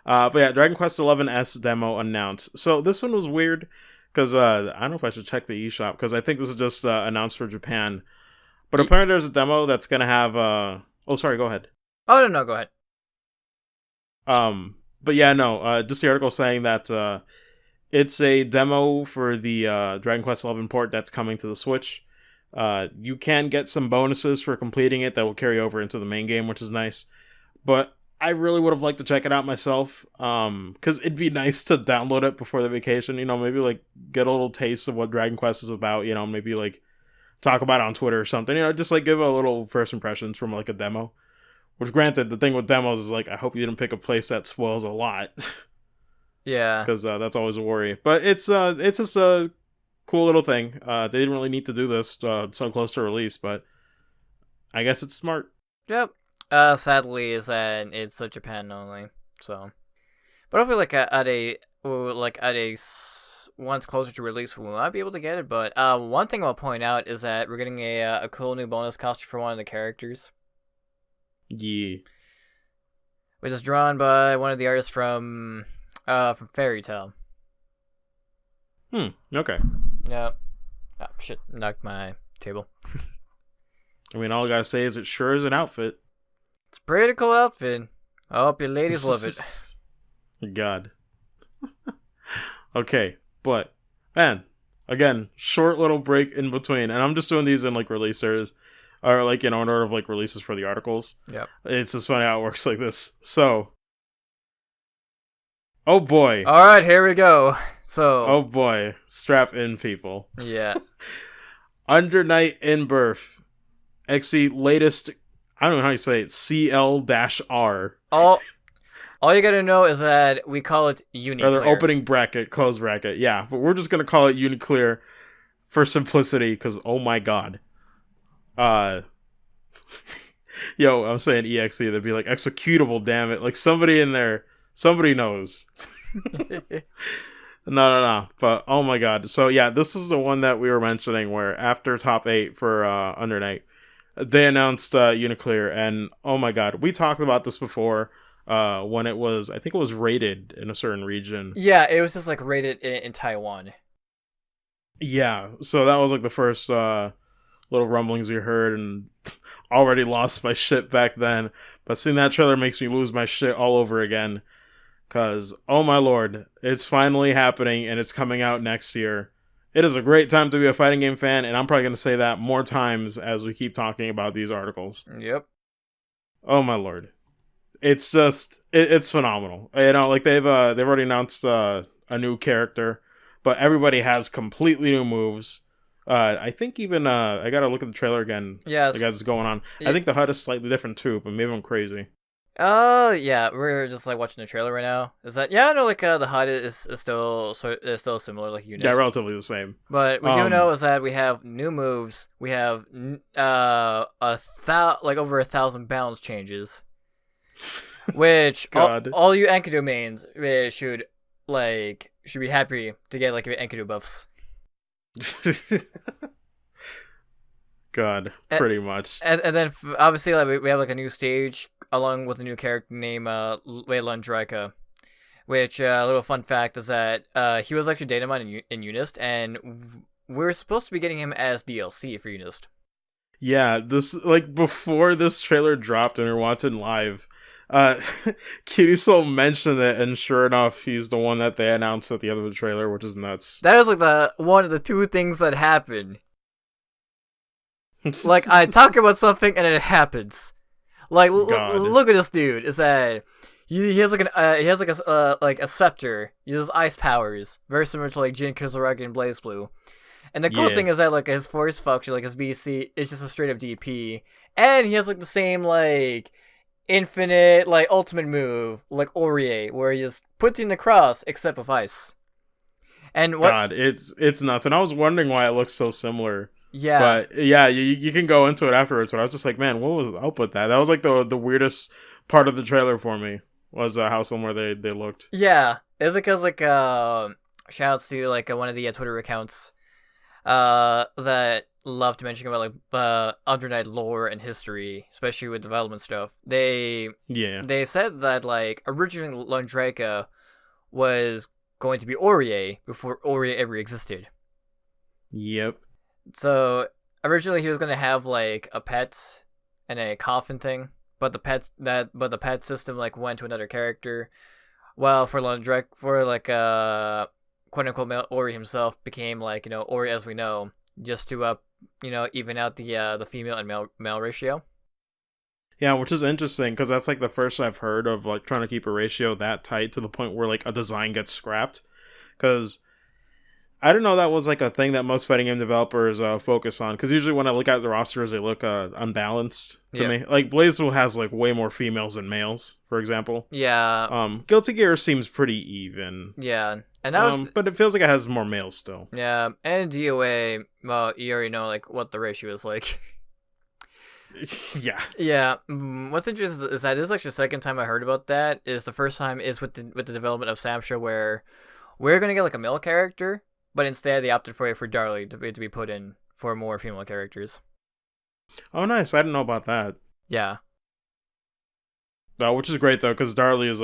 But yeah, Dragon Quest XI demo announced. So this one was weird because I don't know if I should check the eShop because I think this is just announced for Japan. But apparently there's a demo that's gonna have. Oh, sorry. Go ahead. Oh no, go ahead. But yeah, no. Just the article saying that it's a demo for the Dragon Quest XI port that's coming to the Switch. You can get some bonuses for completing it that will carry over into the main game, which is nice. But I really would have liked to check it out myself, because it'd be nice to download it before the vacation. Maybe like get a little taste of what Dragon Quest is about. Maybe like talk about it on Twitter or something. Just like give a little first impressions from like a demo. Which, granted, the thing with demos is like I hope you didn't pick a place that spoils a lot. Yeah. Because that's always a worry. But it's just a cool little thing. They didn't really need to do this so close to release, but I guess it's smart. Yep. Sadly, is that it's Japan only. So, but hopefully, like once closer to release, we might be able to get it. But one thing I'll point out is that we're getting a cool new bonus costume for one of the characters. Yeah. Which is drawn by one of the artists from Fairy Tail. Okay. Yeah. Oh shit! Knocked my table. I mean, all I gotta say is it sure is an outfit. It's a pretty cool outfit. I hope your ladies love it. God. Okay, but man, again, short little break in between, and I'm just doing these in like releasers, or like in order of like releases for the articles. Yep. It's just funny how it works like this. So, oh boy. All right, here we go. So. Oh boy, strap in, people. Yeah. Under Night in Birth, XE latest. I don't know how you say it. CL-R. All you gotta know is that we call it Or their UniClear. opening bracket, close bracket. Yeah, but we're just gonna call it UniClear for simplicity, because oh my god. Uh, yo, I'm saying EXE. They'd be like executable. Damn it! Like somebody in there, somebody knows. No. But oh my god. So yeah, this is the one that we were mentioning where after top 8 for Under Night, they announced UniClear, and oh my god, we talked about this before. When it was, I think it was rated in a certain region. Yeah, it was just like rated in Taiwan. Yeah, so that was like the first little rumblings we heard, and already lost my shit back then. But seeing that trailer makes me lose my shit all over again. Because, oh my lord, it's finally happening and it's coming out next year. It is a great time to be a fighting game fan, and I'm probably going to say that more times as we keep talking about these articles. Yep. Oh my lord. It's just, it's phenomenal. You know, like they've already announced a new character, but everybody has completely new moves. I think even, I gotta look at the trailer again. Yes. Like as it's going on. I think the HUD is slightly different too, but maybe I'm crazy. Yeah, we're just like watching the trailer right now. Is that no? Like the HUD is still similar, like Unis. Yeah, relatively the same. But we do know is that we have new moves. We have like over 1,000 balance changes, which all you Enkidu mains should be happy to get like Enkidu buffs. God, pretty much. And then obviously like we have like a new stage along with a new character named Lundrika, which a little fun fact is that he was actually data mined in Unist, and we're supposed to be getting him as DLC for Unist. Yeah, this like before this trailer dropped and we were watching live, Cutie Soul mentioned it, and sure enough, he's the one that they announced at the end of the trailer, which is nuts. That is like the one of the two things that happened. Like I talk about something and it happens. Like look at this dude. Is that he has like a scepter. He uses ice powers, very similar to like Jin Kizuragi and BlazBlue. And the cool thing is that like his force function, like his BC, is just a straight up DP, and he has like the same like infinite like ultimate move like Aurier, where he just puts in the cross except with ice. And what? God, it's nuts, and I was wondering why it looks so similar. Yeah, but yeah, you can go into it afterwards. But I was just like, man, what was up with that? That was like the weirdest part of the trailer for me was how similar they looked. Yeah, it was because like shouts to like one of the Twitter accounts that love to mention about like Under Night lore and history, especially with development stuff. They said that like originally Lundrika was going to be Aurier before Aurier ever existed. Yep. So originally he was gonna have like a pet and a coffin thing, but the pet system like went to another character. While for Lundrek, for like quote unquote male Ori himself became like Ori as we know, just to even out the female and male ratio. Yeah, which is interesting because that's like the first I've heard of like trying to keep a ratio that tight to the point where like a design gets scrapped. Because I don't know, that was like a thing that most fighting game developers focus on. Because usually when I look at the rosters, they look unbalanced to me. Like BlazBlue has like way more females than males, for example. Yeah. Guilty Gear seems pretty even. Yeah. And but it feels like it has more males still. Yeah, and DOA, well, you already know like what the ratio is like. Yeah. Yeah. What's interesting is that this is actually the second time I heard about that. Is the first time is with the development of Samsha, where we're gonna get like a male character, but instead they opted for Darlie to be put in for more female characters. Oh, nice! I didn't know about that. Yeah. Which is great though, because Darlie is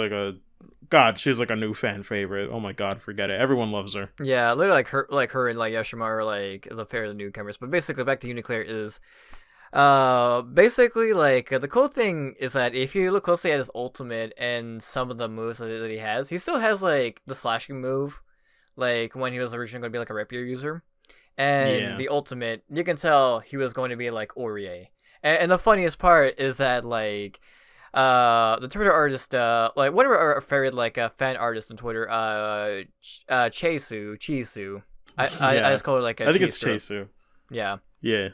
she's like a new fan favorite. Oh my god, forget it. Everyone loves her. Yeah, literally like her and like Yashima are like the fair of the newcomers. But basically, back to UniClear is, basically like the cool thing is that if you look closely at his ultimate and some of the moves that he has, he still has like the slashing move, like when he was originally going to be like a rapier user, and the ultimate you can tell he was going to be like Aurier. And the funniest part is that like. The Twitter artist, like one of our favorite like fan artists on Twitter, Chisu. I just call her like I think it's Chisu. Yeah. Yeah.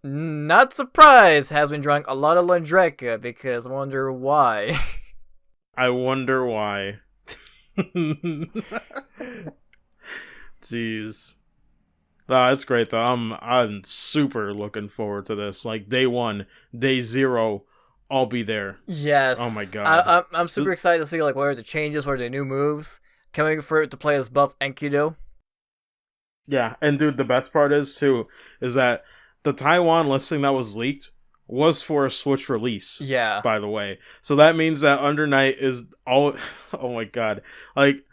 Not surprised has been drawing a lot of Lundreka because I wonder why. I wonder why. Jeez. No, that's great though. I'm super looking forward to this. Like day 1, day 0, I'll be there. Oh my Yes, god. I'm super excited to see like what are the changes, what are the new moves. Can't wait for it to play as buff Enkidu. Yeah, and dude, the best part is too is that the Taiwan listing that was leaked was for a Switch release. Yeah. By the way, so that means that Under Night is all. Oh my god, like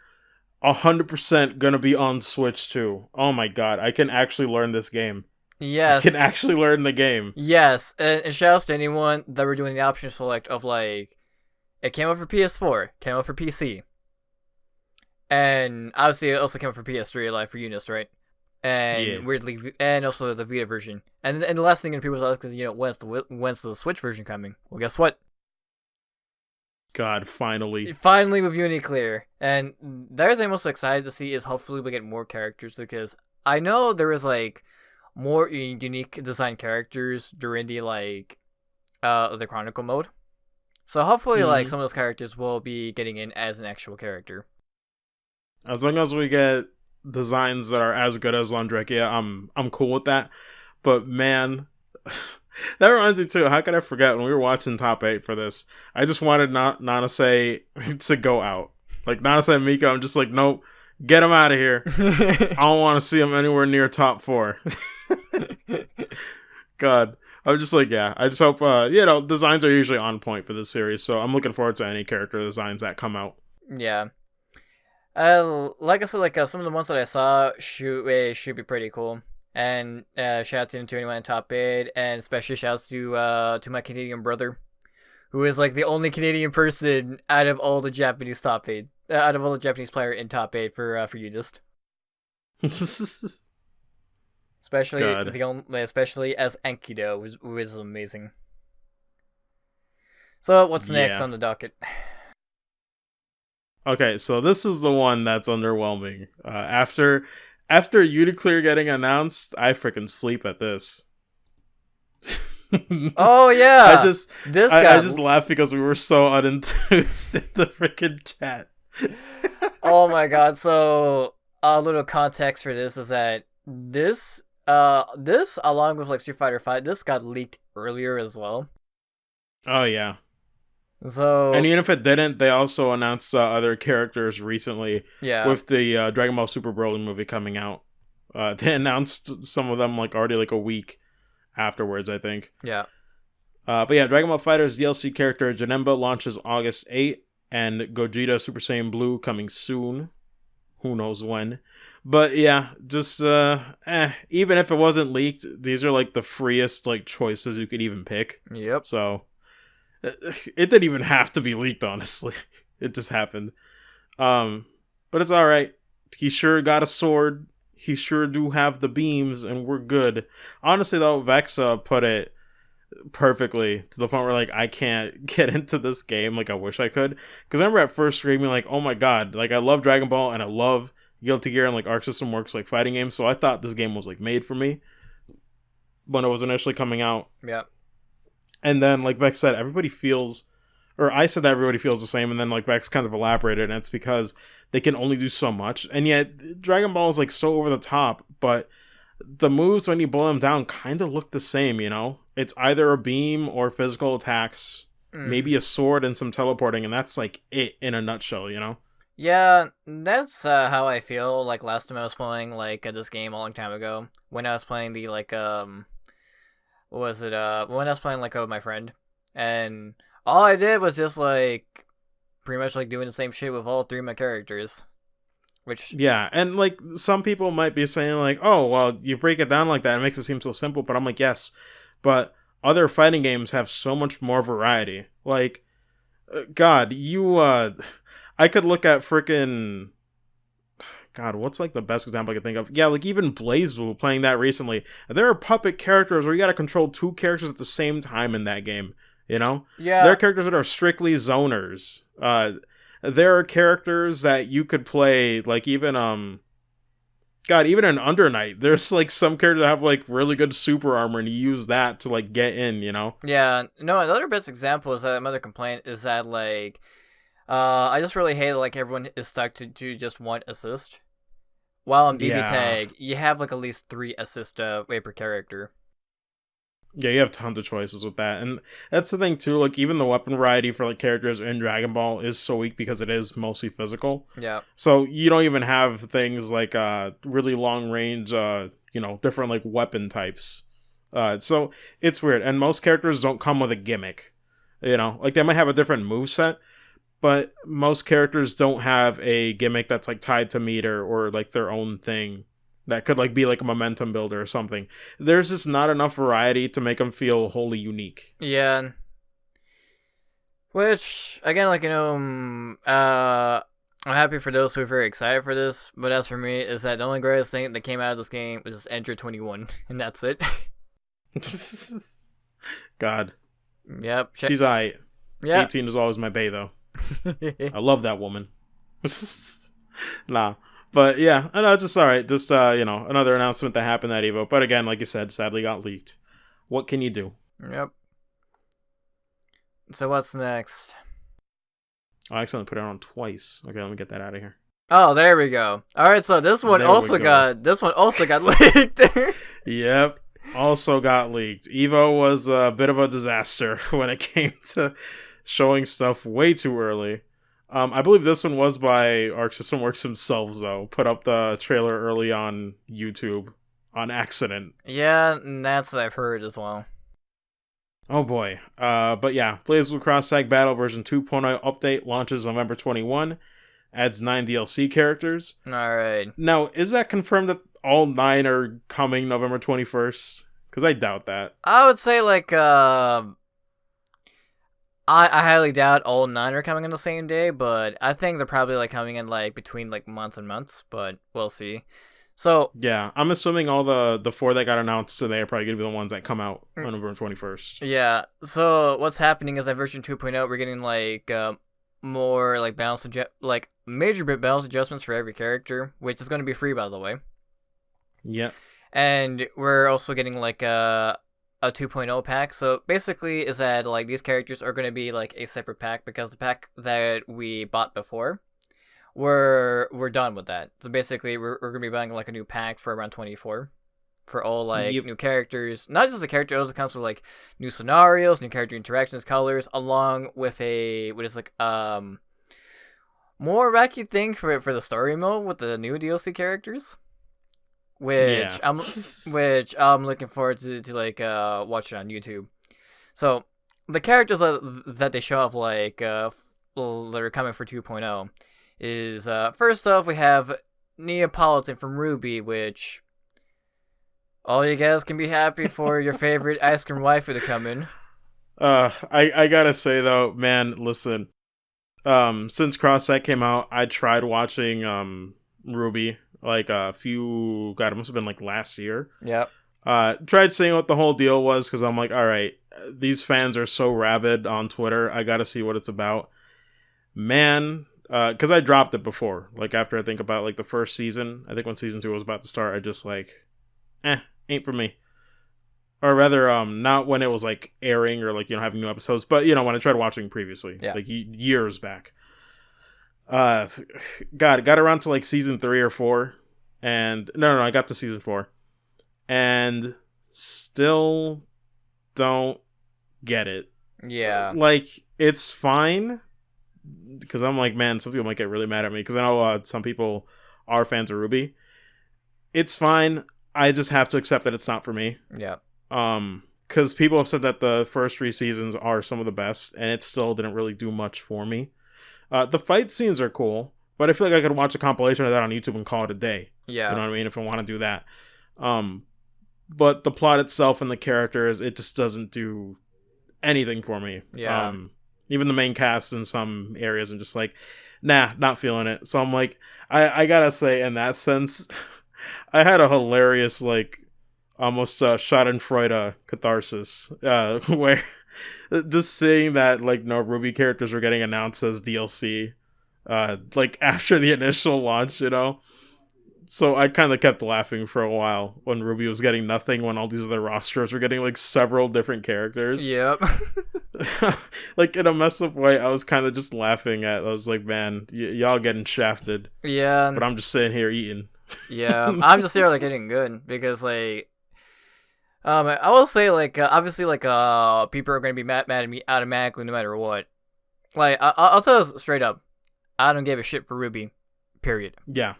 100% gonna be on Switch too. Oh my god, I can actually learn this game. I can Yes. actually learn the game. Yes, and shout outs to anyone that were doing the option select of like it came out for PS4, came out for PC, and obviously it also came out for PS3 like for Unis, right? Yeah. And weirdly, and also the Vita version. And the last thing in people's eyes is when's the Switch version coming? Well, guess what? God, finally. Finally with Unity Clear. And the other thing I'm most excited to see is hopefully we get more characters because I know there is like more unique design characters during the like the Chronicle mode. So hopefully like Mm-hmm. some of those characters will be getting in as an actual character. As long as we get designs that are as good as Londrekia, I'm cool with that. But man, that reminds me too. How could I forget when we were watching Top 8 for this? I just wanted Nanase to go out. Like Nanase and Mika, I'm just like, nope, get him out of here. I don't want to see him anywhere near top 4. God, I'm just like, yeah. I just hope, designs are usually on point for this series, so I'm looking forward to any character designs that come out. Yeah. Like I said, like some of the ones that I saw should be pretty cool. And shout out to anyone in top 8, and especially shouts to my Canadian brother, who is like the only Canadian person out of all the Japanese top 8, out of all the Japanese player in top 8 for Udist. Especially God. especially as Enkidu, who is amazing. So what's next Yeah. on the docket? Okay, so this is the one that's underwhelming. After Uniclear getting announced, I freaking sleep at this. Oh yeah, I just laughed because we were so unenthused in the freaking chat. Oh my god! So a little context for this is that this along with like Street Fighter 5, this got leaked earlier as well. Oh yeah. So And even if it didn't, they also announced other characters recently. Yeah. With the Dragon Ball Super Broly movie coming out. They announced some of them like already like a week afterwards, I think. Yeah. But yeah, Dragon Ball FighterZ DLC character Janemba launches August 8th, and Gogeta Super Saiyan Blue coming soon. Who knows when. But yeah, just even if it wasn't leaked, these are like the freest like choices you could even pick. Yep. So it didn't even have to be leaked, honestly. It just happened. But it's alright. He sure got a sword. He sure do have the beams, and we're good. Honestly, though, Vexa put it perfectly to the point where, like, I can't get into this game like I wish I could. Because I remember at first screaming, like, oh my god, like, I love Dragon Ball, and I love Guilty Gear, and, like, Arc System Works, like, fighting games, so I thought this game was, like, made for me when it was initially coming out. Yeah. And then, like Vex said, everybody feels, or I said that everybody feels the same, and then like Vex kind of elaborated, and it's because they can only do so much, and yet Dragon Ball is like so over the top, but the moves when you boil them down kind of look the same, you know? It's either a beam or physical attacks, maybe a sword and some teleporting, and that's like it in a nutshell, you know? Yeah, that's how I feel. Like last time I was playing like this game a long time ago, when I was playing the like what was it? When I was playing like with my friend, and all I did was just like pretty much like doing the same shit with all 3 of my characters. Which yeah, and like some people might be saying like, oh well, you break it down like that, it makes it seem so simple. But I'm like, yes, but other fighting games have so much more variety. Like, God, I could look at freaking. God, what's like the best example I could think of? Yeah, like even BlazBlue playing that recently. There are puppet characters where you gotta control 2 characters at the same time in that game. You know? Yeah. There are characters that are strictly zoners. There are characters that you could play, like even even in Under Night, there's like some characters that have like really good super armor, and you use that to like get in, you know? Yeah, no, another best example is that another complaint is that like I just really hate like everyone is stuck to just one assist. While on BB Yeah. Tag, you have like at least 3 assist way per character. Yeah, you have tons of choices with that. And that's the thing too, like even the weapon variety for like characters in Dragon Ball is so weak because it is mostly physical. Yeah. So you don't even have things like really long range different like weapon types. So it's weird. And most characters don't come with a gimmick. Like they might have a different move set, but most characters don't have a gimmick that's like tied to meter or like their own thing that could like be like a momentum builder or something. There's just not enough variety to make them feel wholly unique. Yeah. Which again, like I'm happy for those who are very excited for this. But as for me, is that the only greatest thing that came out of this game was just Enter 21, and that's it. God. Yep. She's alright. Yeah. 18 is always my bae though. I love that woman. Nah. But yeah, I know it's just alright. Just another announcement that happened at EVO. But again, like you said, sadly got leaked. What can you do? Yep. So what's next? I accidentally put it on twice. Okay, let me get that out of here. Oh, there we go. All right, so this one also got leaked. Yep. Also got leaked. EVO was a bit of a disaster when it came to showing stuff way too early. I believe this one was by Arc System Works themselves, though. Put up the trailer early on YouTube on accident. Yeah, that's what I've heard as well. Oh boy. But yeah, BlazBlue Cross Tag Battle version 2.0 update launches November 21. Adds 9 DLC characters. Alright. Now, is that confirmed that all 9 are coming November 21st? Because I doubt that. I would say, like, I highly doubt all 9 are coming on the same day, but I think they're probably, like, coming in, like, between, like, months and months, but we'll see. So yeah, I'm assuming all the 4 that got announced today are probably going to be the ones that come out on November 21st. Yeah, so what's happening is that version 2.0, we're getting, like, more, like, major bit balance adjustments for every character, which is going to be free, by the way. Yep. And we're also getting, like, a 2.0 pack. So basically is that, like, these characters are going to be, like, a separate pack because the pack that we bought before, we're done with that. So basically we're going to be buying, like, a new pack for around 24 for all, like, new characters. Not just the character, it also comes with, like, new scenarios, new character interactions, colors, along with more wacky thing for the story mode with the new DLC characters. Which I'm looking forward to like watching on YouTube. So the characters that they show off, like that are coming for 2.0 is first off we have Neapolitan from Ruby, which all you guys can be happy for your favorite ice cream waifu to come in. I gotta say though, man, listen. Since Cross-Tag came out, I tried watching Ruby like a few, God, it must have been like last year. Yep. Tried seeing what the whole deal was because I'm like, all right, these fans are so rabid on Twitter. I gotta see what it's about. Man, because I dropped it before. Like after I think about like the first season, I think when season 2 was about to start, I just like, ain't for me. Or rather, not when it was like airing or like having new episodes, but when I tried watching previously, like years back. God, got around to like season 3 or 4, and no, I got to season 4, and still don't get it. Yeah, like it's fine because I'm like, man, some people might get really mad at me because I know some people are fans of Ruby. It's fine. I just have to accept that it's not for me. Yeah. Because people have said that the first 3 seasons are some of the best, and it still didn't really do much for me. The fight scenes are cool, but I feel like I could watch a compilation of that on YouTube and call it a day. Yeah. You know what I mean? If I want to do that. But the plot itself and the characters, it just doesn't do anything for me. Yeah. Even the main cast in some areas, I'm just like, nah, not feeling it. So I'm like, I gotta say, in that sense, I had a hilarious, like, almost Schadenfreude catharsis, where just seeing that like no Ruby characters were getting announced as DLC, like after the initial launch, So I kind of kept laughing for a while when Ruby was getting nothing, when all these other rosters were getting like several different characters. Yep. like in a messed up way, I was kind of just laughing at. I was like, man, y'all getting shafted. Yeah. But I'm just sitting here eating. Yeah, I'm just here like getting good because like. I will say like obviously like people are gonna be mad at me automatically no matter what. Like I'll tell us straight up, I don't give a shit for Ruby, period. Yeah,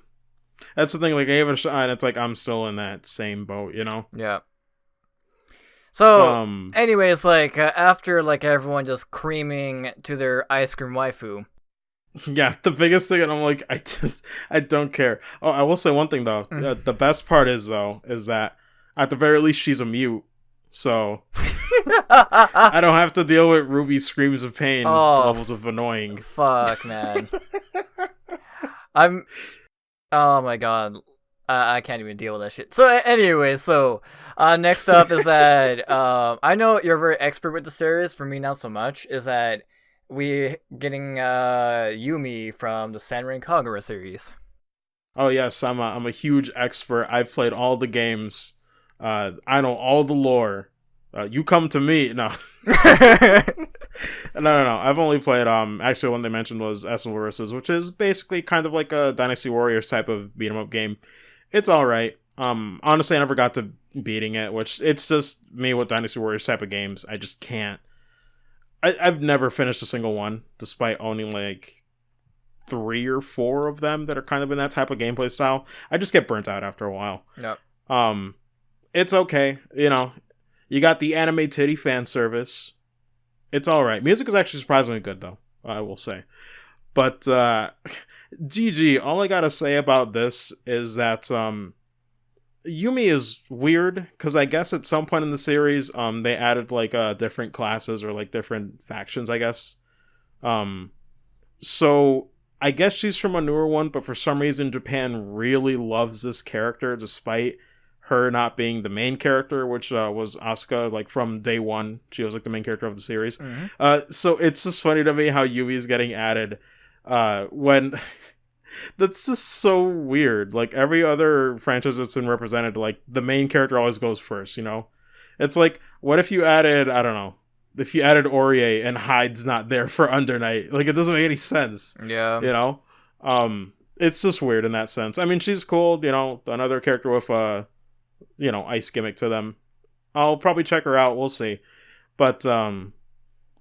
that's the thing. Like I gave it a shot, and it's like I'm still in that same boat, you know. Yeah. So, anyways, like after like everyone just creaming to their ice cream waifu. Yeah, the biggest thing, and I'm like, I don't care. Oh, I will say one thing though. The best part is that at the very least she's a mute, so I don't have to deal with Ruby's screams of pain levels of annoying. Fuck, man. Oh my god. I can't even deal with that shit. So anyway, next up is that I know you're very expert with the series. For me, not so much. Is that we getting Yumi from the Senran Kagura series? Oh yes, I'm a huge expert. I've played all the games. I know all the lore. You come to me. No. No. I've only played, actually one they mentioned was Essel Versus, which is basically kind of like a Dynasty Warriors type of beat 'em up game. It's alright. Honestly, I never got to beating it, which it's just me with Dynasty Warriors type of games. I just can't. I've never finished a single one, despite owning like 3 or 4 of them that are kind of in that type of gameplay style. I just get burnt out after a while. Yep. It's okay, you know. You got the anime titty fan service. It's alright. Music is actually surprisingly good, though, I will say. But, GG, all I gotta say about this is that, Yumi is weird, because I guess at some point in the series, they added, like, different classes or, like, different factions, I guess. So, I guess she's from a newer one, but for some reason, Japan really loves this character, despite her not being the main character, which was Asuka, like from day one. She was like the main character of the series. Mm-hmm. So it's just funny to me how Yumi's getting added when that's just so weird. Like every other franchise that's been represented, like the main character always goes first, you know? It's like, what if you added, I don't know, if you added Orie and Hyde's not there for Under Night? Like it doesn't make any sense. Yeah. You know? It's just weird in that sense. I mean, she's cool, you know, another character with ice gimmick to them. I'll probably check her out. We'll see. But the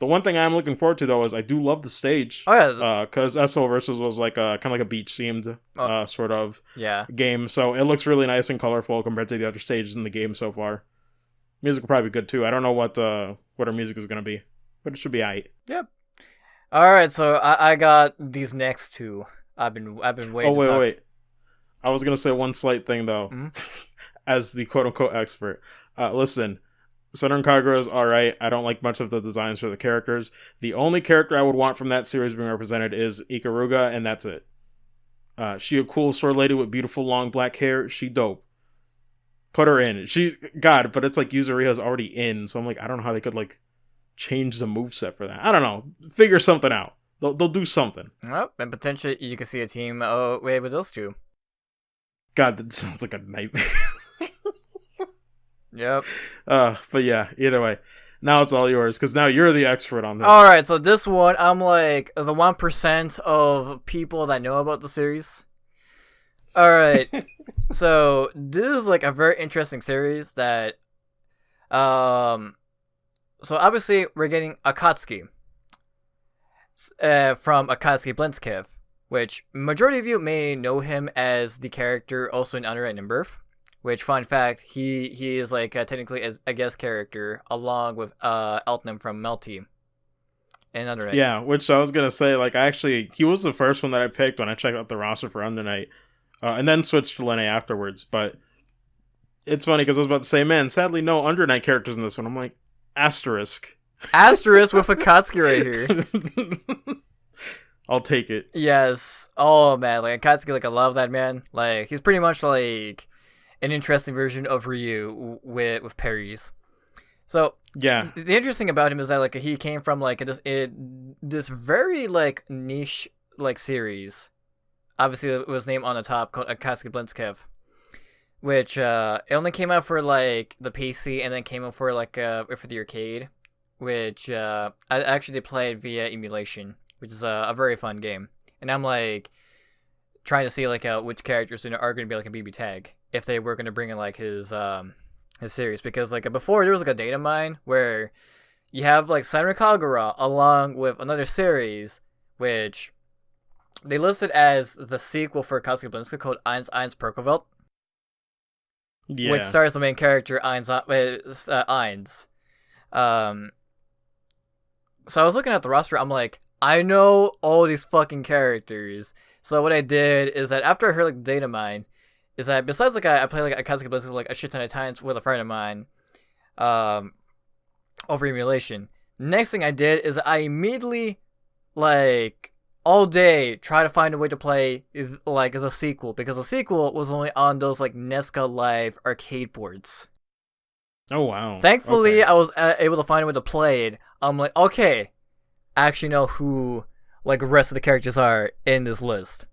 one thing I'm looking forward to though is I do love the stage. Oh yeah. Because SO Versus was like kind of like a beach themed sort of game, so it looks really nice and colorful compared to the other stages in the game so far. Music will probably be good too. I don't know what our music is gonna be, but it should be aight. Yep. All right, so I got these next two. I've been waiting. Oh wait. I was gonna say one slight thing though. Mm-hmm. As the quote-unquote expert. Listen, Southern Kagura is alright. I don't like much of the designs for the characters. The only character I would want from that series being represented is Ikaruga, and that's it. She a cool sword lady with beautiful long black hair. She dope. Put her in. But it's like Yuzuriha's already in, so I'm like, I don't know how they could like change the moveset for that. I don't know. Figure something out. They'll do something. Well, and potentially you could see a team with those two. God, that sounds like a nightmare. Yep. But yeah, either way. Now it's all yours, because now you're the expert on this. Alright, so this one, I'm like the 1% of people that know about the series. Alright. So, this is like a very interesting series that... So, obviously, we're getting Akatsuki. From Akatsuki Blentzkev, which majority of you may know him as the character also in Underwrite and Birth. Which, fun fact, he is like technically as a guest character along with Elton from Melty in Under Night. Yeah, which I was gonna say, like he was the first one that I picked when I checked out the roster for Under Night, and then switched to Lene afterwards. But it's funny because I was about to say, man, sadly no Under Night characters in this one. I'm like, asterisk with Akatsuki right here. I'll take it. Yes. Oh man, like Akatsuki, like I love that man. Like he's pretty much like an interesting version of Ryu with parries. So yeah, the interesting about him is that like he came from like this very like niche like series. Obviously, it was named on the top called Akatsuki Blentzkev, which it only came out for like the PC and then came out for like for the arcade. which I actually played via emulation, which is a very fun game. And I'm like trying to see like which characters are going to be like a BB tag if they were going to bring in like his series, because like before there was like a data mine where you have like Senran Kagura along with another series which they listed as the sequel for Akatsuki Blinska called Eins Eins Perkovelt. Yeah. Which stars the main character Eins. So I was looking at the roster, I'm like, I know all these fucking characters. So what I did is that after I heard like the data mine, is that besides like I played like Akatsuki Blinska like a shit ton of times with a friend of mine, over emulation. Next thing I did is I immediately like all day try to find a way to play like as a sequel, because the sequel was only on those like Nesca Live arcade boards. Oh wow! Thankfully, okay. I was able to find a way to play it. I'm like, okay, I actually know who like the rest of the characters are in this list.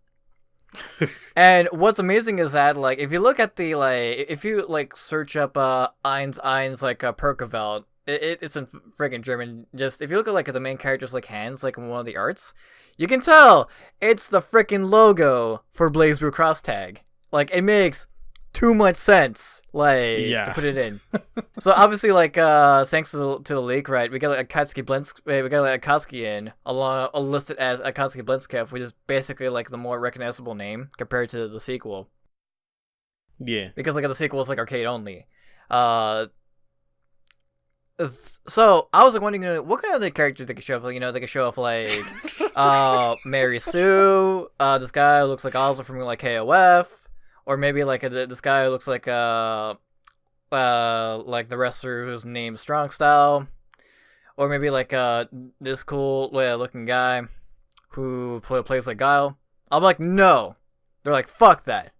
And what's amazing is that like if you look at the like if you like search up Eins Eins like Perkovelt, it's in friggin' German. Just if you look at like the main character's like hands like in one of the arts, you can tell it's the frickin' logo for BlazBlue Cross Tag. Like it makes too much sense, like to put it in. So obviously, like thanks to the leak, right? We got like Akatsuki Blinska, we got like Akatsuki in along listed as Akatsuki Blinska, which is basically like the more recognizable name compared to the sequel. Yeah, because like the sequel is like arcade only. So I was like wondering, what kind of other characters they could show off? You know, they could show off like Mary Sue. This guy who looks like also from like KOF. Or maybe like this guy who looks like the wrestler whose name's Strong Style, or maybe like this cool looking guy who plays like Guile. I'm like, no. They're like, fuck that.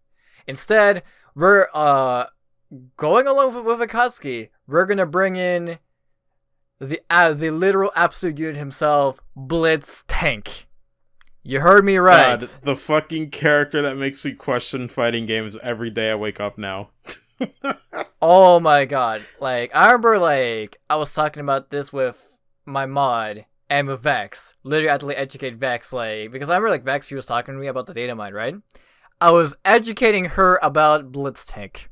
Instead, we're going along with Akatsuki. We're gonna bring in the literal absolute unit himself, Blitz Tank. You heard me right. God, the fucking character that makes me question fighting games every day I wake up now. Oh my god. Like, I remember, like, I was talking about this with my mod and with Vex. Literally, I had to educate Vex, like, because I remember, like, Vex, she was talking to me about the data mine, right? I was educating her about Blitz Tank.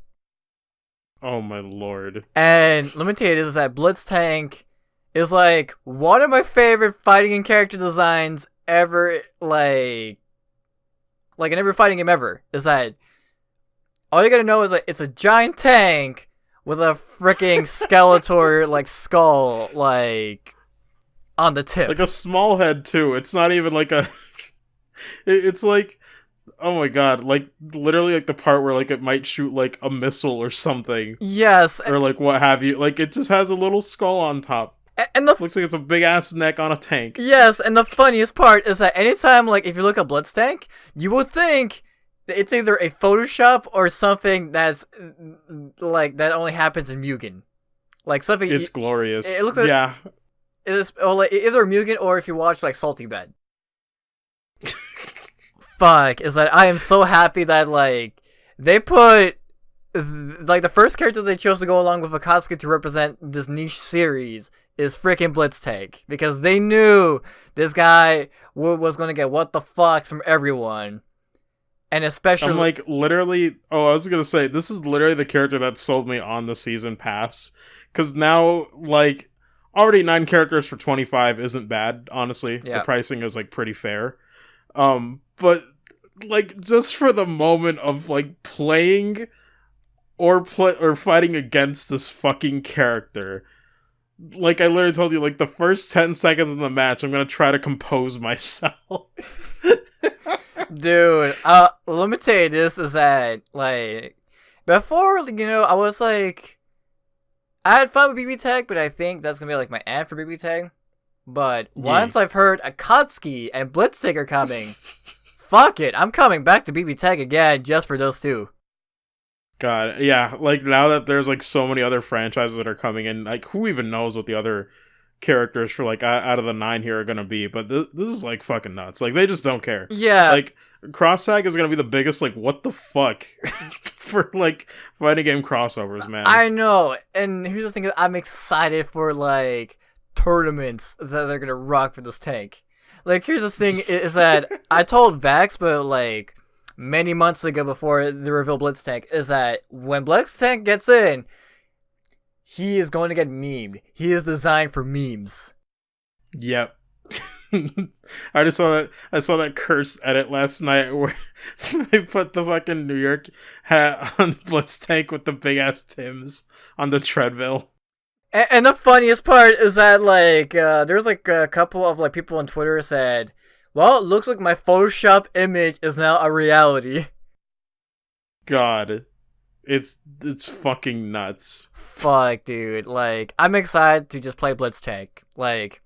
Oh my lord. And let me tell you, this is that Blitz Tank is, like, one of my favorite fighting and character designs ever, like in every fighting game ever, is that all you gotta know is that it's a giant tank with a freaking Skeletor like skull like on the tip, like a small head too. It's not even like a it's like, oh my god, like literally like the part where like it might shoot like a missile or something. Yes, or like what have you. Like it just has a little skull on top. And looks like it's a big ass neck on a tank. Yes, and the funniest part is that anytime, like, if you look at Blitz Tank, you would think it's either a Photoshop or something that's like that only happens in Mugen, like something. It's glorious. It looks like it's like either Mugen or if you watch like Salty Bed. Fuck, is that I am so happy that like they put. Like, the first character they chose to go along with Akatsuki to represent this niche series is freaking Blitz Tank. Because they knew this guy was going to get what the fucks from everyone. And especially... I'm like, literally... Oh, I was going to say, this is literally the character that sold me on the season pass. Because now, like, already 9 characters for 25 isn't bad, honestly. Yeah. The pricing is, like, pretty fair. But, like, just for the moment of, like, playing... or fighting against this fucking character. Like I literally told you, like the first 10 seconds of the match, I'm gonna try to compose myself. Dude, let me tell you this is that, like, before, you know, I was like, I had fun with BB Tag, but I think that's gonna be like my end for BB Tag. But once I've heard Akatsuki and Blitztag are coming, fuck it, I'm coming back to BB Tag again just for those two. God, yeah, like, now that there's, like, so many other franchises that are coming in, like, who even knows what the other characters for, like, out of the 9 here are gonna be, but this is, like, fucking nuts. Like, they just don't care. Yeah. Like, Cross-Tag is gonna be the biggest, like, what the fuck for, like, fighting game crossovers, man. I know, and here's the thing, I'm excited for, like, tournaments that they're gonna rock for this tank. Like, here's the thing: is that I told Vax, but like many months ago before the reveal Blitztank, is that when Blitztank gets in, he is going to get memed. He is designed for memes. Yep. I saw that cursed edit last night where they put the fucking New York hat on Blitztank with the big ass Tims on the treadmill. And the funniest part is that like there's like a couple of like people on Twitter said, "Well, it looks like my Photoshop image is now a reality." God, it's fucking nuts. Fuck, dude. Like, I'm excited to just play Blitztank. Like,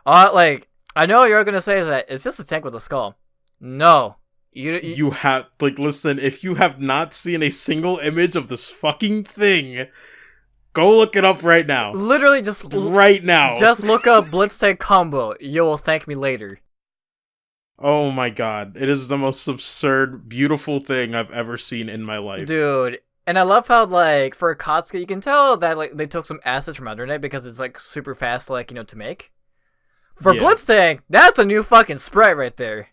I know you're gonna say that it's just a tank with a skull. No. You have, like, listen, if you have not seen a single image of this fucking thing, go look it up right now. Literally, just right now. Just look up Blitztank combo. You will thank me later. Oh my god. It is the most absurd, beautiful thing I've ever seen in my life. Dude. And I love how, like, for Akatsuki, you can tell that, like, they took some assets from Undernight because it's, like, super fast, like, to make. For Blitztank, that's a new fucking sprite right there.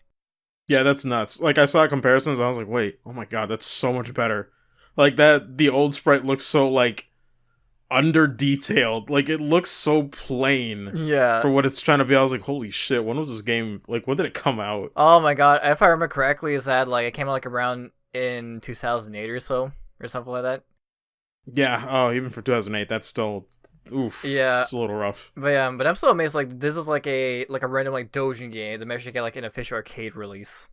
Yeah, that's nuts. Like, I saw comparisons, I was like, wait, oh my god, that's so much better. Like, the old sprite looks so, like, under-detailed. Like, it looks so plain. Yeah. For what it's trying to be. I was like, holy shit, when was this game, like, when did it come out? Oh my god, if I remember correctly, is that, like, it came out, like, around in 2008 or so, or something like that? Yeah, oh, even for 2008, that's still... Oof. Yeah. It's a little rough. But yeah, but I'm still amazed, like, this is like a random, like, doujin game that actually get, like, an official arcade release.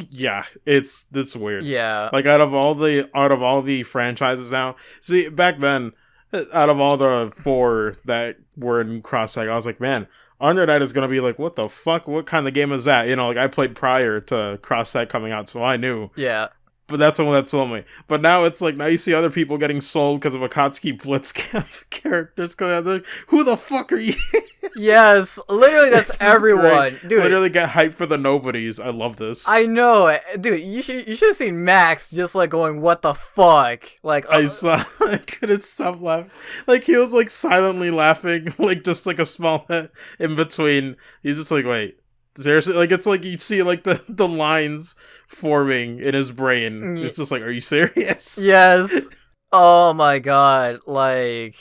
Yeah, it's weird. Yeah. Like, out of all the franchises now, see, back then, out of all the 4 that were in Cross-Tag, I was like, man, Under Night is gonna be like, what the fuck? What kind of game is that? You know, like, I played prior to Cross-Tag coming out, so I knew. Yeah. But that's the one that sold me. But now it's like, now you see other people getting sold because of Akatsuki Blitzcamp characters coming out. Like, who the fuck are you? Yes, literally that's everyone. Great. Dude. Literally get hyped for the nobodies. I love this. I know. Dude, you should have seen Max just like going, what the fuck? Like, I saw, I couldn't stop laughing. Like, he was like silently laughing, like just like a small bit in between. He's just like, wait. Seriously, like, it's like you see like the lines forming in his brain. It's just like, are you serious? Yes. Oh my god. Like,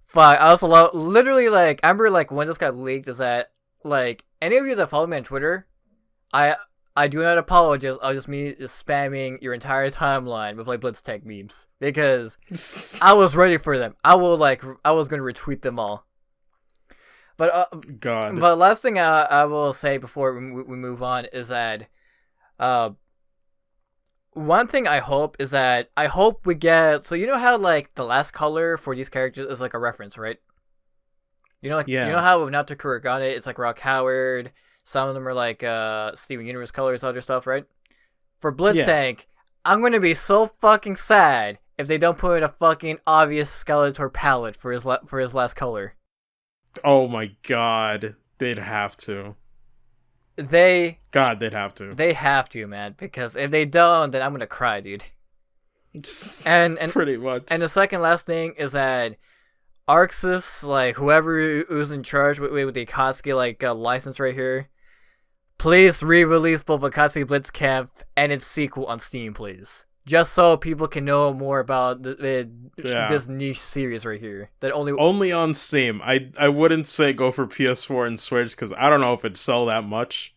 fuck. I also love, literally, like, I remember, like, when this got leaked, is that, like, any of you that follow me on Twitter, I do not apologize. I was just me just spamming your entire timeline with, like, Blitztank memes. Because I was ready for them. I was gonna retweet them all. But God. But last thing I will say before we move on is that, one thing I hope is that I hope we get, so you know how like the last color for these characters is like a reference, right? You know, like, yeah. You know how with Nato Kuragane it's like Rock Howard, some of them are like Steven Universe colors, other stuff, right? For Blitztank, I'm gonna be so fucking sad if they don't put in a fucking obvious Skeletor palette for his last color. Oh my god, they'd have to. They'd have to. They have to, man, because if they don't, then I'm gonna cry, dude. And pretty much. And the second last thing is that Arxis, like whoever who's in charge with the Akatsuki like license right here, please re-release both Akatsuki Blitzcamp and its sequel on Steam, please. Just so people can know more about this niche series right here. That only on Steam. I wouldn't say go for PS4 and Switch because I don't know if it'd sell that much.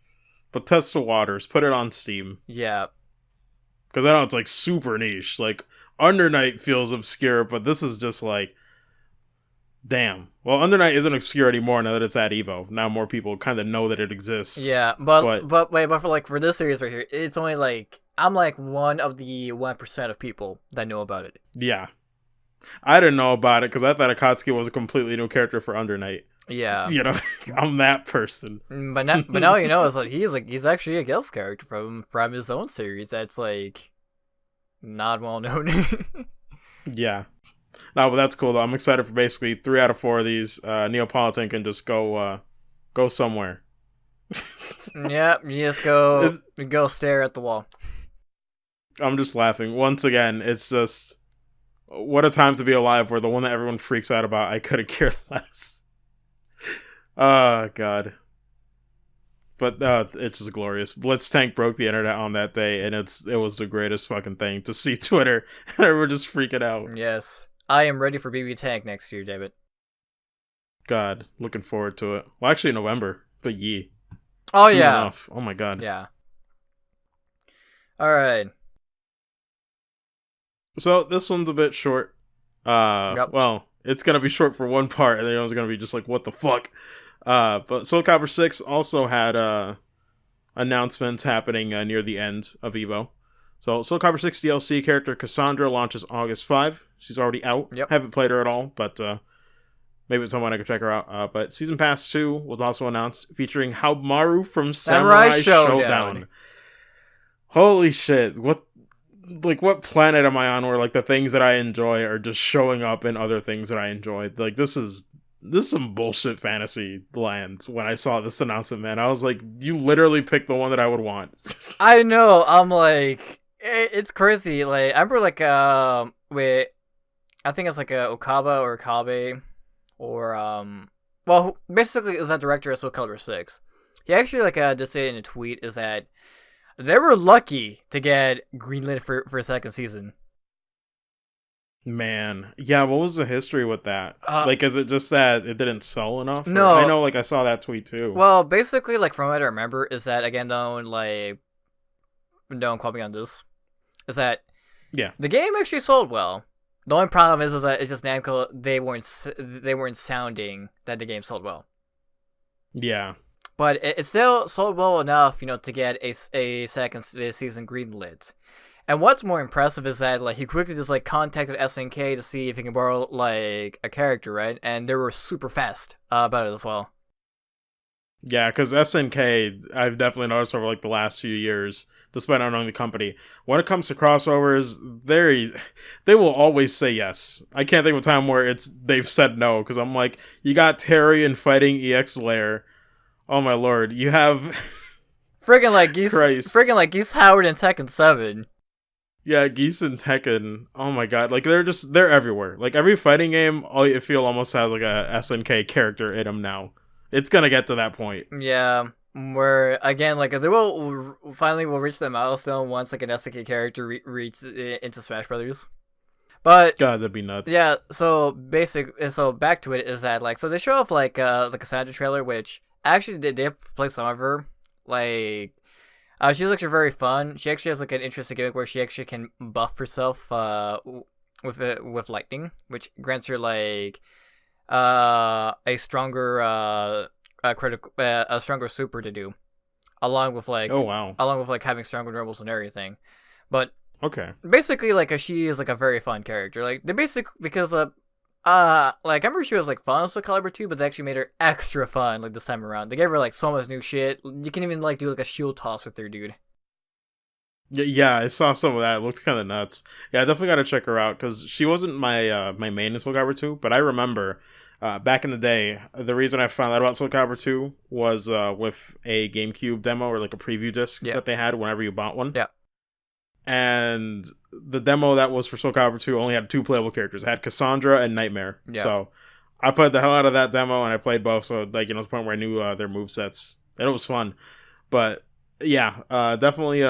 But test the waters. Put it on Steam. Yeah. Because I know it's like super niche. Like Under Night feels obscure, but this is just like, damn. Well, Under Night isn't obscure anymore now that it's at EVO. Now more people kind of know that it exists. Yeah, but for this series right here, it's only like, I'm like one of the 1% of people that know about it. Yeah. I didn't know about it because I thought Akatsuki was a completely new character for Under Night. Yeah. You know, I'm that person. But now you know, it's like he's actually a guest character from his own series that's like not well known. Yeah. No, but that's cool though. I'm excited for basically 3 out of 4 of these. Neapolitan can just go somewhere. Yeah, you just go stare at the wall. I'm just laughing. Once again, it's just, what a time to be alive, where the one that everyone freaks out about, I couldn't care less. Oh god. But it's just glorious. Blitztank broke the internet on that day, and it was the greatest fucking thing to see Twitter. And we're just freaking out. Yes. I am ready for BB Tank next year, David. God, looking forward to it. Well, actually, November, but Oh, soon yeah. enough. Oh my god. Yeah. Alright. So, this one's a bit short. Yep. Well, it's gonna be short for one part, and then it's gonna be just like, what the fuck? But Soul Calibur 6 also had announcements happening near the end of EVO. So Soul Calibur 6 DLC character Cassandra launches August 5. She's already out. Yep. Haven't played her at all, but maybe it's someone I could check her out. But Season Pass 2 was also announced, featuring Haomaru from Samurai Showdown. Holy shit. What planet am I on where like the things that I enjoy are just showing up in other things that I enjoy? Like this is some bullshit fantasy land. When I saw this announcement, man, I was like, you literally picked the one that I would want. I know. I'm like, it's crazy. Like, I remember like wait, I think it's like a Okaba or Kabe, or well, basically the director of Soul Calibur 6. He actually like just said in a tweet is that they were lucky to get greenlit for a second season. Man, yeah, what was the history with that? Like, is it just that it didn't sell enough? No, I know, like, I saw that tweet too. Well, basically, like, from what I remember, is that, again, don't quote me on this, is that the game actually sold well. The only problem is that it's just Namco, they weren't sounding that the game sold well. Yeah. But it still sold well enough, to get a second season greenlit. And what's more impressive is that like he quickly just like contacted SNK to see if he can borrow like a character, right? And they were super fast about it as well. Yeah, because SNK, I've definitely noticed over like the last few years, despite not knowing the company, when it comes to crossovers, they will always say yes. I can't think of a time where they've said no, because I'm like, you got Terry and fighting EX Lair. Oh my lord, you have friggin' like Geese Howard and Tekken 7. Yeah, Geese and Tekken. Oh my god, like they're everywhere. Like every fighting game, I feel almost has like a SNK character in them now. It's gonna get to that point. Yeah, where again, like they will reach the milestone once like an SNK character reaches into Smash Brothers. But God, that'd be nuts. Yeah, so back to it is that like so they show off like the Cassandra trailer, which actually they play some of her like. She's actually very fun. She actually has like an interesting gimmick where she actually can buff herself with lightning, which grants her like a stronger a stronger super to do, along with like having stronger normals and everything. But okay, basically like she is like a very fun character. Like they because like I remember she was like fun on Soul Calibur 2, but they actually made her extra fun like this time around. They gave her like so much new shit. You can even like do like a shield toss with her, dude. Yeah, I saw some of that. It looked kind of nuts. Yeah, I definitely got to check her out because she wasn't my my main in Soul Calibur 2, but I remember back in the day, the reason I found out about Soul Calibur 2 was with a GameCube demo or like a preview disc that they had whenever you bought one. Yeah. And the demo that was for Soul Calibur 2 only had 2 playable characters. It had Cassandra and Nightmare. Yeah. So I played the hell out of that demo and I played both. So like the point where I knew their movesets. And it was fun. But yeah, definitely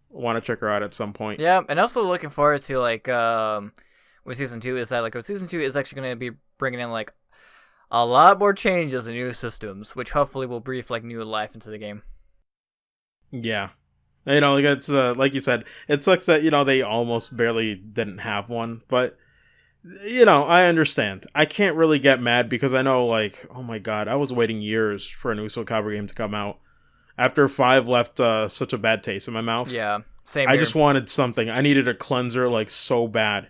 want to check her out at some point. Yeah, and also looking forward to like with season 2 is that like season 2 is actually going to be bringing in like a lot more changes and new systems, which hopefully will breathe like new life into the game. Yeah. Like it's like you said, it sucks that they almost barely didn't have one, but I understand. I can't really get mad because I know like, oh my god, I was waiting years for a new Soul Calibur game to come out. After 5 left such a bad taste in my mouth. Yeah, same. I just wanted something. I needed a cleanser like so bad.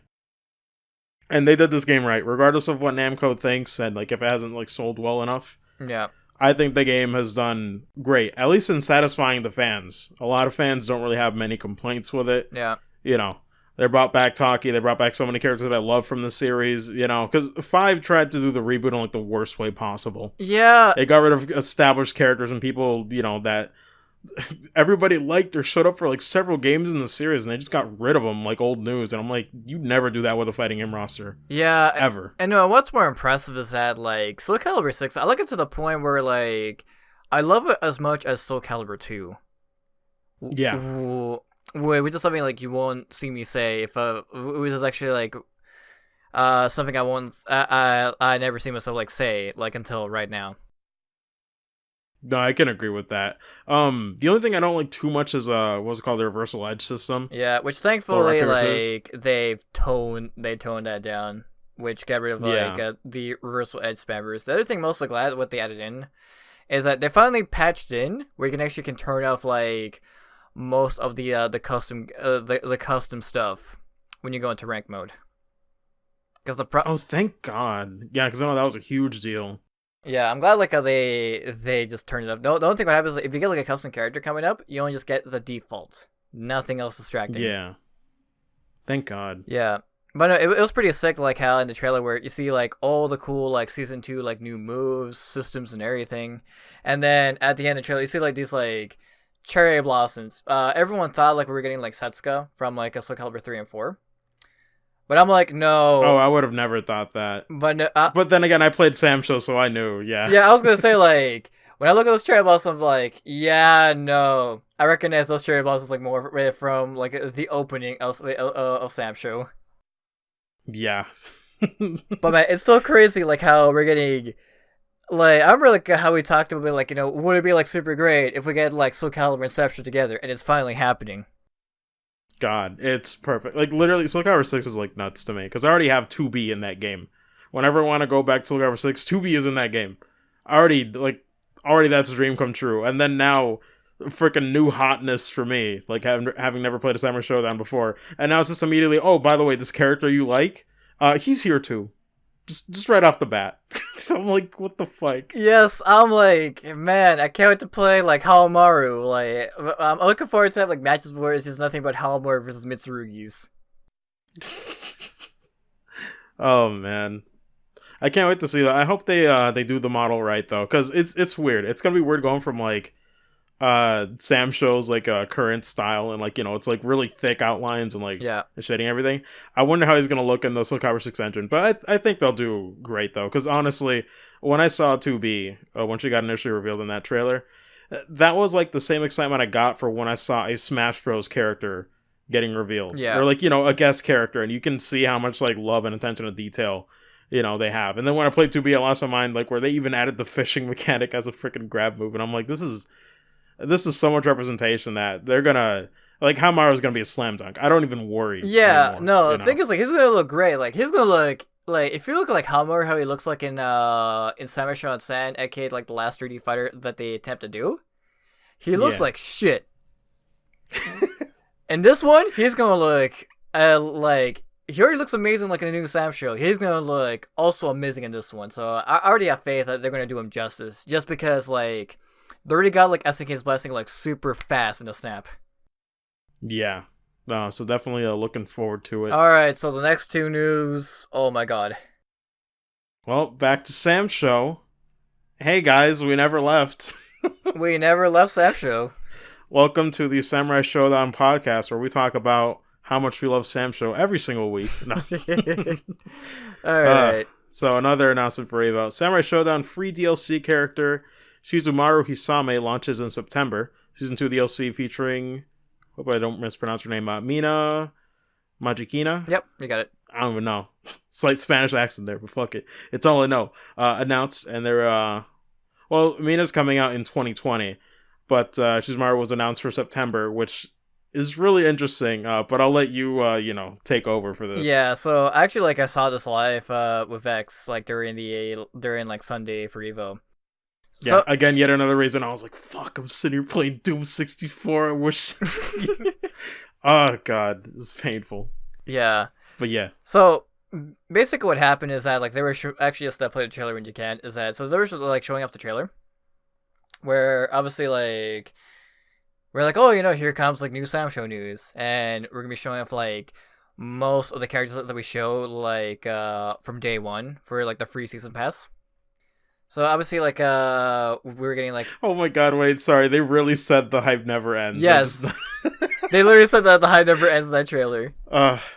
And they did this game right, regardless of what Namco thinks and like if it hasn't like sold well enough. Yeah. I think the game has done great, at least in satisfying the fans. A lot of fans don't really have many complaints with it. Yeah. They brought back Taki. They brought back so many characters that I love from the series, because 5 tried to do the reboot in like the worst way possible. Yeah. They got rid of established characters and people, that everybody liked or showed up for like several games in the series, and they just got rid of them like old news. And I'm like, you never do that with a fighting game roster. Yeah, ever. And what's more impressive is that like Soul Calibur 6, I like it to the point where like I love it as much as Soul Calibur 2. Yeah. Which is something like you won't see me say if which is actually like something I won't I never see myself like say like until right now. No, I can agree with that. The only thing I don't like too much is what's it called, the reversal edge system. Yeah, which thankfully like they've toned that down, which got rid of like the reversal edge spammers. The other thing mostly glad what they added in is that they finally patched in where you can turn off like most of the custom the custom stuff when you go into rank mode. Because oh, thank God. Yeah, because I know that was a huge deal. Yeah, I'm glad like how they just turned it up. The only thing what happens is if you get like a custom character coming up, you only just get the default, nothing else distracting. Yeah, thank God. Yeah, but no, it was pretty sick like how in the trailer where you see like all the cool like season 2 like new moves, systems, and everything, and then at the end of the trailer you see like these like cherry blossoms. Everyone thought like we were getting like Setsuka from like a Soul Calibur 3 and 4. But I'm like, no. Oh, I would have never thought that. But no, but then again, I played Sam Show, so I knew. Yeah. Yeah, I was gonna say like when I look at those cherry blossoms, I'm like, yeah, no, I recognize those cherry blossoms like more from like the opening of Sam Show. Yeah. But man, it's still crazy like how we're getting. Like, I remember like how we talked about like would it be like super great if we get like Soul Calibur and Inception together, and it's finally happening. God, it's perfect. Like literally, Soul Calibur 6 is like nuts to me because I already have 2B in that game. Whenever I want to go back to Soul Calibur 6, 2B is in that game. Already that's a dream come true. And then now, freaking new hotness for me, like having never played a Samurai Showdown before, and now it's just immediately, oh, by the way, this character you like, he's here too. Just right off the bat. So I'm like, what the fuck? Yes, I'm like, man, I can't wait to play like Halomaru. Like, I'm looking forward to have like matches where it's just nothing but Halomaru versus Mitsurugi's. Oh man, I can't wait to see that. I hope they do the model right though, because it's weird. It's gonna be weird going from like Sam Show's like current style and like it's like really thick outlines and like shading everything. I wonder how he's gonna look in the Soul Calibur 6 engine, but I think they'll do great though, because honestly, when I saw 2B when she got initially revealed in that trailer, that was like the same excitement I got for when I saw a Smash Bros character getting revealed, or like a guest character, and you can see how much like love and attention to detail they have. And then when I played 2B, I lost my mind, like where they even added the fishing mechanic as a freaking grab move, and I'm like, this is so much representation that they're gonna like Hamaru's gonna be a slam dunk. I don't even worry. Yeah, anymore, no, the thing is like he's gonna look great. Like he's gonna look like if you look like Hamaru, how he looks like in Samurai Shodown San, aka like the last 3D fighter that they attempt to do, he looks like shit. And this one, he's gonna look like he already looks amazing like in the new Sam Show. He's gonna look also amazing in this one. So I already have faith that they're gonna do him justice, just because like they already got like SNK's blessing like super fast in the snap. Yeah. No, so definitely looking forward to it. Alright, so the next 2 news. Oh my god. Well, back to Sam Show. Hey guys, we never left. We never left Sam Show. Welcome to the Samurai Showdown podcast, where we talk about how much we love Sam Show every single week. No. Alright. So another announcement for EVO. Samurai Showdown free DLC character Shizumaru Hisame launches in September. Season 2 DLC featuring, hope I don't mispronounce her name, Mina Majikina? Yep, you got it. I don't even know. Slight Spanish accent there, but fuck it. It's all I know. Announced, and they're, Mina's coming out in 2020, but Shizumaru was announced for September, which is really interesting, but I'll let you, take over for this. Yeah, so actually, like, I saw this live with Vex, like, during like, Sunday for EVO. Yeah, again, yet another reason I was like, fuck, I'm sitting here playing Doom 64. I wish. Oh, God. It's painful. Yeah. But yeah. So, basically what happened is that, like, they were actually just play the trailer when you can. Is that, so they were, like, showing off the trailer. Where, obviously, like, we're like, oh, here comes, like, new Sam Show news. And we're going to be showing off, like, most of the characters that we show, like, from day one for, like, the free season pass. So obviously, like, we were getting like. Oh my god! Wait, sorry. They really said the hype never ends. Yes, they literally said that the hype never ends in that trailer.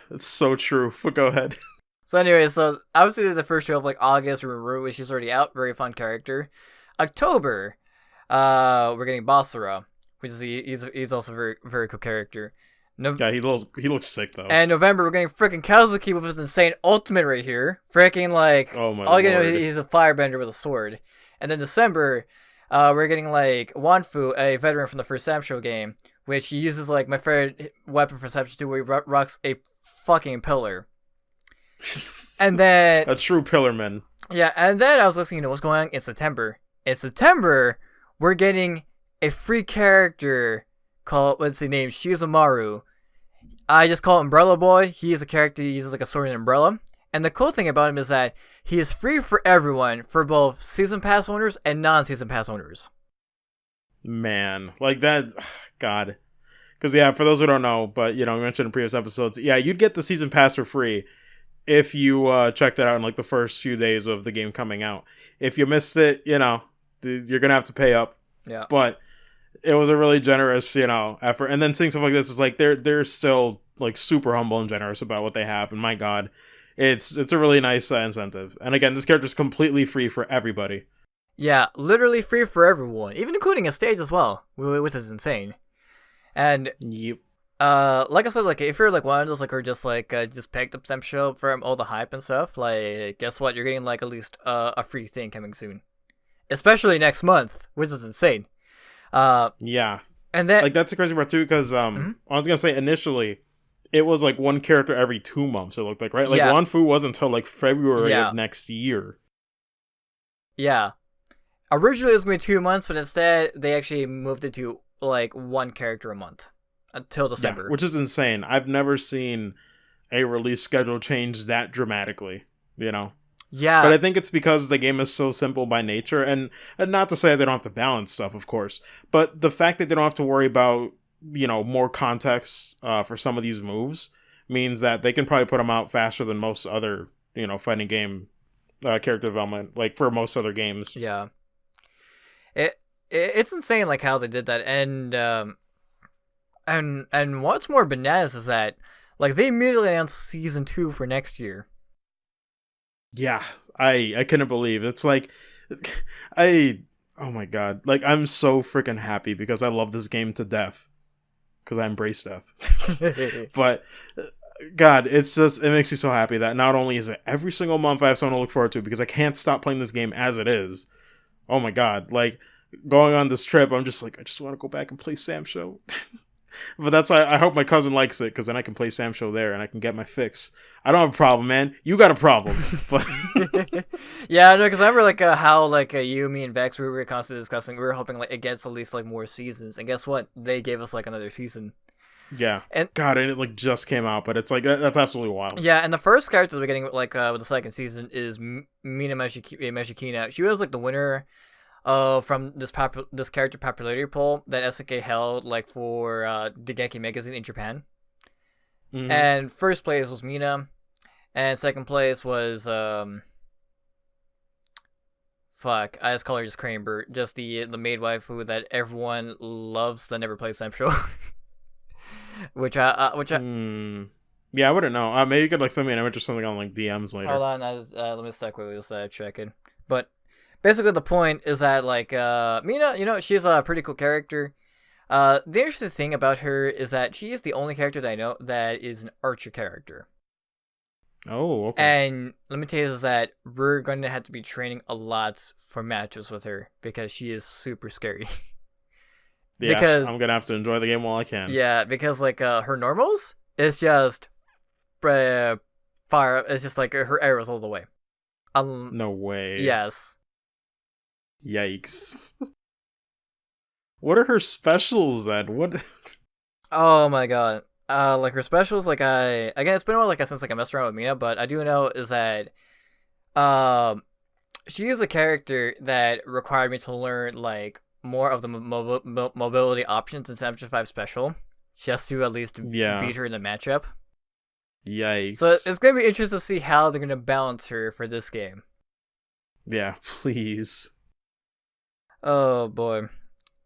It's so true. But go ahead. So anyway, so obviously the first show of like August, which is already out, very fun character. October, we're getting Basara, which is he's also very very cool character. Yeah, he looks sick though. And November, we're getting freaking Kazuki with his insane ultimate right here. Freaking like, oh my all you know, lord. he's a firebender with a sword. And then December, we're getting like Wanfu, a veteran from the first Sam Show game, which he uses like my favorite weapon from Sam Show 2, where he rocks a fucking pillar. And then a true pillarman. Yeah, and then I was listening to what's going on in September. In September, we're getting a free character called, what's the name, Shizumaru. I just call him Umbrella Boy. He is a character, he uses like a sword and umbrella. And the cool thing about him is that he is free for everyone, for both season pass owners and non-season pass owners. Man, like that, God. Because yeah, for those who don't know, but you know, we mentioned in previous episodes, yeah, you'd get the season pass for free if you checked it out in like the first few days of the game coming out. If you missed it, you know, you're gonna have to pay up. Yeah. But it was a really generous, you know, effort. And then seeing stuff like this is like they're still like super humble and generous about what they have. And my God, it's a really nice incentive. And again, this character's completely free for everybody. Yeah, literally free for everyone, even including a stage as well, which is insane. And yep. Like I said, like if you're like one of those like, or just like just picked up some show from all the hype and stuff, like guess what, you're getting like at least a free thing coming soon, especially next month, which is insane. Yeah, and then like that's a crazy part too, because I was gonna say initially it was like one character every 2 months, it looked like, right? Like Wanfu wasn't until like February of next year. Yeah, originally it was gonna be 2 months, but instead they actually moved it to like one character a month until December. Yeah, which is insane. I've never seen a release schedule change that dramatically, you know? Yeah. But I think it's because the game is so simple by nature, and not to say they don't have to balance stuff, of course, but the fact that they don't have to worry about, you know, more context for some of these moves means that they can probably put them out faster than most other, you know, fighting game character development, like for most other games. Yeah. It's insane, like how they did that, and what's more bananas is that like they immediately announced season 2 for next year. Yeah, I couldn't believe it's like oh my God, like I'm so freaking happy because I love this game to death because I embrace death. But God, it makes me so happy that not only is it every single month I have something to look forward to, because I can't stop playing this game as it is. Oh my God, like going on this trip, I'm just like, I just want to go back and play Sam Show. But that's why I hope my cousin likes it, because then I can play Sam Show there and I can get my fix. I don't have a problem, man. You got a problem. But yeah, no, because I remember like how like you, me, and Vex, we were constantly discussing. We were hoping like it gets at least like more seasons, and guess what? They gave us like another season. Yeah, and God, and it like just came out, but it's like that's absolutely wild. Yeah, and the first character we're getting like with the second season is Mina Mashikina. She was like the winner from this character popularity poll that SNK held like for the Genki magazine in Japan. Mm-hmm. And first place was Mina, and second place was fuck, I just call her just Cranebird, just the maid waifu that everyone loves that never plays Sam Show. which I yeah, I wouldn't know. Maybe you could like send me an image or something on like DMs later. Hold on, let me start quickly just checking. But basically, the point is that like Mina, you know, she's a pretty cool character. The interesting thing about her is that she is the only character that I know that is an archer character. Oh, okay. And let me tell you is that we're going to have to be training a lot for matches with her because she is super scary. Yeah, because I'm gonna have to enjoy the game while I can. Yeah, because like her normals is just fire. It's just like her arrows all the way. No way. Yes. Yikes. What are her specials then? What? Oh my God. Like her specials, like again, it's been a while since I messed around with Mina, but I do know is that she is a character that required me to learn like more of the mobility options in 7.5 special, just to at least beat her in the matchup. Yikes. So it's gonna be interesting to see how they're gonna balance her for this game. Yeah, please. Oh boy.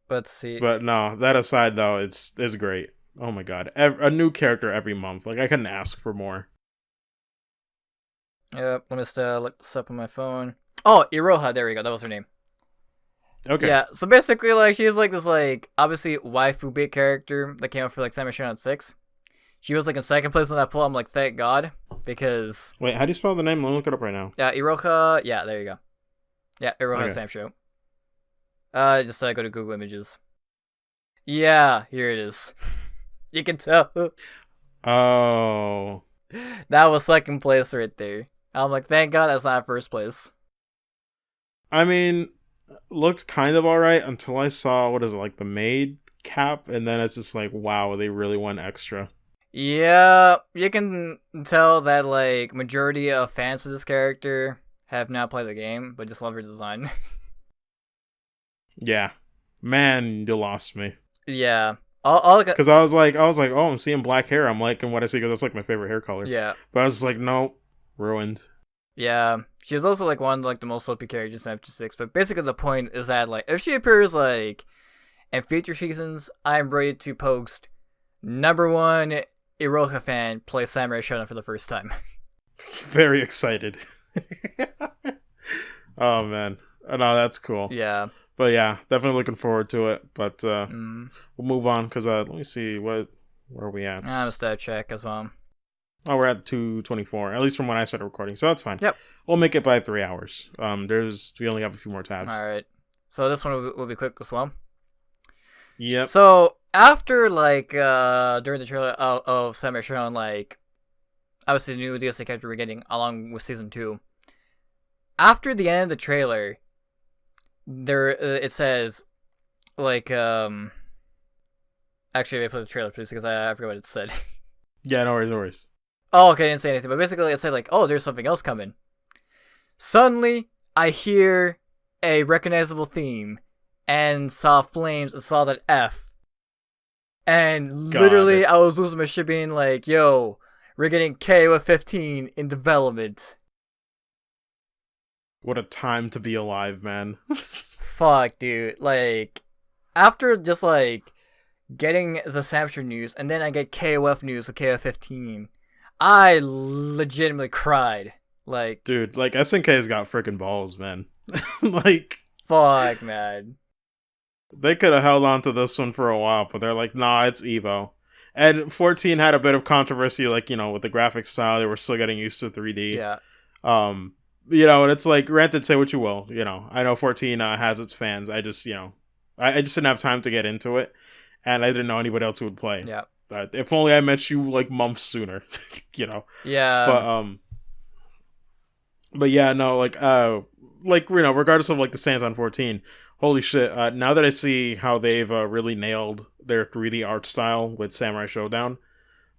Let's see. But no, that aside though, it's great. Oh my god, a new character every month. Like I couldn't ask for more. Yep. Let me just look this up on my phone. Oh, Iroha. There we go. That was her name. Okay. Yeah. So basically, like, she's like this, like, obviously waifu bait character that came out for like Samurai Shodown 6. She was like in second place on that poll. I'm like, thank God, because Wait, how do you spell the name? Let me look it up right now. yeah, Iroha. Yeah, there you go. Yeah, Iroha Okay. Samsho. Just go to Google Images. Yeah, here it is. You can tell. Oh. That was second place right there. I'm like, thank God that's not first place. I mean, looked kind of alright until I saw what is it, like the maid cap, and then it's just like, wow, they really went extra. Yeah, you can tell that like majority of fans of this character have not played the game, but just love her design. Yeah. Man, you lost me. Yeah. All Because I was like, oh, I'm seeing black hair. I'm liking what I see because that's like my favorite hair color. Yeah. But I was just like, nope, ruined. Yeah. She was also like one of like the most OP characters in Chapter 6. But basically the point is that like if she appears like in future seasons, I'm ready to post #1 Iroha fan play Samurai Shodown for the first time. Very excited. Oh man. Oh, no, that's cool. Yeah. But yeah, definitely looking forward to it. But we'll move on because let me see where are we at? I'm a stat check as well. Oh, we're at 2:24, at least from when I started recording, so that's fine. Yep. We'll make it by 3 hours. We only have a few more tabs. All right. So this one will be quick as well. Yep. So after like during the trailer of Samurai Shodown, like obviously the new DLC character we're getting along with season 2. After the end of the trailer, there it says like actually I put the trailer please because I forgot what it said. Yeah, no worries. Oh, okay, I didn't say anything, but basically it said like, oh, there's something else coming. Suddenly, I hear a recognizable theme and saw flames and saw that F. And literally, I was losing my shit being like, yo, we're getting KOF 15 in development. What a time to be alive, man. Fuck, dude. Like, after just like getting the Samsung news and then I get KOF news with KOF 15, I legitimately cried. Like, dude, like SNK's got freaking balls, man. Like, fuck, man. They could have held on to this one for a while, but they're like, nah, it's EVO. And 14 had a bit of controversy, like, you know, with the graphic style. They were still getting used to 3D. Yeah. You know, and it's like, granted, say what you will. You know, I know 14 has its fans. I just, you know, I just didn't have time to get into it. And I didn't know anybody else who would play. Yeah. If only I met you, like, months sooner. You know? Yeah. But yeah, no, like, you know, regardless of, like, the stance on 14, holy shit, now that I see how they've really nailed their 3D art style with Samurai Shodown,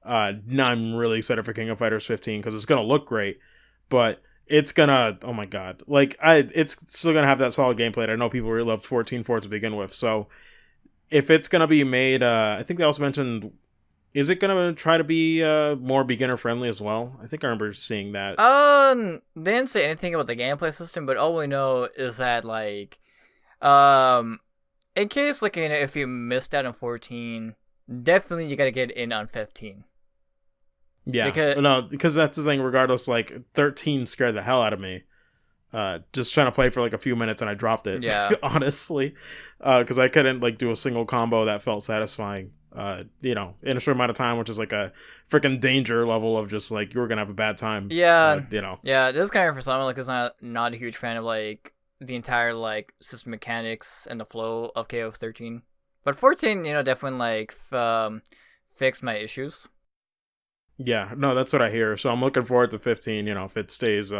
now I'm really excited for King of Fighters 15 because it's going to look great, but it's going to, oh my god, like, it's still going to have that solid gameplay. I know people really loved 14 for it to begin with, so if it's going to be made, I think they also mentioned, is it going to try to be more beginner friendly as well? I think I remember seeing that. They didn't say anything about the gameplay system, but all we know is that, like, in case, like, you know, if you missed out on 14, definitely you gotta get in on 15. Yeah, because that's the thing. Regardless, like 13 scared the hell out of me. Just trying to play for like a few minutes and I dropped it. Yeah, honestly, because I couldn't like do a single combo that felt satisfying. You know, in a short amount of time, which is like a freaking danger level of just like you're gonna have a bad time. Yeah, you know. Yeah, this is kind of for someone like who's not a huge fan of like the entire like system mechanics and the flow of KOF 13. But 14, you know, definitely like fixed my issues. Yeah, no, that's what I hear. So I'm looking forward to 15. You know, if it stays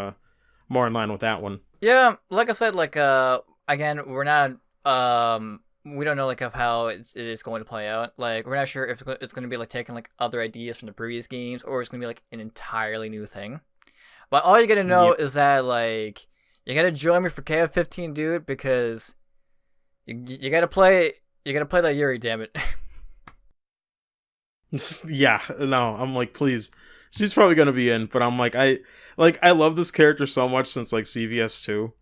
more in line with that one. Yeah, like I said, like again, we're not we don't know like of how it is going to play out. Like we're not sure if it's going to be like taking like other ideas from the previous games or it's going to be like an entirely new thing. But all you gotta know is that like you gotta join me for KOF 15, dude, because you gotta play that Yuri, damn it. Yeah, no, I'm like, please. She's probably gonna be in, but I'm like, I love this character so much since like CVS 2.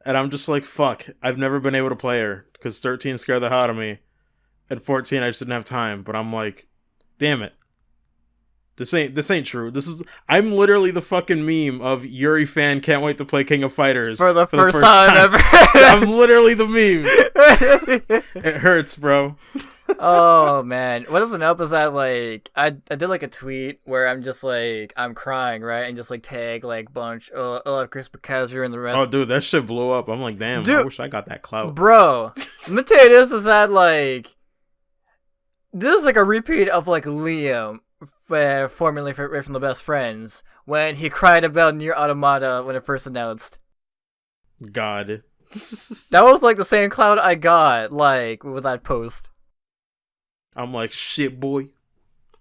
And I'm just like, fuck, I've never been able to play her because 13 scared the hell out of me. At 14, I just didn't have time. But I'm like, damn it. This ain't true. I'm literally the fucking meme of Yuri fan can't wait to play King of Fighters for the first time ever. I'm literally the meme. It hurts, bro. Oh man, what doesn't help is that like I did like a tweet where I'm just like I'm crying, right, and just like tag like bunch of Chris Bakazer and the rest. Oh dude, that shit blew up. I'm like, damn, dude, I wish I got that clout, bro. Let me tell you this is that like this is like a repeat of like Liam, formerly from the Best Friends, when he cried about NieR Automata when it first announced. God, that was like the same clout I got like with that post. I'm like, shit, boy.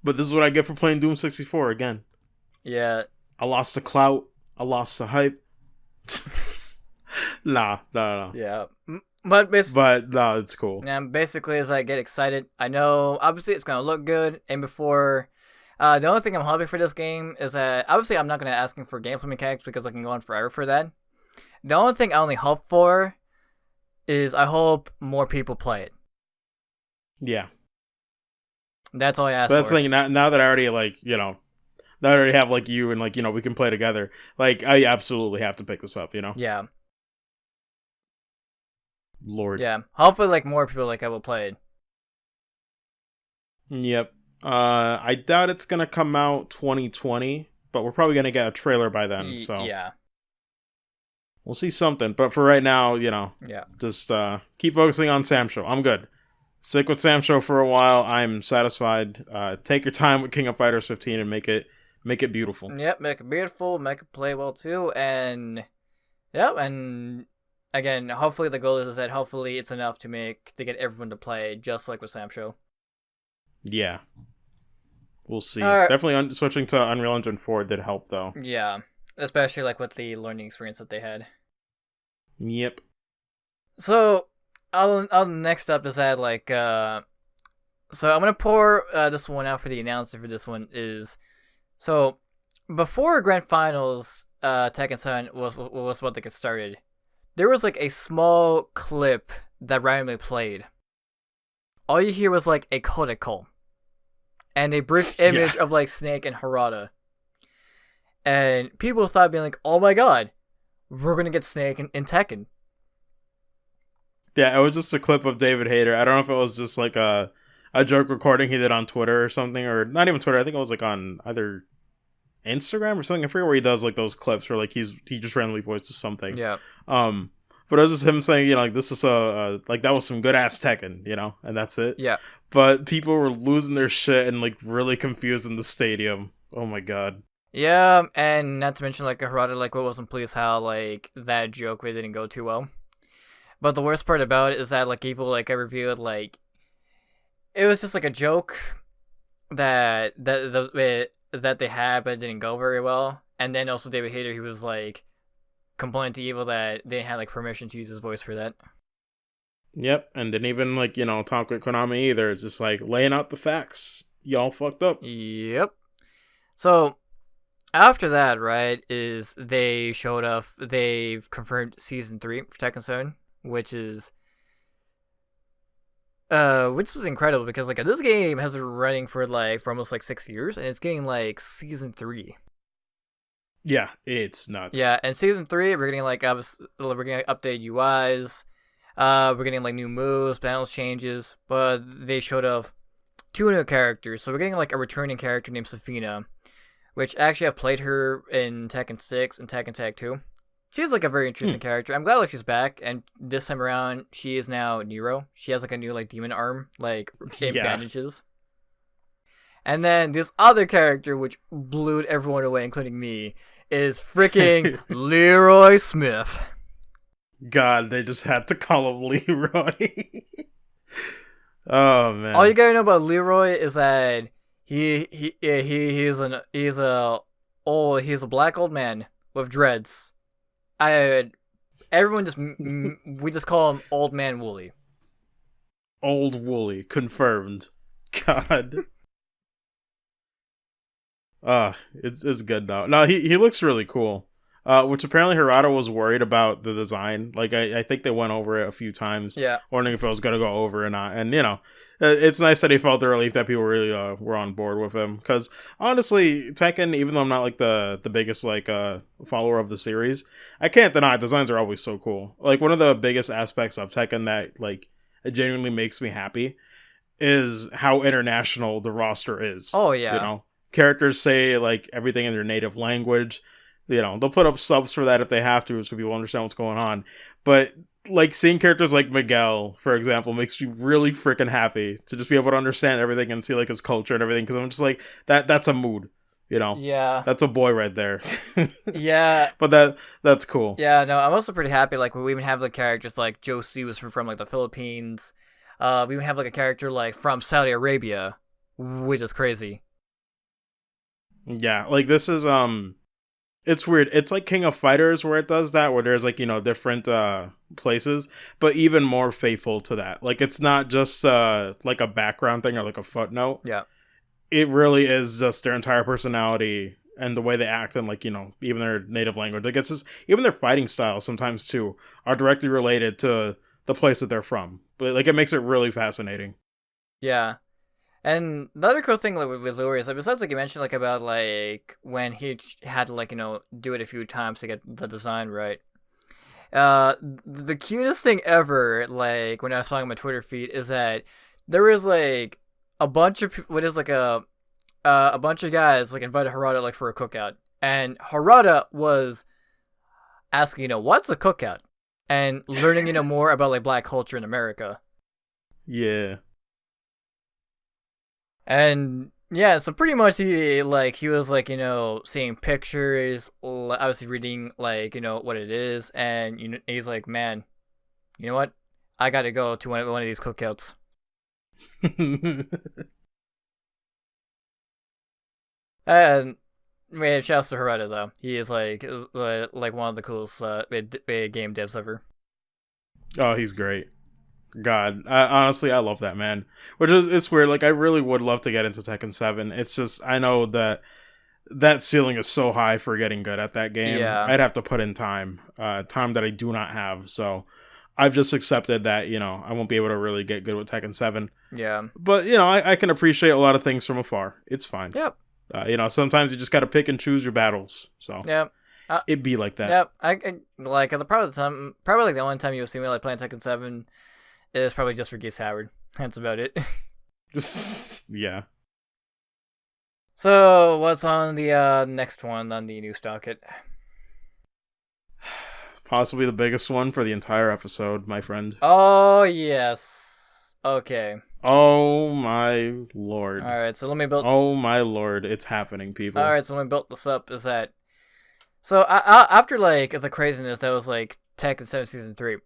But this is what I get for playing Doom 64 again. Yeah. I lost the clout. I lost the hype. Nah. Yeah. But no, it's cool. Yeah, basically, as I get excited, I know, obviously, it's going to look good. And before, the only thing I'm hoping for this game is that, obviously, I'm not going to asking for gameplay mechanics because I can go on forever for that. The only thing I only hope for is I hope more people play it. Yeah. That's all I ask for. That's for. the thing. Now that I already, like, now I already have, like, you and, like, we can play together. Like, I absolutely have to pick this up, Yeah. Lord. Yeah. Hopefully, like, more people, like, I will play it. Yep. I doubt it's going to come out 2020, but we're probably going to get a trailer by then, so. Yeah. We'll see something. But for right now, yeah. Just keep focusing on Sam Show. I'm good. Stick with Sam Show for a while. I'm satisfied. Take your time with King of Fighters 15 and make it beautiful. Yep, make it beautiful, make it play well too, and yep, and again, hopefully the goal is that hopefully it's enough to get everyone to play, just like with Sam Show. Yeah, we'll see. Definitely switching to Unreal Engine 4 did help though. Yeah, especially like with the learning experience that they had. Yep. So. Next up is that like so I'm gonna pour this one out for the announcer for this one is so before Grand Finals Tekken 7 was what they get started, there was like a small clip that randomly played. All you hear was like a codec call and a brief image of like Snake and Harada, and people thought being like, oh my god, we're gonna get Snake in Tekken. Yeah, it was just a clip of David Hayter. I don't know if it was just like a joke recording he did on Twitter or something, or not even Twitter. I think it was like on either Instagram or something. I forget where he does like those clips where like he just randomly voices something. Yeah. But it was just him saying, like this is like that was some good ass Tekken, and that's it. Yeah. But people were losing their shit and like really confused in the stadium. Oh my god. Yeah, and not to mention like Harada like wasn't pleased how like that joke really didn't go too well. But the worst part about it is that like EVO like I reviewed like it was just like a joke that they had but it didn't go very well. And then also David Hayter, he was like complaining to EVO that they didn't have like permission to use his voice for that. Yep, and didn't even like talk with Konami either. It's just like laying out the facts. Y'all fucked up. Yep. So after that, right, is they showed up. They've confirmed season 3 for Tekken 7. Which is incredible because like this game has been running for almost like 6 years and it's getting like season 3. Yeah, it's nuts. Yeah, and season 3 we're getting like we're getting updated UIs, we're getting like new moves, balance changes, but they showed off 2 new characters. So we're getting like a returning character named Safina, which actually I've played her in Tekken 6 and Tekken Tag 2. She's like a very interesting character. I'm glad like she's back, and this time around she is now Nero. She has like a new like demon arm, like bandages. And then this other character, which blew everyone away, including me, is freaking Leroy Smith. God, they just had to call him Leroy. Oh man! All you gotta know about Leroy is that he's a black old man with dreads. We just call him Old Man Wooly. Old Wooly, confirmed. God. It's good now. No, he looks really cool. which apparently Hirata was worried about the design. Like, I think they went over it a few times, Yeah. wondering if it was going to go over or not. And, it's nice that he felt the relief that people really were on board with him. Because, honestly, Tekken, even though I'm not, like, the biggest, like, follower of the series, I can't deny designs are always so cool. Like, one of the biggest aspects of Tekken that, like, it genuinely makes me happy is how international the roster is. Oh, yeah. Characters say, like, everything in their native language. They'll put up subs for that if they have to, so people understand what's going on. But, like, seeing characters like Miguel, for example, makes me really freaking happy to just be able to understand everything and see, like, his culture and everything, because I'm just like, that's a mood, Yeah. That's a boy right there. Yeah. But that's cool. Yeah, no, I'm also pretty happy, like, we even have, like, characters like Josie was from like, the Philippines. We even have, like, a character, like, from Saudi Arabia, which is crazy. Yeah, like, this is, it's weird. It's like King of Fighters where it does that, where there's, like, different places, but even more faithful to that. Like, it's not just like a background thing or like a footnote. Yeah. It really is just their entire personality and the way they act and, like, even their native language. Like, it's just, even their fighting styles sometimes too are directly related to the place that they're from. But, like, it makes it really fascinating. Yeah. And the other cool thing, like, with Lure is, like, besides, like, you mentioned, like, about, like, when he had to, like, do it a few times to get the design right. The cutest thing ever, like, when I was talking on my Twitter feed, is that there was, like, a bunch of, a bunch of guys, like, invited Harada, like, for a cookout. And Harada was asking, what's a cookout? And learning, more about, like, black culture in America. Yeah. And yeah, so pretty much he was like, seeing pictures, obviously reading, like, what it is, and he's like, man, you know what? I gotta go to one of these cookouts. And man, shouts to Harada though. He is like one of the coolest game devs ever. Oh, he's great. God, honestly, I love that man. It's weird. Like, I really would love to get into Tekken 7. It's just, I know that ceiling is so high for getting good at that game. Yeah. I'd have to put in time that I do not have. So I've just accepted that, I won't be able to really get good with Tekken 7. Yeah. But, I can appreciate a lot of things from afar. It's fine. Yep. Sometimes you just got to pick and choose your battles. So yep. It'd be like that. Yep. I like probably like the only time you'll see me like playing Tekken 7 is probably just for Geese Howard. That's about it. Yeah. So what's on the next one on the news docket? Possibly the biggest one for the entire episode, my friend. Oh yes. Okay. Oh my lord. Alright, so let me build. Oh my lord, it's happening, people. Alright, so let me build this up. Is that. So after like the craziness that was like Tekken 7 Season 3.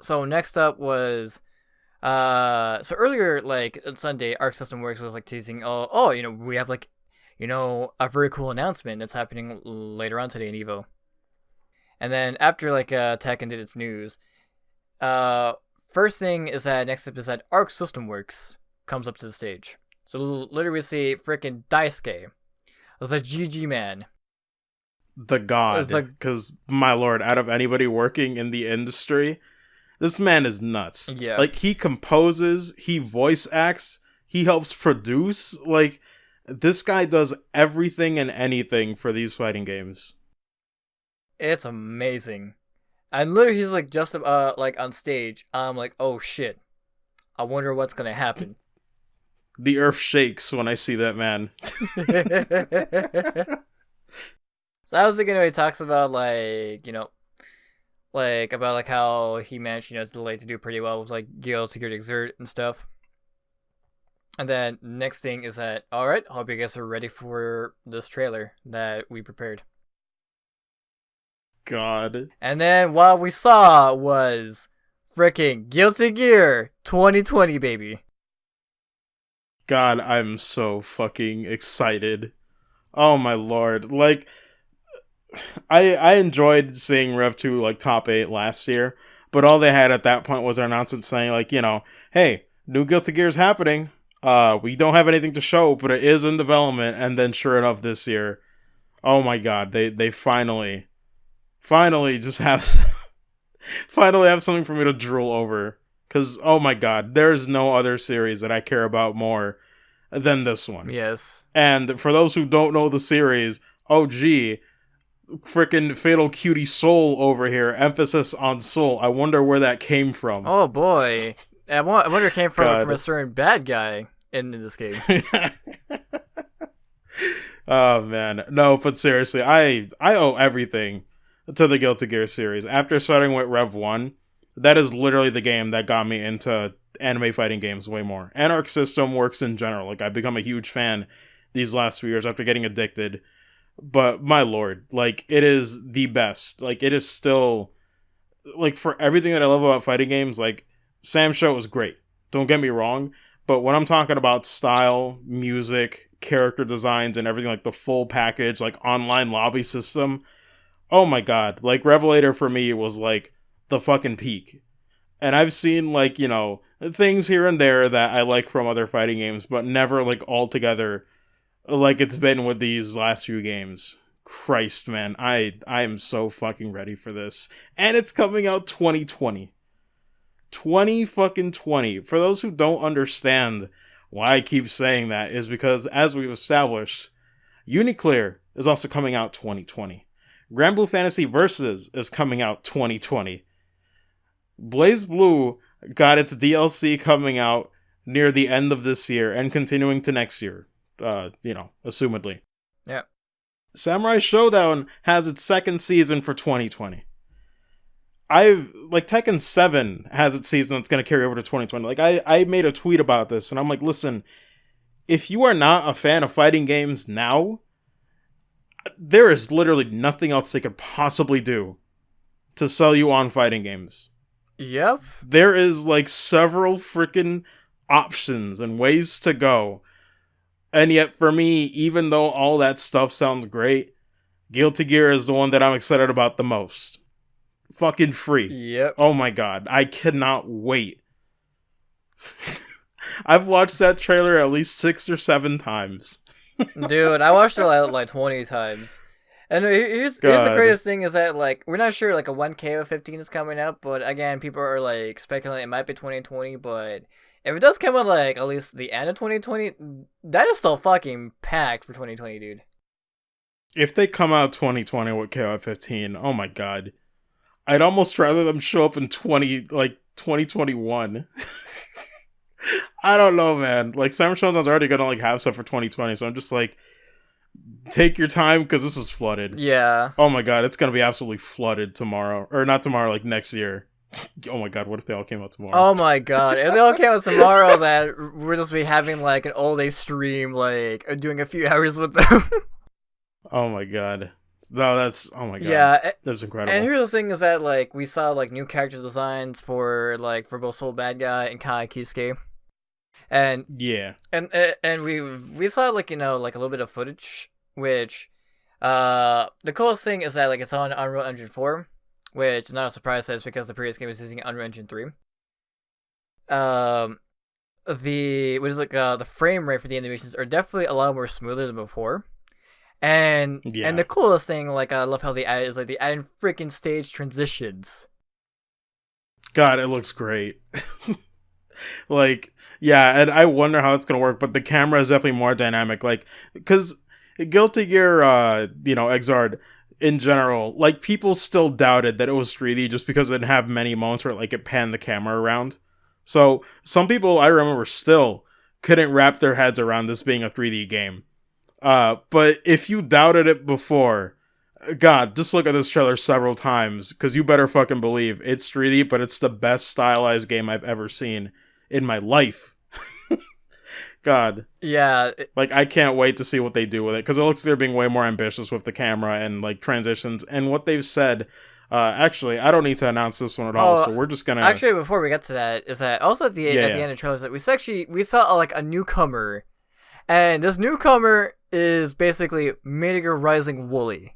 So next up was. So earlier, like on Sunday, Arc System Works was like teasing, we have like, a very cool announcement that's happening later on today in EVO. And then after like Tekken did its news, first thing is that next up is that Arc System Works comes up to the stage. So literally we see freaking Daisuke, the GG man, the god. Because my lord, out of anybody working in the industry, this man is nuts. Yeah. Like, he composes, he voice acts, he helps produce. Like, this guy does everything and anything for these fighting games. It's amazing. And literally he's like just like on stage. I'm like, oh shit. I wonder what's gonna happen. The earth shakes when I see that man. So I was thinking he talks about like, like about like how he managed, to do pretty well with like Guilty Gear Exert and stuff. And then next thing is that, alright, hope you guys are ready for this trailer that we prepared. God. And then what we saw was freaking Guilty Gear 2020, baby. God, I'm so fucking excited. Oh my lord. Like, I enjoyed seeing Rev 2 like top 8 last year, but all they had at that point was their announcement saying like, hey, new Guilty Gear is happening. We don't have anything to show, but it is in development. And then sure enough, this year, Oh my god, they finally just have finally have something for me to drool over. Cause oh my god, there's no other series that I care about more than this one. Yes. And for those who don't know the series, oh gee, freaking Fatal Cutie Soul over here, emphasis on soul. I wonder where that came from. Oh boy, I wonder it came from a God. certain bad guy in this game. Oh man, no, but seriously, I owe everything to the Guilty Gear series. After starting with Rev 1, that is literally the game that got me into anime fighting games way more. And Arc System works in general. Like, I've become a huge fan these last few years after getting addicted. But my lord, like, it is the best. Like, it is still, like, for everything that I love about fighting games, like, Sam's show was great. Don't get me wrong. But when I'm talking about style, music, character designs, and everything, like the full package, like online lobby system, oh my god. Like, Revelator for me was like the fucking peak. And I've seen, like, you know, things here and there that I like from other fighting games, but never like altogether like it's been with these last few games. Christ, man. I am so fucking ready for this. And it's coming out 2020. 20 fucking 20. For those who don't understand why I keep saying that is because, as we've established, Uniclear is also coming out 2020. Grand Blue Fantasy Versus is coming out 2020. Blaze Blue got its DLC coming out near the end of this year and continuing to next year. Assumedly. Yeah. Samurai Showdown has its second season for 2020. Tekken 7 has its season that's going to carry over to 2020. Like, I made a tweet about this, and I'm like, listen, if you are not a fan of fighting games now, there is literally nothing else they could possibly do to sell you on fighting games. Yep. There is, like, several freaking options and ways to go. And yet, for me, even though all that stuff sounds great, Guilty Gear is the one that I'm excited about the most. Fucking free. Yep. Oh my god, I cannot wait. I've watched that trailer at least 6 or 7 times. Dude, I watched it like 20 times. And here's the greatest thing is that, like, we're not sure, like, a 1K15 is coming out, but again, people are, like, speculating it might be 2020, but if it does come out, like, at least the end of 2020, that is still fucking packed for 2020, dude. If they come out 2020 with KOF15, oh my god. I'd almost rather them show up in 2021. I don't know, man. Like, Samurai Showdown's already gonna, like, have stuff for 2020, so I'm just like, take your time, because this is flooded. Yeah. Oh my god, it's gonna be absolutely flooded tomorrow. Or not tomorrow, like, next year. Oh my god, what if they all came out tomorrow? Oh my god, if they all came out tomorrow, that we're just be having, like, an all-day stream, like, doing a few hours with them. Oh my god. No, that's, oh my god. Yeah. That's incredible. And here's the thing is that, like, we saw, like, new character designs for both Soul Bad Guy and Kai Kisuke. And yeah. And we saw, like, you know, like, a little bit of footage, which, the coolest thing is that, like, it's on Unreal Engine 4, which is not a surprise, that's because the previous game was using Unreal Engine 3. The frame rate for the animations are definitely a lot more smoother than before. And the coolest thing, like, I love how they add is, like, they add in freaking stage transitions. God, it looks great. Like, yeah, and I wonder how it's gonna work, but the camera is definitely more dynamic. Like, because Guilty Gear, Exard, in general, like, people still doubted that it was 3D just because it didn't have many moments where, like, it panned the camera around. So, some people, I remember, still couldn't wrap their heads around this being a 3D game. But if you doubted it before, God, just look at this trailer several times, because you better fucking believe it's 3D, but it's the best stylized game I've ever seen in my life. God. Yeah. Like, I can't wait to see what they do with it, because it looks like they're being way more ambitious with the camera and, like, transitions, and what they've said. Actually, I don't need to announce this one at all, so we're just gonna... Actually, before we get to that, is that also at the end of the trailer, that we saw, like, a newcomer, and this newcomer is basically Meteor Rising Wooly.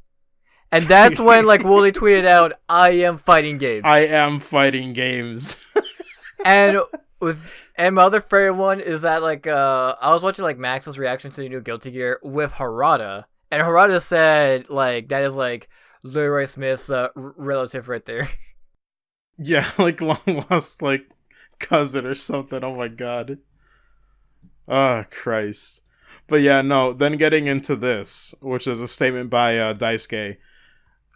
And that's when, like, Wooly tweeted out, "I am fighting games." I am fighting games. And my other favorite one is that, like, I was watching, like, Max's reaction to the new Guilty Gear with Harada, And Harada said like that is like Leroy Smith's relative right there. Yeah, like long lost like cousin or something. Oh my god. Oh Christ. But yeah, no. Then getting into this, which is a statement by Daisuke,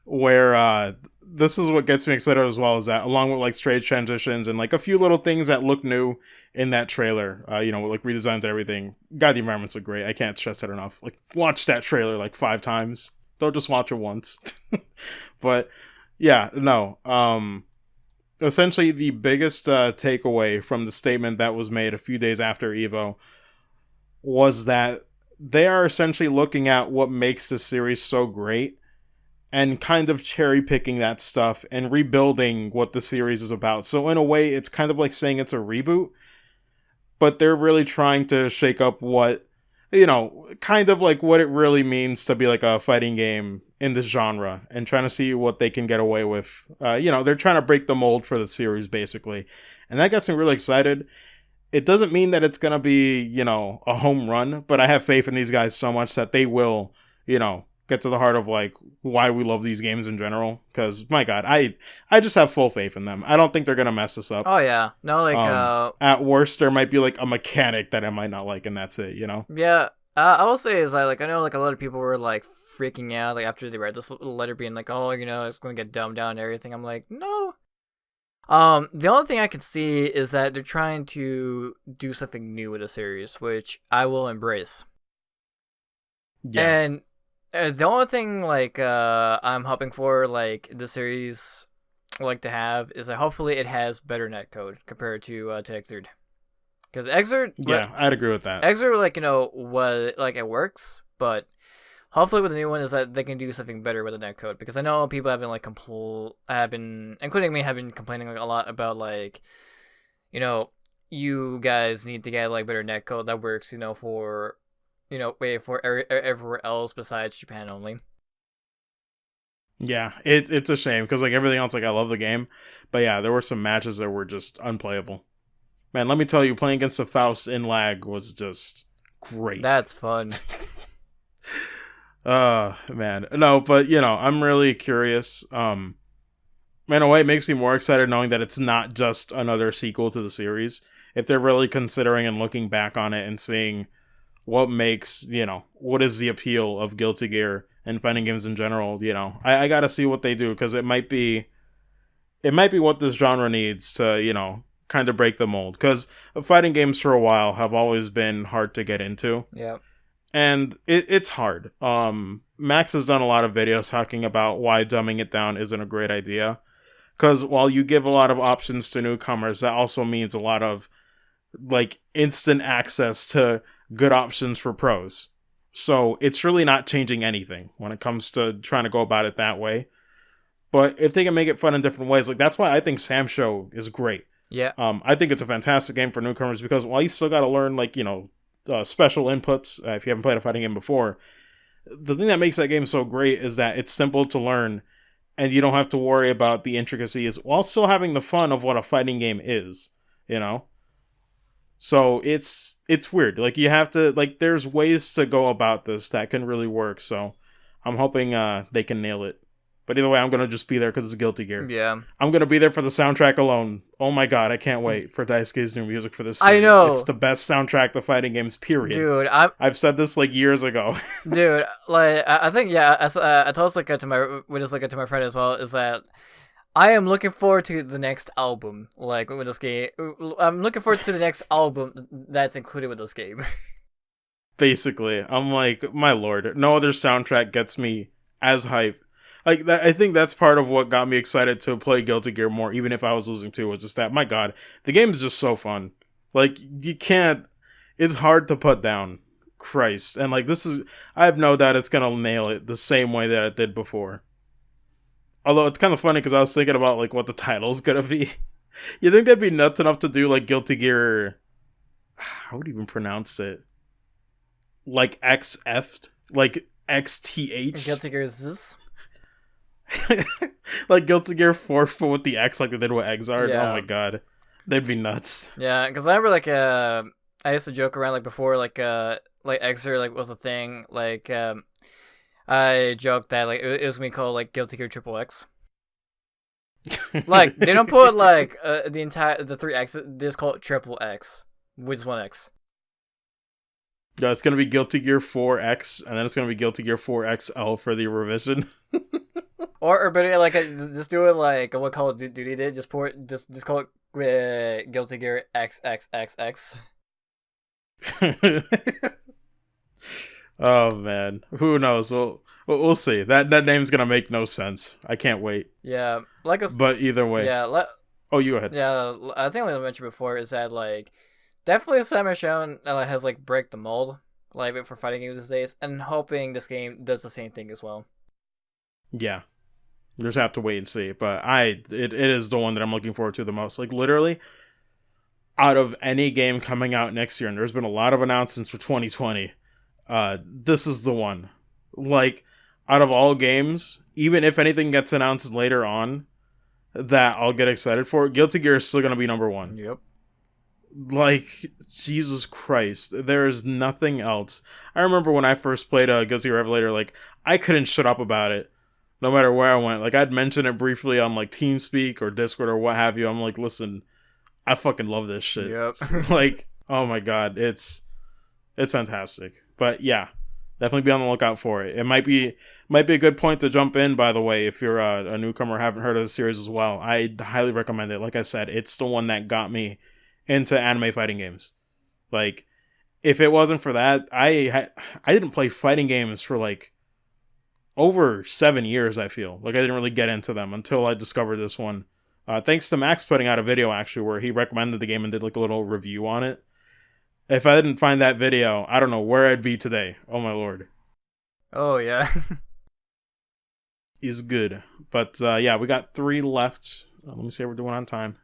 where this is what gets me excited as well, is that along with like stage transitions and like a few little things that look new in that trailer, like redesigns and everything. God, the environments look great. I can't stress that enough. Like, watch that trailer like 5 times. Don't just watch it once. But yeah, no. Essentially, the biggest takeaway from the statement that was made a few days after EVO was that they are essentially looking at what makes the series so great and kind of cherry picking that stuff and rebuilding what the series is about. So in a way, it's kind of like saying it's a reboot, but they're really trying to shake up what, kind of like what it really means to be like a fighting game in this genre and trying to see what they can get away with. They're trying to break the mold for the series basically. And that gets me really excited. It doesn't mean that it's going to be, a home run, but I have faith in these guys so much that they will, get to the heart of like why we love these games in general. Because my God, I just have full faith in them. I don't think they're gonna mess this up. Oh yeah, no, like at worst there might be like a mechanic that I might not like, and that's it. Yeah, I will say is that like I know like a lot of people were like freaking out like after they read this letter being like, oh, it's gonna get dumbed down and everything. I'm like, no. The only thing I can see is that they're trying to do something new with the series, which I will embrace. Yeah. And the only thing like I'm hoping for like the series like to have is that hopefully it has better netcode compared to Xrd. Because Xrd, yeah, I'd agree with that. Xrd it works, but hopefully with the new one is that they can do something better with the netcode. Because I know people have been like including me, have been complaining like a lot about like, you guys need to get like better netcode that works, for for everywhere else besides Japan only. Yeah, it's a shame because like everything else, like I love the game, but yeah, there were some matches that were just unplayable. Man, let me tell you, playing against the Faust in lag was just great. That's fun. Man, no, but I'm really curious. In a way, it makes me more excited knowing that it's not just another sequel to the series. If they're really considering and looking back on it and seeing what makes, what is the appeal of Guilty Gear and fighting games in general, I gotta see what they do, because it might be what this genre needs to, kind of break the mold, because fighting games for a while have always been hard to get into. Yeah. And it's hard. Max has done a lot of videos talking about why dumbing it down isn't a great idea, because while you give a lot of options to newcomers, that also means a lot of like instant access to good options for pros. So it's really not changing anything when it comes to trying to go about it that way. But if they can make it fun in different ways, like that's why I think Sam Show is great. Yeah. I think it's a fantastic game for newcomers, because while you still got to learn like special inputs if you haven't played a fighting game before, the thing that makes that game so great is that it's simple to learn, and you don't have to worry about the intricacies while still having the fun of what a fighting game is. So it's weird. Like you have to there's ways to go about this that can really work. So I'm hoping they can nail it. But either way, I'm gonna just be there because it's Guilty Gear. Yeah. I'm gonna be there for the soundtrack alone. Oh my God, I can't wait for Daisuke's new music for this series. I know. It's the best soundtrack to fighting games, period. Dude, I've said this like years ago. Dude, like I think I told this to my friend as well, is that I am looking forward to the next album. Like with this game, I'm looking forward to the next album that's included with this game. Basically, I'm like, my lord, no other soundtrack gets me as hype. Like that, I think that's part of what got me excited to play Guilty Gear more, even if I was losing too. Was just that, my God, the game is just so fun. Like you can't, it's hard to put down. Christ, and like I have no doubt it's gonna nail it the same way that it did before. Although it's kind of funny because I was thinking about like what the title's gonna be. You think that'd be nuts enough to do like Guilty Gear? How would you even pronounce it? Like XF, like XTH. Guilty Gear is this? Like Guilty Gear 4 with the X, like they did with Exard. Yeah. Oh my God, they'd be nuts. Yeah, because I remember like I used to joke around like before like Exer like was a thing, like I joked that like it was gonna be called like Guilty Gear Triple X. Like they don't put like the three X. They just call it Triple X with one X. Yeah, it's gonna be Guilty Gear 4X, and then it's gonna be Guilty Gear 4XL for the revision. or better like just do it like what Call of Duty did. Just call it Guilty Gear XXXX. Oh man, who knows? We'll see. That name's gonna make no sense. I can't wait. Yeah, but either way. Yeah. Oh, you go ahead. Yeah, I think like I mentioned before is that like definitely Samurai Shodown has like break the mold like for fighting games these days, and hoping this game does the same thing as well. Yeah, you just have to wait and see. But it is the one that I'm looking forward to the most. Like literally, out of any game coming out next year, and there's been a lot of announcements for 2020. This is the one. Like, out of all games, even if anything gets announced later on that I'll get excited for, Guilty Gear is still gonna be number one. Yep. Like, Jesus Christ, there is nothing else. I remember when I first played Guilty Gear Revelator, like, I couldn't shut up about it, no matter where I went. Like, I'd mention it briefly on, like, TeamSpeak or Discord or what have you. I'm like, listen, I fucking love this shit. Yep. Like, oh my god, it's fantastic. But yeah, definitely be on the lookout for it. It might be a good point to jump in, by the way, if you're a newcomer or haven't heard of the series as well. I highly recommend it. Like I said, it's the one that got me into anime fighting games. Like, if it wasn't for that, I didn't play fighting games for like over 7 years, I feel. Like, I didn't really get into them until I discovered this one. Thanks to Max putting out a video, actually, where he recommended the game and did like a little review on it. If I didn't find that video, I don't know where I'd be today. Oh my lord. Oh yeah. Is good. But yeah, we got 3 left. Let me see how we're doing on time.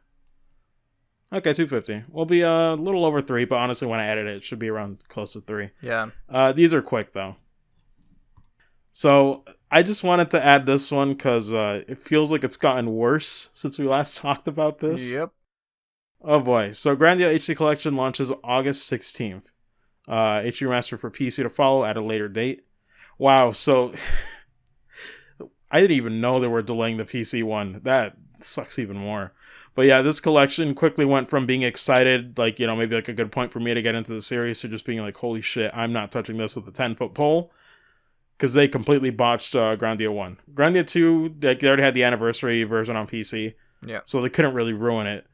Okay, 250. We'll be a little over 3, but honestly, when I edit it, it should be around close to 3. Yeah. These are quick though. So I just wanted to add this one because it feels like it's gotten worse since we last talked about this. Yep. Oh boy. So Grandia HD Collection launches August 16th. HD Remaster for PC to follow at a later date. Wow, so I didn't even know they were delaying the PC one. That sucks even more. But yeah, this collection quickly went from being excited, like, you know, maybe like a good point for me to get into the series, to just being like, holy shit, I'm not touching this with a 10-foot pole. Because they completely botched Grandia 1. Grandia 2, they already had the anniversary version on PC. Yeah. So they couldn't really ruin it.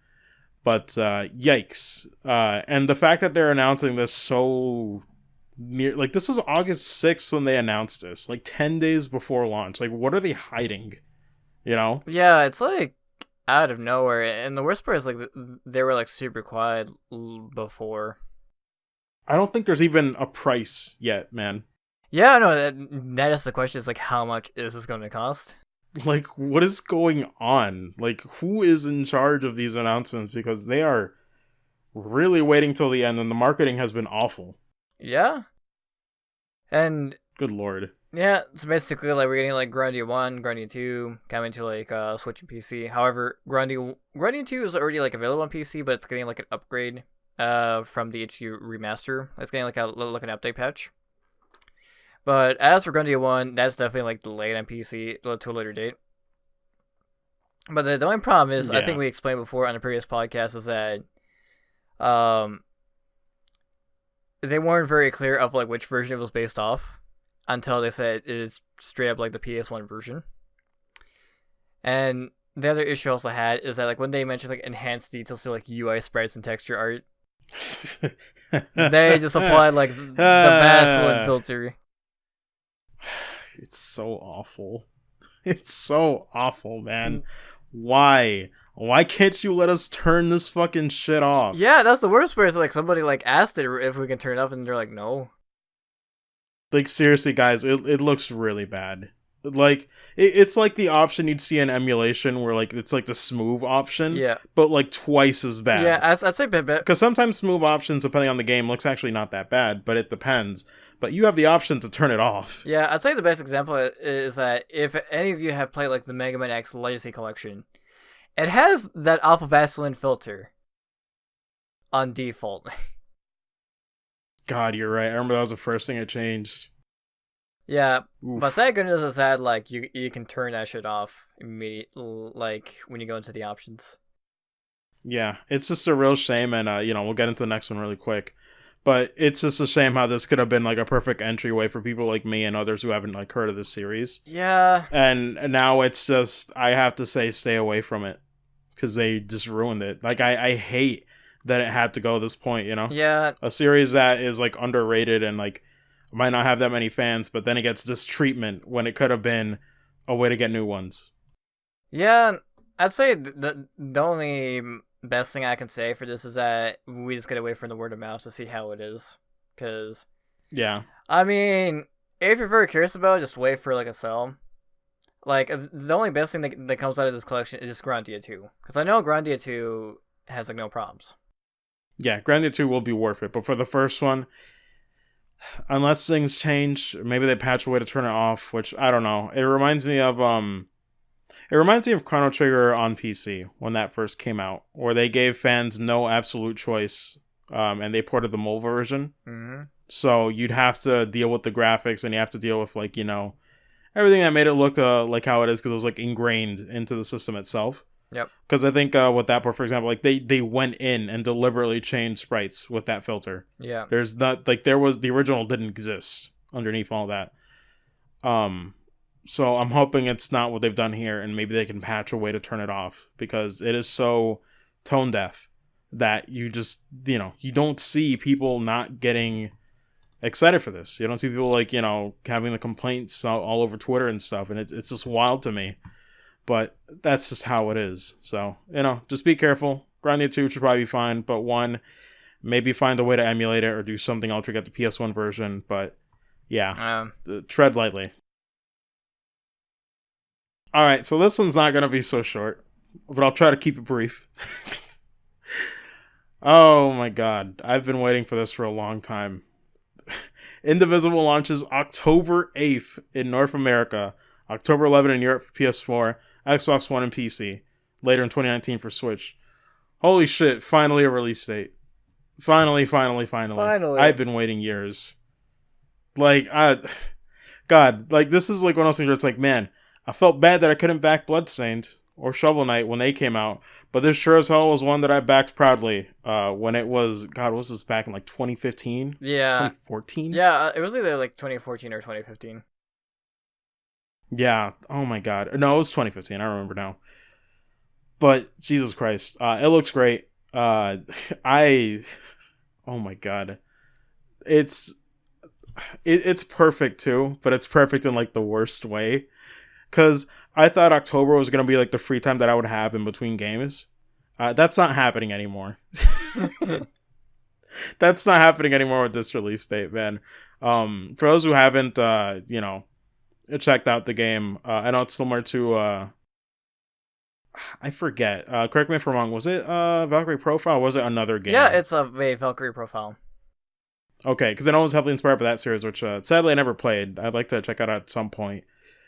But yikes. And the fact that they're announcing this so near, like, this was August 6th when they announced this, like 10 days before launch. Like, what are they hiding? You know? Yeah, it's like out of nowhere. And the worst part is like they were like super quiet before. I don't think there's even a price yet, man. Yeah, no, that is the question, is like, how much is this going to cost? Like, what is going on? Like, who is in charge of these announcements? Because they are really waiting till the end, and the marketing has been awful. Yeah. And good lord. Yeah, so basically, like, we're getting, like, Grandia 1, Grandia 2, coming to, like, Switch and PC. However, Grandia 2 is already, like, available on PC, but it's getting, like, an upgrade from the HD Remaster. It's getting, like, an update patch. But as for Grandia 1, that's definitely, like, delayed on PC to a later date. But the only problem is, I think we explained before on a previous podcast, is that they weren't very clear of, like, which version it was based off until they said it's straight up, like, the PS1 version. And the other issue I also had is that, like, when they mentioned, like, enhanced details to, like, UI sprites and texture art, they just applied, like, the Vaseline filter. It's so awful. It's so awful, man. Why? Why can't you let us turn this fucking shit off? Yeah, that's the worst part. Is like somebody like asked it if we can turn it off, and they're like, no. Like, seriously, guys, it looks really bad. Like, it's like the option you'd see in emulation where, like, it's like the smooth option. Yeah. But, like, twice as bad. Yeah, I'd say bit. Because sometimes smooth options, depending on the game, looks actually not that bad, but it depends. But you have the option to turn it off. Yeah, I'd say the best example is that if any of you have played, like, the Mega Man X Legacy Collection, it has that Alpha Vaseline filter on default. God, you're right. I remember that was the first thing I changed. Yeah, but Oof. thank goodness it's that like you can turn that shit off immediately, like when you go into the options. Yeah, it's just a real shame, and we'll get into the next one really quick. But it's just a shame how this could have been like a perfect entryway for people like me and others who haven't like heard of this series. Yeah, And now it's just I have to say stay away from it because they just ruined it. Like I hate that it had to go this point. yeah, A series that is like underrated and like might not have that many fans, but then it gets this treatment when it could have been a way to get new ones. yeah. I'd say the only best thing I can say for this is that we just gotta wait for the word of mouth to see how it is. Cause Yeah, I mean, if you're very curious about it, just wait for like a sell. Like the only best thing that comes out of this collection is just Grandia 2, because I know Grandia 2 has like no problems. yeah. Granted, 2 will be worth it, but for the first one, unless things change, maybe they patch a way to turn it off, which I don't know. It reminds me of Chrono Trigger on PC when that first came out, where they gave fans no absolute choice, and they ported the mobile version. Mm-hmm. So you'd have to deal with the graphics, and you have to deal with like everything that made it look like how it is because it was like ingrained into the system itself. Yep. Because I think with that part, for example, like they went in and deliberately changed sprites with that filter. Yeah. There's not like there was the original didn't exist underneath all that. Um, so I'm hoping it's not what they've done here, and maybe they can patch a way to turn it off because it is so tone deaf that you just you don't see people not getting excited for this. You don't see people like having the complaints all over Twitter and stuff, and it's just wild to me. But that's just how it is. So just be careful. Grandia 2 should probably be fine, but 1, maybe find a way to emulate it or do something else to get the PS1 version. But yeah, tread lightly. All right, so this one's not going to be so short, but I'll try to keep it brief. Oh my god, I've been waiting for this for a long time. Indivisible launches October 8th in North America, October 11th in Europe for PS4, Xbox One, and PC, later in 2019 for Switch. Holy shit, finally a release date. Finally. I've been waiting years. Like, God, like, this is like one of those things where it's like, man, I felt bad that I couldn't back Bloodstained or Shovel Knight when they came out, but this sure as hell was one that I backed proudly when it was, God, what was this back in like 2015? Yeah. 2014? Yeah, it was either like 2014 or 2015. Yeah, oh my god. No, it was 2015, I remember now. But, Jesus Christ, it looks great. I, oh my god. It's perfect too, but it's perfect in like the worst way. Because I thought October was going to be like the free time that I would have in between games. That's not happening anymore. That's not happening anymore with this release date, man. For those who haven't, checked out the game, I know it's similar to, I forget. Correct me if I'm wrong. Was it Valkyrie Profile? Or was it another game? Yeah, it's a Valkyrie Profile. Okay, because I know it was heavily inspired by that series, which sadly I never played. I'd like to check out at some point.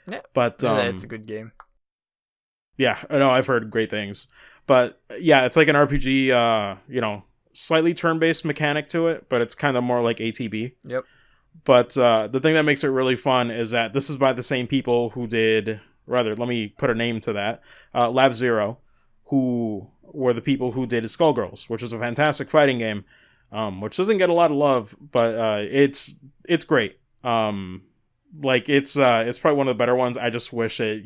Yeah, but it's a good game. Yeah, I know I've heard great things. But yeah, it's like an RPG, slightly turn-based mechanic to it, but it's kind of more like ATB. Yep. But the thing that makes it really fun is that this is by the same people who did, rather, let me put a name to that, Lab Zero, who were the people who did Skullgirls, which is a fantastic fighting game, which doesn't get a lot of love, but it's great. It's probably one of the better ones. I just wish it,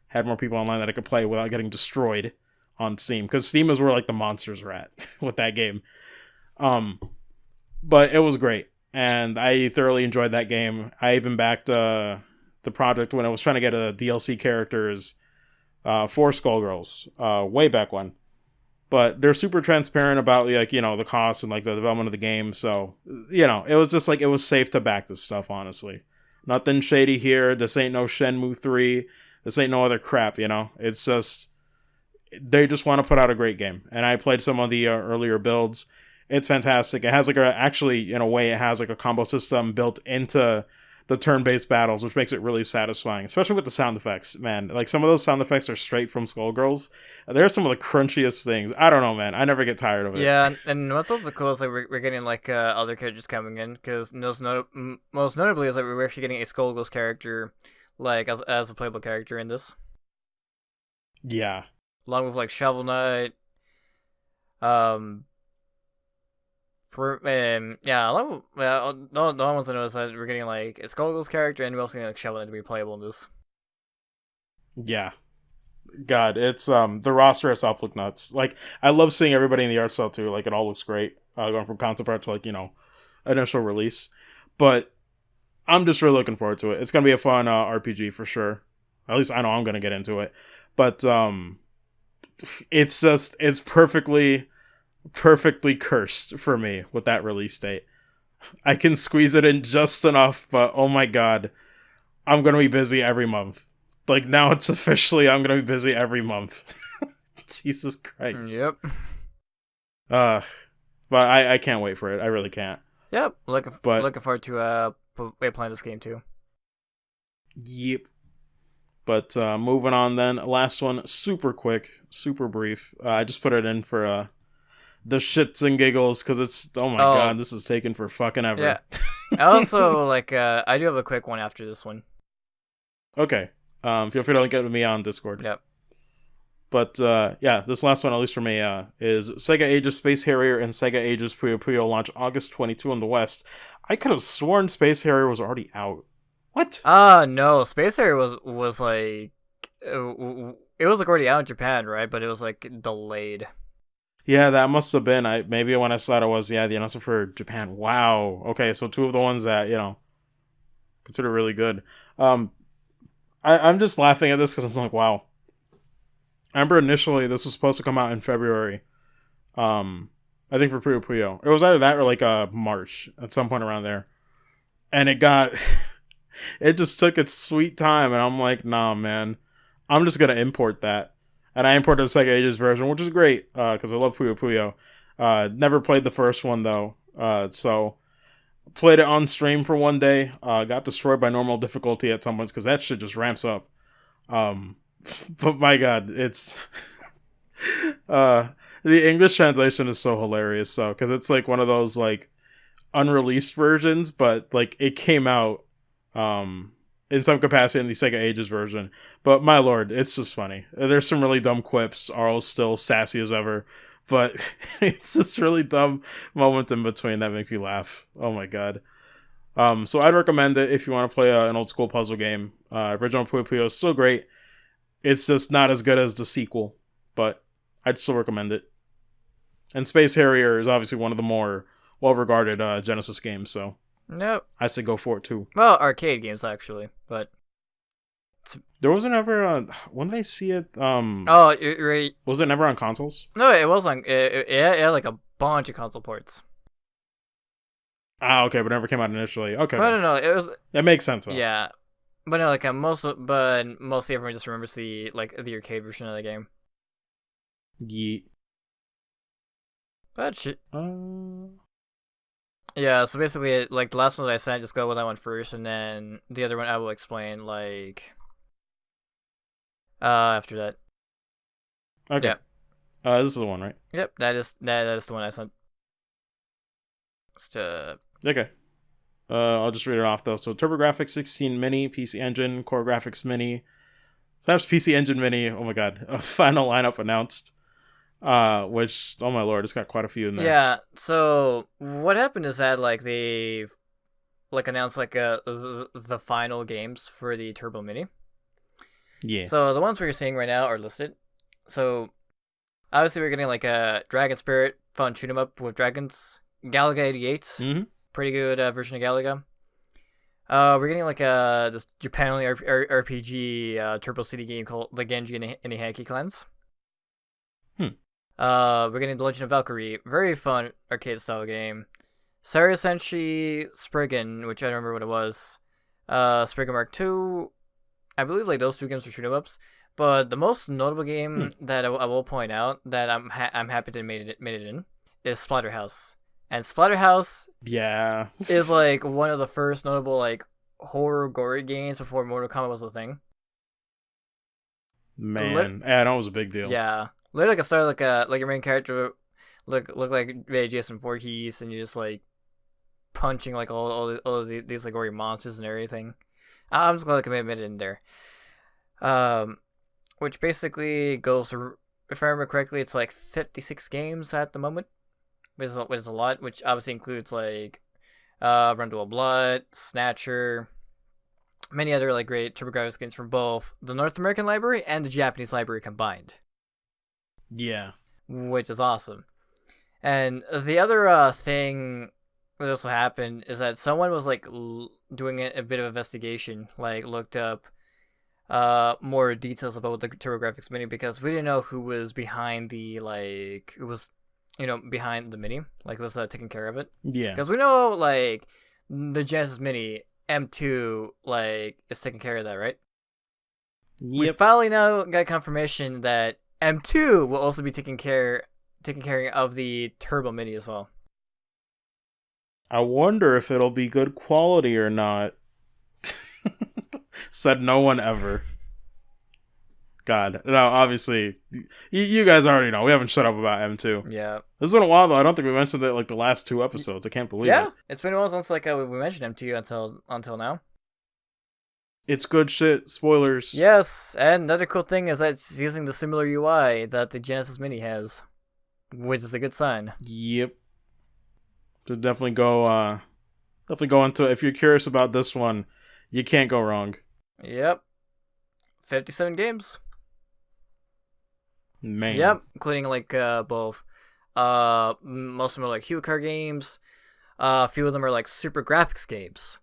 had more people online that I could play without getting destroyed on Steam, because Steam is where like the monsters are at with that game. But it was great, and I thoroughly enjoyed that game. I even backed the project when I was trying to get a DLC characters for Skullgirls way back when. But they're super transparent about like the cost and like the development of the game, so it was just like it was safe to back this stuff. Honestly, nothing shady here. This ain't no Shenmue 3. This ain't no other crap. It's just they just want to put out a great game. And I played some of the earlier builds. It's fantastic. It has like actually in a way it has like a combo system built into the turn-based battles, which makes it really satisfying, especially with the sound effects, man. Like, some of those sound effects are straight from Skullgirls. They're some of the crunchiest things. I don't know, man. I never get tired of it. Yeah, and what's also cool is like we're getting like other characters coming in, because most notably is that we're actually getting a Skullgirls character, like as a playable character in this. Yeah. Along with like Shovel Knight, um, along with, the only ones I know is that we're getting like a Skullgirls character, and we're also getting like Shovel Knight to be playable in this. Yeah. God, it's the roster itself look nuts. Like, I love seeing everybody in the art style too. Like, it all looks great. Going from concept art to, like, initial release. But I'm just really looking forward to it. It's gonna be a fun RPG for sure. At least I know I'm gonna get into it. But it's perfectly cursed for me with that release date. I can squeeze it in just enough, but oh my god, I'm gonna be busy every month. Like, now it's officially, I'm gonna be busy every month. Jesus Christ. Yep. But I can't wait for it. I really can't. Yep. Looking forward to playing this game too. Yep. But moving on then. Last one, super quick, super brief. I just put it in for the shits and giggles, because it's, oh my god, this is taking for fucking ever. Yeah. I also, I do have a quick one after this one. Okay. Feel free to link it with me on Discord. Yep. But yeah, this last one, at least for me, is Sega Age of Space Harrier and Sega Ages Puyo Puyo launch August 22 in the West. I could have sworn Space Harrier was already out. What? No, Space Harrier was like, it was like already out in Japan, right? But it was like delayed. Yeah, that must have been. Maybe when I saw it was, the announcement for Japan. Wow. Okay, so two of the ones that, consider really good. I'm just laughing at this because I'm like, wow. I remember initially this was supposed to come out in February. I think for Puyo Puyo. It was either that or like March, at some point around there. And it got it just took its sweet time, and I'm like, nah, man. I'm just gonna import that. And I imported the Sega Ages version, which is great, because I love Puyo Puyo. Never played the first one though. So played it on stream for one day. Got destroyed by normal difficulty at some points, because that shit just ramps up. But my god, it's the English translation is so hilarious. So, because it's like one of those like unreleased versions, but like it came out in some capacity in the Sega Ages version. But my lord, it's just funny. There's some really dumb quips. Arl's still sassy as ever, but it's just really dumb moments in between that make me laugh. Oh my god. So I'd recommend it if you want to play an old school puzzle game. Original Puyo Puyo is still great. It's just not as good as the sequel, but I'd still recommend it. And Space Harrier is obviously one of the more well-regarded Genesis games, so nope. I say go for it too. Well, arcade games actually, but there wasn't ever. When did I see it? you're right. Was it never on consoles? No, it was on. It had like a bunch of console ports. Ah, okay, but it never came out initially. Okay, no, it was. That makes sense. Though. Yeah, but no, mostly everyone just remembers the arcade version of the game. Yeet. But shit. Yeah, so basically, like, the last one that I sent, just go with that one first, and then the other one I will explain, after that. Okay. Yeah. This is the one, right? Yep, that is the one I sent. Okay. I'll just read it off, though. So, TurboGrafx 16 Mini, PC Engine, Core Graphics Mini. So that's PC Engine Mini. Oh my god. A final lineup announced. Which, oh my lord, it's got quite a few in there. Yeah, so what happened is that, they announced, the final games for the Turbo Mini. Yeah. So the ones we're seeing right now are listed. So, obviously we're getting, a Dragon Spirit, fun shoot 'em up with dragons. Galaga 88. Mm-hmm. Pretty good version of Galaga. We're getting, this Japan-only RPG Turbo City game called the Genji and the Haki Clans. We're getting The Legend of Valkyrie, very fun arcade style game. Sarah Senshi Spriggan, which I don't remember what it was. Spriggan Mark II. I believe those two games are shoot 'em ups. But the most notable game that I will point out that I'm happy to made it in is Splatterhouse. And Splatterhouse, yeah, is one of the first notable horror gory games before Mortal Kombat was a thing. Man, yeah, that was a big deal. Yeah, literally, like it started like your main character look like Jason Voorhees, and you're just like punching like all these like gory monsters and everything. I'm just glad I made it in there. Which basically goes, if I remember correctly, it's like 56 games at the moment, which is a lot. Which obviously includes like Run to a Blood, Snatcher, many other like great TurboGrafx games from both the North American library and the Japanese library combined. Yeah, which is awesome. And the other thing that also happened is that someone was like doing a bit of investigation, like looked up more details about the TurboGrafx Mini, because we didn't know who was behind who was behind the Mini, like who was taking care of it. Yeah, because we know like the Genesis Mini M2 like is taking care of that, right? Yep. We finally now got confirmation that M2 will also be taking care of the Turbo Mini as well. I wonder if it'll be good quality or not. Said no one ever. God, no, obviously, you guys already know. We haven't shut up about M2. Yeah. This has been a while, though. I don't think we mentioned it like the last 2 episodes. I can't believe it. It's been a while since like we mentioned M2 until now. It's good shit. Spoilers. Yes, and another cool thing is that it's using the similar UI that the Genesis Mini has, which is a good sign. Yep. So definitely go into it. If you're curious about this one, you can't go wrong. Yep. 57 games. Man. Yep, including like both most of them are like HuCard games. A few of them are like Super Graphics games,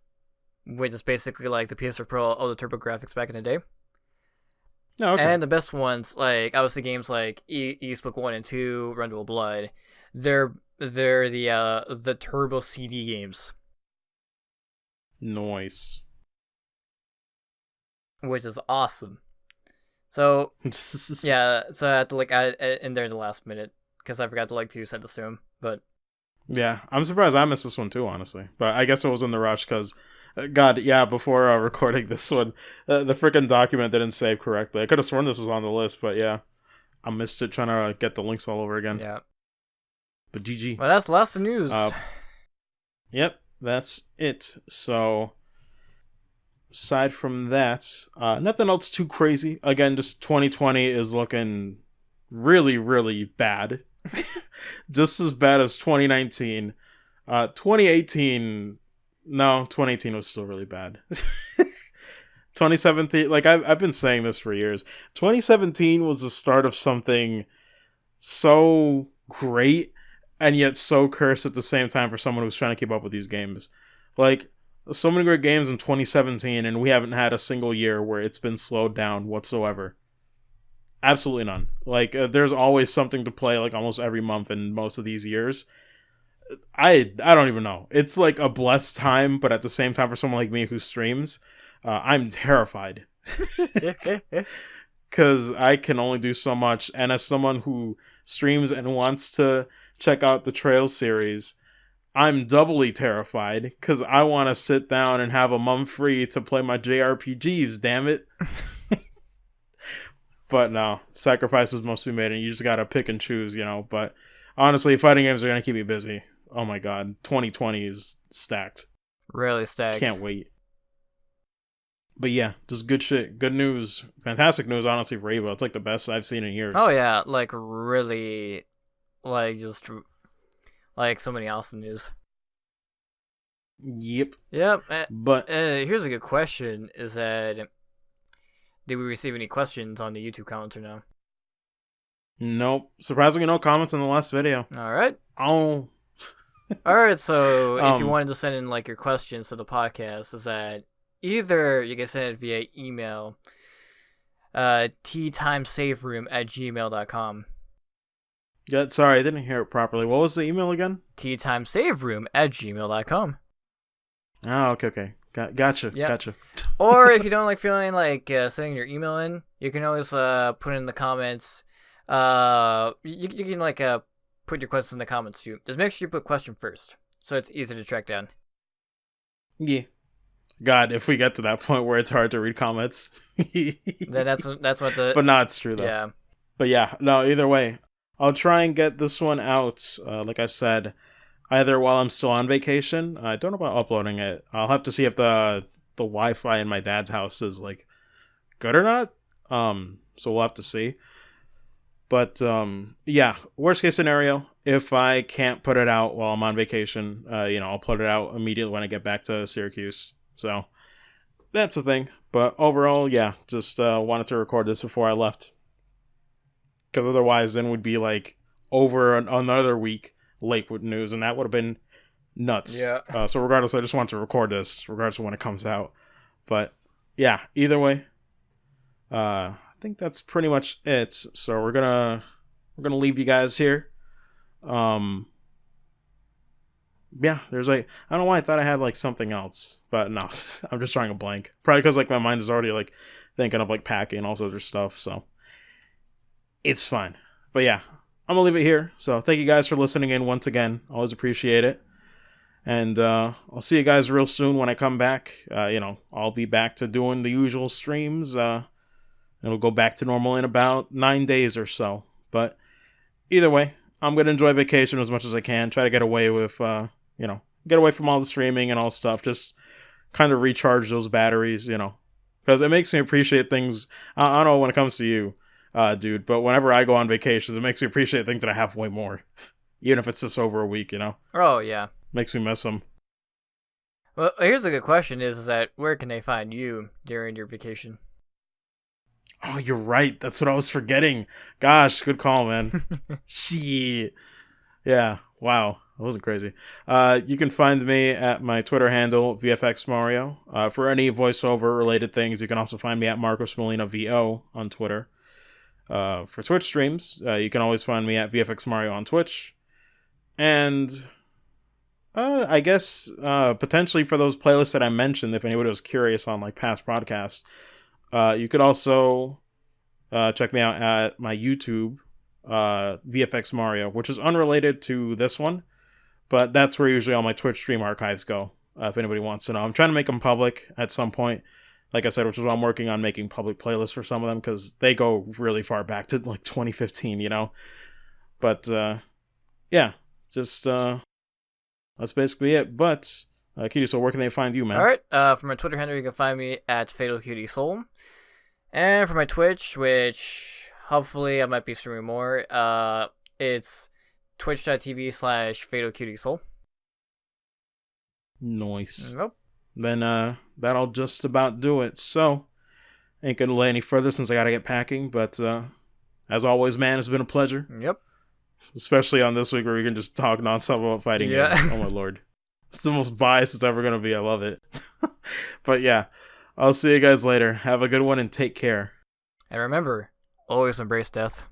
which is basically like the PS4 Pro of the TurboGrafx back in the day. Oh, okay. And the best ones, like obviously games like Eastbook 1 and 2, Run to a Blood, they're the Turbo CD games. Nice. Which is awesome. So yeah, so I had to like add it in there in the last minute because I forgot to like to send this to him. But yeah, I'm surprised I missed this one too, honestly. But I guess I was in the rush because, God, yeah, before recording this one, the freaking document didn't save correctly. I could have sworn this was on the list, but yeah, I missed it trying to get the links all over again. Yeah. But GG. Well, that's the last of news. Yep, that's it. So, aside from that, nothing else too crazy. Again, just 2020 is looking really, really bad. Just as bad as 2019. 2018, no, 2018 was still really bad. 2017, like I've been saying this for years. 2017 was the start of something so great and yet so cursed at the same time for someone who's trying to keep up with these games. Like, so many great games in 2017, and we haven't had a single year where it's been slowed down whatsoever. Absolutely none. Like, there's always something to play, like, almost every month in most of these years. I don't even know. It's, like, a blessed time, but at the same time, for someone like me who streams, I'm terrified. Because I can only do so much, and as someone who streams and wants to check out the Trails series, I'm doubly terrified because I want to sit down and have a month free to play my JRPGs, damn it. But no, sacrifices must be made and you just gotta pick and choose, you know. But honestly, fighting games are gonna keep me busy. Oh my god, 2020 is stacked. Really stacked. Can't wait. But yeah, just good shit. Good news. Fantastic news, honestly, for EVO. It's like the best I've seen in years. Oh yeah, like really, like just like so many awesome news. Yep. But here's a good question: is that did we receive any questions on the YouTube comments or no? Nope. Surprisingly, no comments in the last video. All right. Oh. All right. So if you wanted to send in like your questions to the podcast, is that either you can send it via email, teatimesaveroom@gmail.com. Yeah, sorry, I didn't hear it properly. What was the email again? teatimesaveroom@gmail.com. Oh, okay. Gotcha. Yep. Gotcha. Or if you don't like feeling like sending your email in, you can always put in the comments. You can like put your questions in the comments too. Just make sure you put question first, so it's easy to track down. Yeah. God, if we get to that point where it's hard to read comments. Then that's what the... But no, it's true, though. Yeah. But yeah, no, either way, I'll try and get this one out, like I said, either while I'm still on vacation. I don't know about uploading it. I'll have to see if the Wi-Fi in my dad's house is, like, good or not. So we'll have to see. But, yeah, worst case scenario, if I can't put it out while I'm on vacation, I'll put it out immediately when I get back to Syracuse. So that's the thing. But overall, yeah, just wanted to record this before I left. Because otherwise, then we'd be like over another week late with news, and that would have been nuts. Yeah. So regardless, I just want to record this, regardless of when it comes out. But yeah, either way, I think that's pretty much it. So we're gonna leave you guys here. Yeah, there's like, I don't know why I thought I had like something else, but no, I'm just drawing a blank. Probably because like my mind is already like thinking of like packing and all sorts of stuff. So it's fine. But yeah, I'm gonna leave it here. So thank you guys for listening in once again. Always appreciate it. And I'll see you guys real soon when I come back. I'll be back to doing the usual streams. It'll go back to normal in about 9 days or so. But either way, I'm gonna enjoy vacation as much as I can. Try to get away with, get away from all the streaming and all stuff. Just kind of recharge those batteries, because it makes me appreciate things. I don't know when it comes to you, dude, but whenever I go on vacations, it makes me appreciate things that I have way more, even if it's just over a week. Oh yeah, makes me miss them. Well, here's a good question: is that where can they find you during your vacation? Oh, you're right. That's what I was forgetting. Gosh, good call, man. Shit. Yeah. Wow. That wasn't crazy. You can find me at my Twitter handle, VFXMario. For any voiceover related things, you can also find me at Marcos Molina VO on Twitter. For Twitch streams, you can always find me at VFX Mario on Twitch. And I guess potentially for those playlists that I mentioned, if anybody was curious on like past podcasts, you could also check me out at my YouTube, VFX Mario, which is unrelated to this one, but that's where usually all my Twitch stream archives go, if anybody wants to know. I'm trying to make them public at some point, like I said, which is why I'm working on making public playlists for some of them, because they go really far back to like 2015, But, yeah, just, that's basically it. But, Cutie Soul, where can they find you, man? Alright, for my Twitter handle, you can find me at FatalCutieSoul. And for my Twitch, which hopefully I might be streaming more, it's twitch.tv/FatalCutieSoul. Nice. Nope. Then that'll just about do it. So, ain't gonna lay any further since I gotta get packing, but as always, man, it's been a pleasure. Yep. Especially on this week where we can just talk nonstop about fighting games. Oh my lord. It's the most biased it's ever gonna be. I love it. But yeah, I'll see you guys later. Have a good one and take care. And remember, always embrace death.